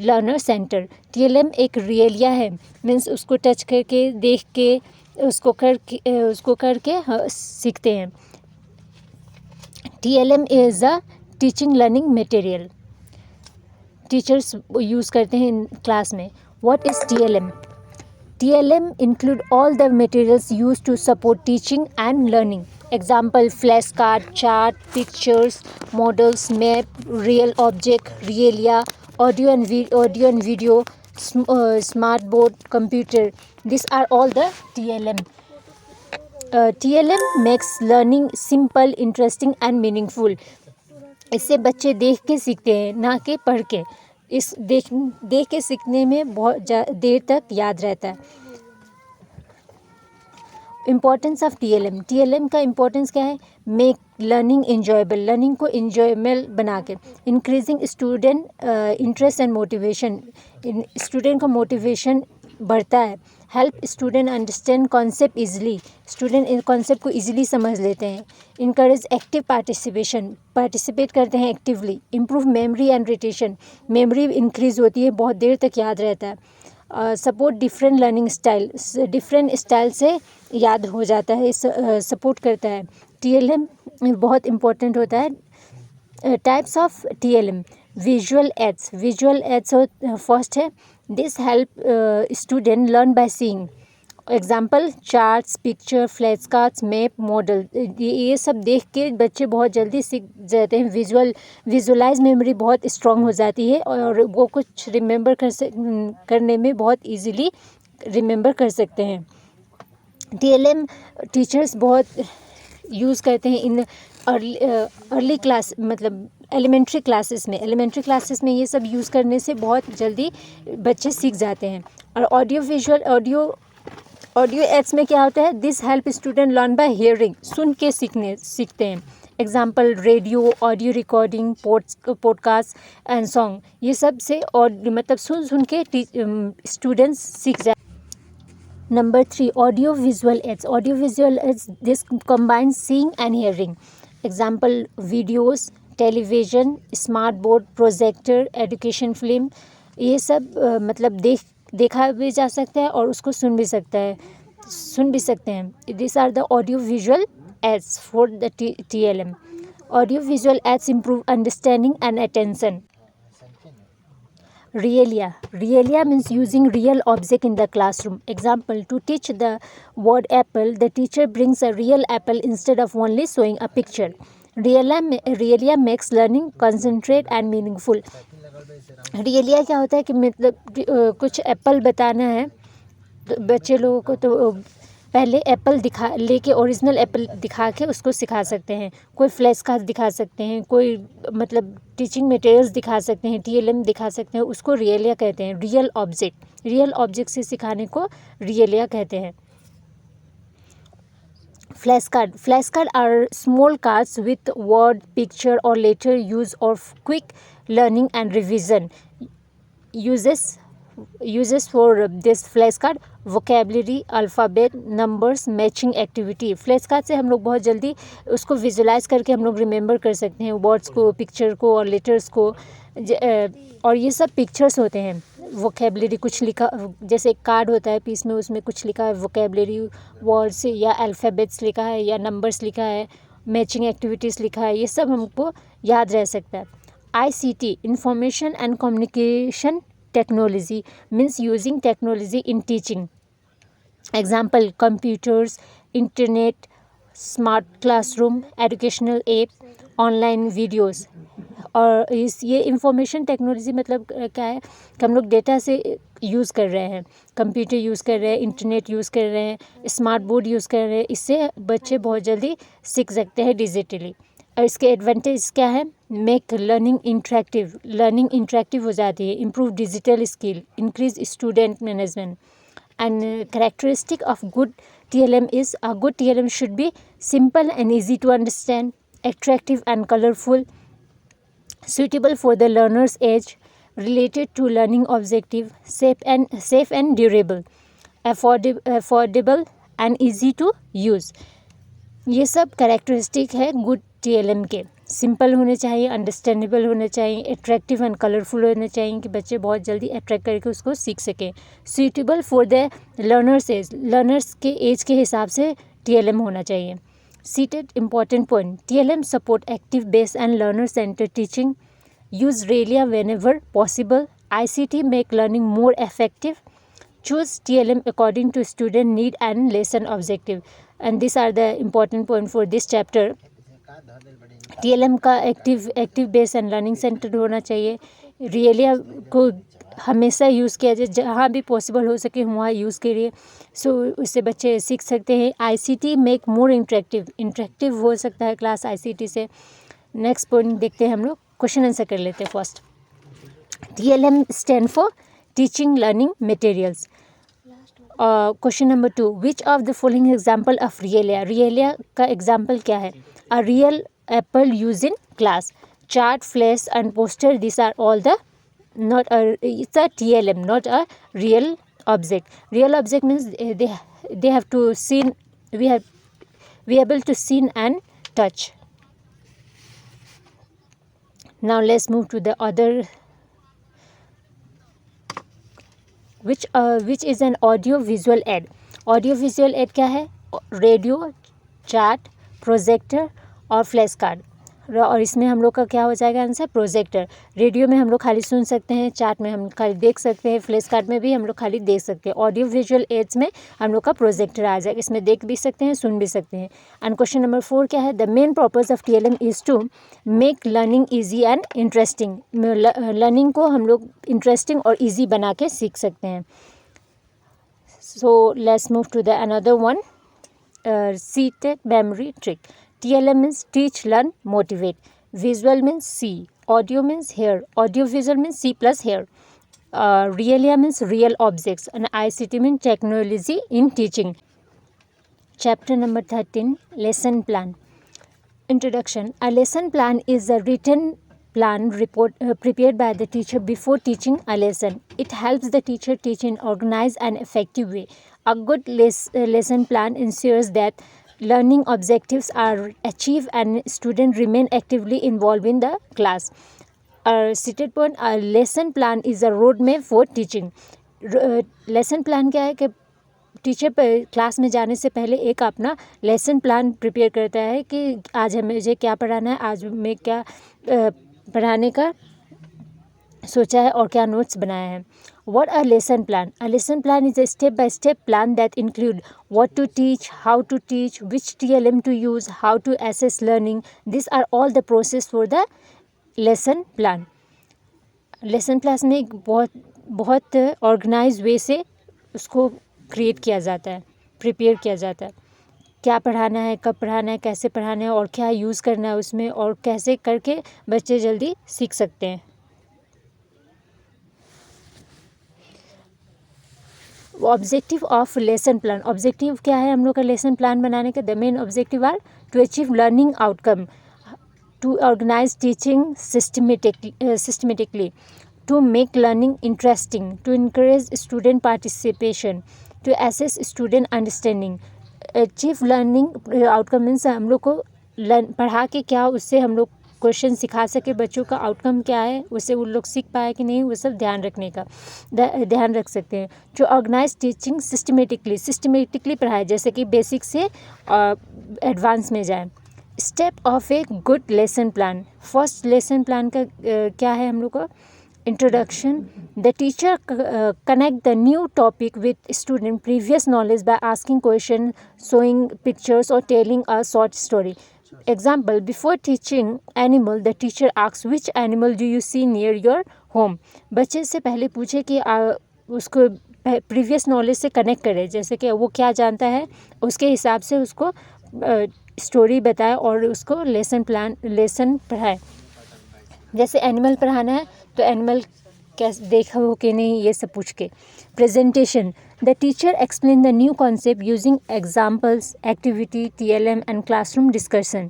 learner centered. TLM एक रियलिया है, means उसको touch करके, देख के, उसको करके सीखते हैं. TLM is a teaching learning material. Teachers use करते हैं क्लास में. What is TLM? TLM include all the materials used to support teaching and learning. Example, flashcard, chart, pictures, models, map, real object, realia, audio and video, smart board, computer. These are all the TLM. TLM makes learning simple, interesting and meaningful. इससे बच्चे देख के सीखते हैं, ना कि पढ़ के. इस देख के सीखने में बहुत देर तक याद रहता है. इम्पोर्टेंस ऑफ TLM का इम्पोर्टेंस क्या है? मेक लर्निंग इंजॉयबल, लर्निंग को इंजॉयबल बना के. Increasing student interest and motivation, student का मोटिवेशन बढ़ता है. Help student understand concept easily, student in concept को ईजिली समझ लेते हैं. इनकरेज एक्टिव पार्टिसिपेशन, पार्टिसिपेट करते हैं actively. Improve memory and retention, memory increase होती है, बहुत देर तक याद रहता है. Support different learning style, different style से याद हो जाता है, सपोर्ट करता है. TLM बहुत इम्पोर्टेंट होता है. Types of TLM, visual aids. Visual aids first है, this help student learn by seeing. Example charts, picture, flash cards, map, model. ये सब देख के बच्चे बहुत जल्दी सीख जाते हैं. विजुअलाइज मेमोरी बहुत स्ट्रॉन्ग हो जाती है और वो कुछ रिमेंबर करने में बहुत इजीली रिमेंबर कर सकते हैं. TLM टीचर्स बहुत यूज़ करते हैं इन अर्ली क्लास, मतलब एलिमेंट्री क्लासेस में ये सब यूज़ करने से बहुत जल्दी बच्चे सीख जाते हैं. और ऑडियो एड्स में क्या होता है? This help student learn by hearing, सुन के सीखते हैं. Example radio, audio recording, podcast and song. ये सब से और मतलब सुन के स्टूडेंट्स सीख जाते. Number 3, audio visual aids. Audio visual aids, this combines seeing and hearing. Example videos, television, smart board, projector, education film. ये सब मतलब देखा भी जा सकता है और उसको सुन भी सकते हैं. These are the audio visual aids for the TLM. Audio visual aids improve understanding and attention. Realia means using real object in the classroom. Example, to teach the word apple, the teacher brings a real apple instead of only showing a picture. Realia makes learning concentrate and meaningful. Realia क्या होता है कि मतलब कुछ Apple बताना है तो बच्चे लोगों को, तो पहले एप्पल लेके ओरिजिनल एप्पल दिखा के उसको सिखा सकते हैं. कोई फ्लैश कार्ड दिखा सकते हैं, कोई मतलब टीचिंग मटेरियल्स दिखा सकते हैं, TLM दिखा सकते हैं. उसको रियलिया कहते हैं. रियल ऑब्जेक्ट से सिखाने को रियलिया कहते हैं. Flash card are small cards with word, picture और letter use of quick learning and revision. Uses for this flashcard, vocabulary, alphabet, numbers, matching activity. flashcard से हम लोग बहुत जल्दी उसको विजुलाइज करके हम लोग रिमेंबर कर सकते हैं वर्ड्स को, पिक्चर को और लेटर्स को. और ये सब पिक्चर्स होते हैं. vocabulary कुछ लिखा, जैसे एक कार्ड होता है पीस में, उसमें कुछ लिखा है, vocabulary वर्ड्स या अल्फ़ाबेट्स लिखा है या नंबर्स लिखा है, मैचिंग एक्टिविटीज़ लिखा है. ये सब हमको याद रह सकता है. ICT, information and communication technology, means using technology in teaching. Example, computers, internet, smart classroom, educational app, online videos. और ये इंफॉर्मेशन टेक्नोलॉजी मतलब क्या है कि हम लोग डेटा से यूज़ कर रहे हैं, कंप्यूटर यूज़ कर रहे हैं, इंटरनेट यूज़ कर रहे हैं, स्मार्ट बोर्ड यूज़ कर रहे हैं. इससे बच्चे बहुत जल्दी सीख सकते हैं डिजिटली. और इसके एडवांटेज क्या है? मेक लर्निंग इंटरेक्टिव हो जाती है. Improve digital skill, increase student management. And characteristic of good TLM is a good TLM should be simple and easy to understand, attractive and colorful, suitable for the learner's age, related to learning objective, safe and durable, affordable and easy to use. ये सब characteristic है good TLM के. Simple होने चाहिए, understandable होने चाहिए, attractive and colourful होने चाहिए कि बच्चे बहुत जल्दी अट्रैक्ट करके उसको सीख सकें. सूटेबल फॉर द लर्नर्स के एज के हिसाब से TLM होना चाहिए. CTET important point, TLM support active base and learner centre teaching. Use realia whenever possible. ICT make learning more effective. Choose TLM according to student need and lesson objective. And these are the important point for this chapter. TLM का active base and learning centre होना चाहिए. रियलिया को हमेशा use किया जाए, जहाँ भी possible हो सके वहाँ यूज़ करिए। सो उससे बच्चे सीख सकते हैं। ICT मेक मोर इंटरेक्टिव हो सकता है क्लास ICT से। नेक्स्ट पॉइंट देखते हैं हम लोग, क्वेश्चन आंसर कर लेते हैं first. TLM stand for teaching learning materials. Question number 2, which of the following example of realia. Realia का एग्जाम्पल क्या है? A real apple use in class, chart, flash and poster, this are all the not a, it's a TLM, not a real object. Real object means they have to seen, we able to seen and touch. Now let's move to the other, which is an audio visual aid. Audio visual aid क्या है? Radio, chart, projector और flash card. और इसमें हम लोग का क्या हो जाएगा आंसर? प्रोजेक्टर। रेडियो में हम लोग खाली सुन सकते हैं, चार्ट में हम खाली देख सकते हैं, फ्लैश कार्ड में भी हम लोग खाली देख सकते हैं। ऑडियो विजुअल एड्स में हम लोग का प्रोजेक्टर आ जाएगा, इसमें देख भी सकते हैं, सुन भी सकते हैं। एंड क्वेश्चन नंबर 4 क्या है? The main purpose of TLM is to make learning easy and interesting. Learning को हम लोग इंटरेस्टिंग और ईजी बना के सीख सकते हैं। So let's move to the another one, seated memory trick. TLM means teach, learn, motivate. Visual means see. Audio means hear. Audio visual means see plus hear. Realia means real objects. And ICT means technology in teaching. Chapter number 13, lesson plan. Introduction. A lesson plan is a written plan prepared by the teacher before teaching a lesson. It helps the teacher teach in organized and effective way. A good lesson plan ensures that learning objectives are achieved and students remain actively involved in the class. Stated point, a lesson plan is a roadmap for teaching. Lesson plan क्या है कि teacher class में जाने से पहले एक अपना lesson plan prepare करता है कि आज मुझे क्या पढ़ाना है, आज मैं क्या पढ़ाने का सोचा है और क्या नोट्स बनाया है. What a lesson plan? A lesson plan is a step-by-step plan that include what to teach, how to teach, which TLM to use, how to assess learning. These are all the process for the lesson plan. Lesson plan में एक बहुत organise way से उसको create किया जाता है, prepare किया जाता है. क्या पढ़ाना है, कब पढ़ाना है, कैसे पढ़ाना है और क्या यूज़ करना है उसमें और कैसे करके बच्चे जल्दी सीख सकते हैं. Objective of lesson plan. Objective क्या है हम लोग का लेसन प्लान बनाने का? The main objective are to achieve learning outcome, to organise teaching systematically, to make learning interesting, to encourage student participation, to assess student understanding. Achieve learning outcome means हम लोग को पढ़ा के क्या उससे हम लोग क्वेश्चन सिखा सके, बच्चों का आउटकम क्या है, उससे वो लोग सीख पाए कि नहीं, वो सब ध्यान रखने का ध्यान रख सकते हैं. टू ऑर्गेनाइज टीचिंग सिस्टमेटिकली पढ़ाए, जैसे कि बेसिक से एडवांस में जाए. Step of a good lesson plan. First lesson plan का क्या है हम लोग को? Introduction. The teacher connect the new topic with student previous knowledge by asking questions, showing pictures or telling a short story. Example, before teaching animal, the teacher asks which animal do you see near your home. बच्चे से पहले पूछे कि उसको previous knowledge से connect करे, जैसे कि वो क्या जानता है उसके हिसाब से उसको स्टोरी बताए और उसको लेसन पढ़ाए. जैसे एनिमल पढ़ाना है तो एनिमल कैसे देखा हो कि नहीं, ये सब पूछ के. Presentation. The teacher explain the new concept using examples, activity, TLM and classroom discussion.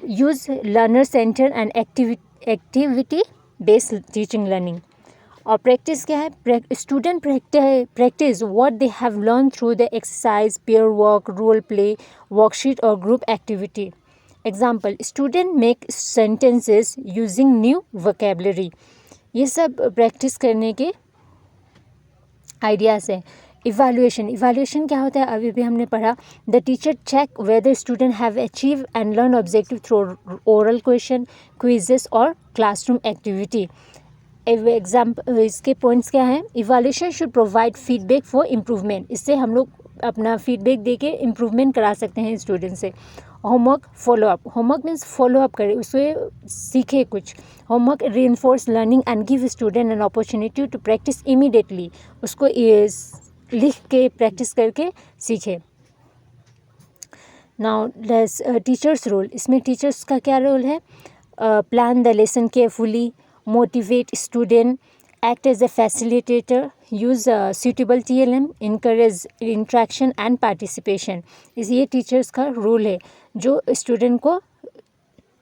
Use learner centre and activity based teaching learning. और प्रैक्टिस क्या है? Student practice what they have learn through the exercise, pair work, role play, worksheet और group activity. Example, student make sentences using new vocabulary. ये सब practice करने के ideas हैं. Evaluation क्या होता है? अभी भी हमने पढ़ा. The teacher check whether student have achieve and learn objective through oral question, quizzes और क्लासरूम एक्टिविटी. एग्जाम्पल, इसके पॉइंट्स क्या हैं? Evaluation should provide feedback for improvement. इससे हम लोग अपना फीडबैक दे के इम्प्रूवमेंट करा सकते हैं स्टूडेंट से. Homework follow up, homework means follow up करे, उससे सीखे कुछ. Homework reinforce learning and give student an opportunity to practise immediately, उसको लिख के प्रैक्टिस करके सीखे. नाउ टीचर्स रोल, इसमें टीचर्स का क्या रोल है? Plan the lesson carefully, motivate student, act as a facilitator, use suitable TLM, encourage interaction and participation. ये टीचर्स का रोल है जो स्टूडेंट को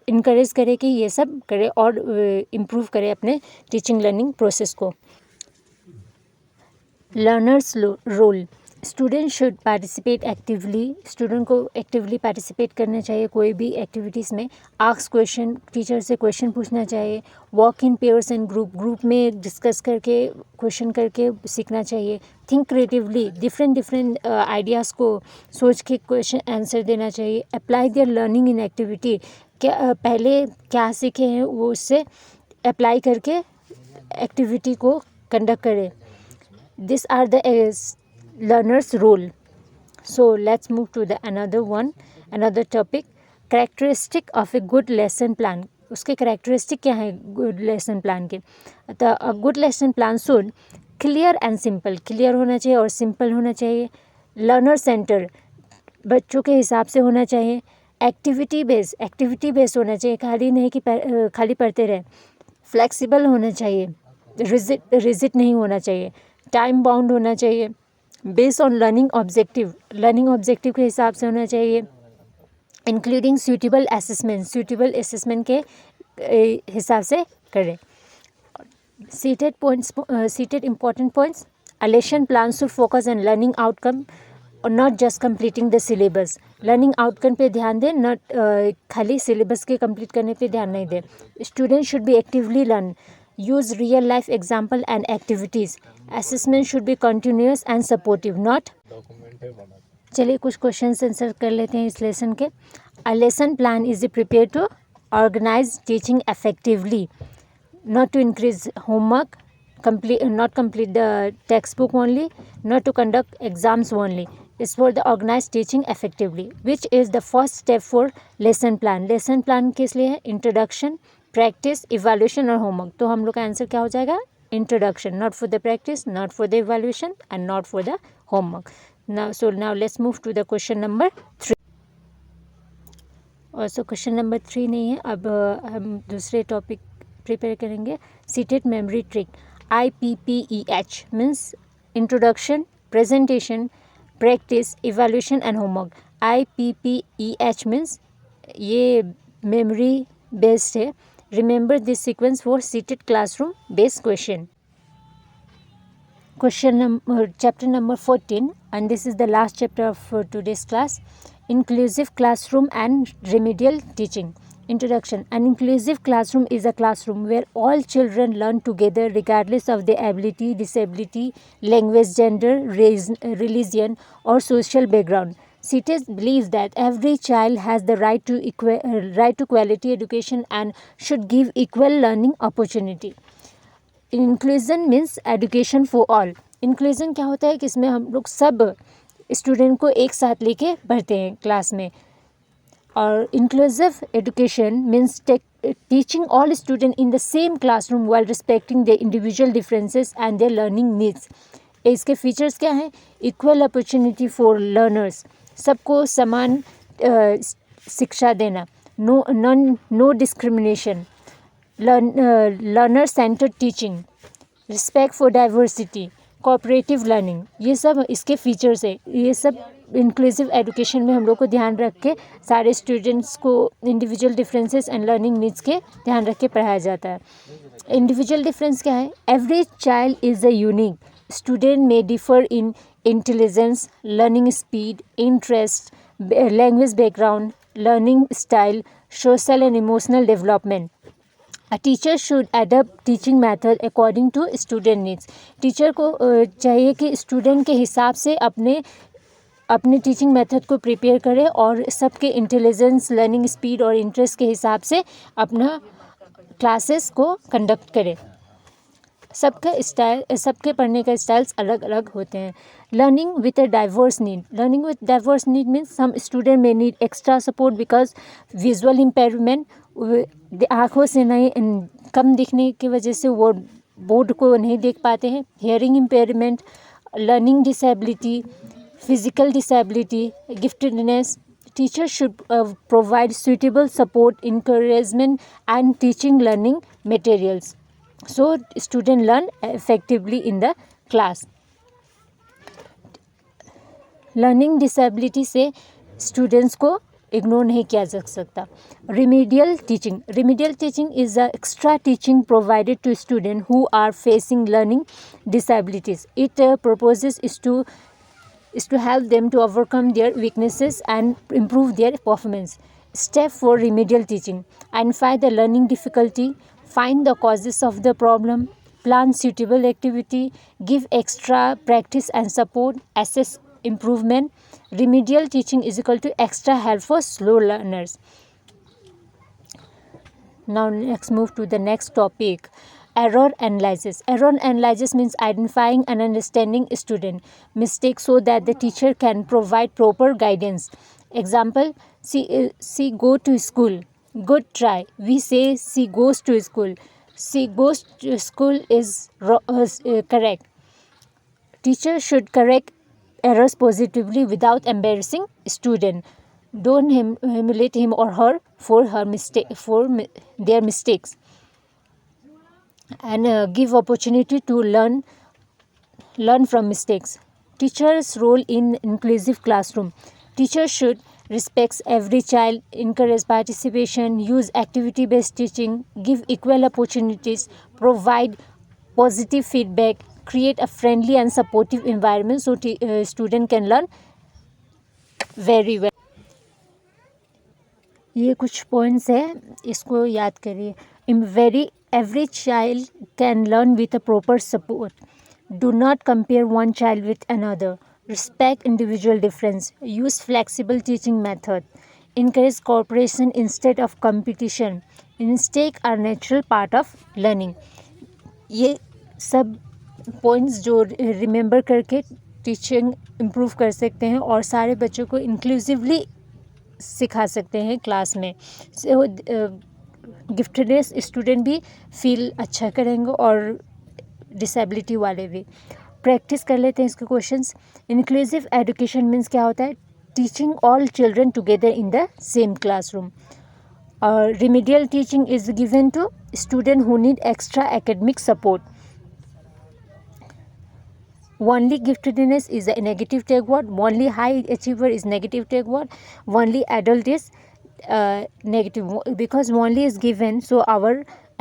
इनकरेज करे कि ये सब करे और इम्प्रूव करे अपने टीचिंग लर्निंग प्रोसेस को. Learner's role, student should participate actively, student को एक्टिवली पार्टिसिपेट करना चाहिए कोई भी एक्टिविटीज़ में. आस्क क्वेश्चन, टीचर से क्वेश्चन पूछना चाहिए. Work in pairs and group में डिस्कस करके क्वेश्चन करके सीखना चाहिए. थिंक क्रिएटिवली, डिफरेंट आइडियाज़ को सोच के क्वेश्चन आंसर देना चाहिए. Apply there learning in activity, क्या पहले क्या सीखे हैं वो उससे अप्लाई करके एक्टिविटी को कंडक्ट करें. This are the learner's role. So let's move to the another topic, characteristic of a good lesson plan. उसके characteristic क्या है good lesson plan के? तो a good lesson plan should clear and simple, clear होना चाहिए और simple होना चाहिए. learner center, बच्चों के हिसाब से होना चाहिए. activity based होना चाहिए, खाली नहीं कि खाली पढ़ते रहे. flexible होना चाहिए, rigid नहीं होना चाहिए. time bound होना चाहिए. बेस्ड ऑन लर्निंग ऑब्जेक्टिव के हिसाब से होना चाहिए. इंक्लूडिंग सूटेबल असेसमेंट के हिसाब से करें. CTET important points, a lesson plan should focus on learning outcome और not just completing the syllabus. Learning outcome पे ध्यान दें, नॉट खाली सिलेबस के कंप्लीट करने पे ध्यान नहीं दें. Student should be actively learn, use real life example and activities. Assessment should be continuous and supportive, not. चलिए कुछ क्वेश्चन आंसर कर लेते हैं इस लेसन के. A lesson plan is prepared to organize teaching effectively, not to increase homework, not complete the textbook only, not to conduct exams only. Is for the organized teaching effectively, which is the first step for lesson plan. lesson plan किस लिए है? Introduction, practice, evaluation और होमवर्क. तो हम लोग का answer क्या हो जाएगा? Introduction, not for the practice, not for the evaluation and not for the homework. Now let's move to the question number 3. और सो क्वेश्चन नंबर 3 नहीं है, अब हम दूसरे टॉपिक प्रिपेयर करेंगे. Seated memory trick. IPPEH means introduction, presentation, practice, evaluation and homework. IPPEH means ये memory based है. Remember this sequence for seated classroom based question. Chapter number 14, and this is the last chapter of today's class. Inclusive classroom and remedial teaching. Introduction. An inclusive classroom is a classroom where all children learn together regardless of their ability, disability, language, gender, race, religion or social background. CITES believes that every child has the right to quality education and should give equal learning opportunity. Inclusion means education for all. Inclusion क्या होता है कि इसमें हम लोग सब student को एक साथ लेके पढ़ते हैं क्लास में. और inclusive education means teaching all students in the same classroom while respecting their individual differences and their learning needs. इसके फीचर्स क्या हैं? इक्वल अपॉर्चुनिटी फॉर लर्नर्स, सबको समान शिक्षा देना. No discrimination. Learner centred teaching, respect for diversity, cooperative learning. ये सब इसके फीचर्स है. ये सब इंक्लूसिव एजुकेशन में हम लोग को ध्यान रख के सारे स्टूडेंट्स को individual differences and learning needs के ध्यान रख के पढ़ाया जाता है. इंडिविजुअल डिफरेंस क्या है? Every child is a unique. Student may differ in intelligence, learning speed, interest, language background, learning style, social and emotional development. A teacher should adapt teaching method according to student needs. Teacher को चाहिए कि student के हिसाब से अपने teaching method को prepare करे और सबके इंटेलिजेंस, लर्निंग स्पीड और इंटरेस्ट के हिसाब से अपना क्लासेस को कंडक्ट करे. सबके पढ़ने का स्टाइल्स अलग अलग होते हैं. Learning with a diverse need means some student में need extra support because visual impairment, आँखों से नहीं, कम दिखने की वजह से वो बोर्ड को नहीं देख पाते हैं. Hearing impairment, learning disability, physical disability, giftedness. Teachers should provide suitable support, encouragement and teaching learning materials so student learn effectively in the class. Learning disability से स्टूडेंट्स को इग्नोर नहीं किया जा सकता. Remedial teaching is a extra teaching provided to student who are facing learning disabilities. It proposes is to help them to overcome their weaknesses and improve their performance. Step for remedial teaching: identify the learning difficulty, find the causes of the problem, plan suitable activity, give extra practice and support, assess improvement. Remedial teaching is equal to extra help for slow learners. Now let's move to the next topic. Error analysis means identifying and understanding student mistakes so that the teacher can provide proper guidance. Example: she go to school. Good try. We say she goes to school. She goes to school is correct. Teacher should correct errors positively without embarrassing student. Don't humiliate him or her for their mistakes. And give opportunity to learn from mistakes. Teacher's role in inclusive classroom: teacher should respect every child, encourage participation, use activity based teaching, give equal opportunities, provide positive feedback, create a friendly and supportive environment so student can learn very well. ये कुछ points है, इसको याद करिए. Every child can learn with a proper support. Do not compare one child with another. Respect individual difference. Use flexible teaching method. Encourage cooperation instead of competition. Mistakes are natural part of learning. ये सब points जो remember करके teaching improve कर सकते हैं और सारे बच्चों को इंक्लूसिवली सिखा सकते हैं क्लास में. गिफ्टेडनेस स्टूडेंट भी फील अच्छा करेंगे और डिसेबिलिटी वाले भी. प्रैक्टिस कर लेते हैं इसके क्वेश्चंस. इंक्लूसिव एजुकेशन मीन्स क्या होता है? Teaching all children together in the same classroom. और remedial teaching is given to student who need extra academic support. Only giftedness is a negative tag word. Only high achiever is negative tag word. Only adult is negative because only is given. So our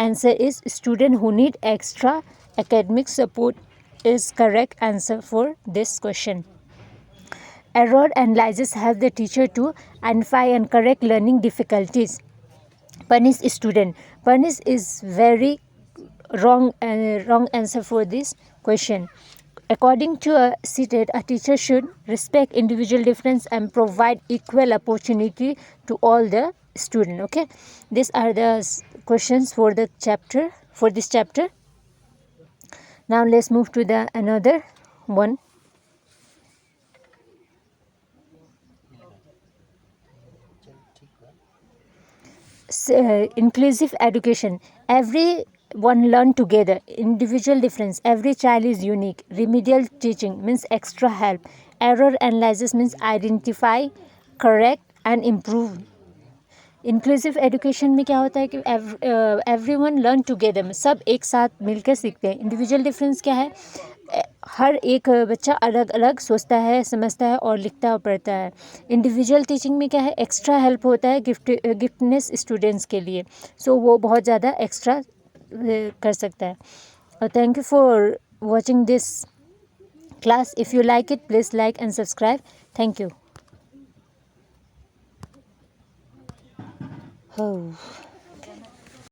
answer is student who need extra academic support is correct answer for this question. Error analysis help the teacher to identify and correct learning difficulties. Punish student. Punish is very wrong answer for this question. According to a CTET, a teacher should respect individual difference and provide equal opportunity to all the students. Okay, these are the questions for the chapter, for this chapter. Now let's move to the another one. Inclusive education. Everyone learn together. Individual difference. Every child is unique. Remedial teaching means extra help. Error analysis means identify, correct and improve. Inclusive education में क्या होता है कि everyone learn together, सब एक साथ मिलकर सीखते हैं. इंडिविजुअल डिफरेंस क्या है? हर एक बच्चा अलग अलग सोचता है, समझता है और लिखता और पढ़ता है. इंडिविजुअल टीचिंग में क्या है? एक्स्ट्रा हेल्प होता है गिफ्टनेस स्टूडेंट्स के लिए. सो वो बहुत ज़्यादा एक्स्ट्रा कर सकता है. Thank you for watching this class. If you like it please like and subscribe. Thank you. Oh.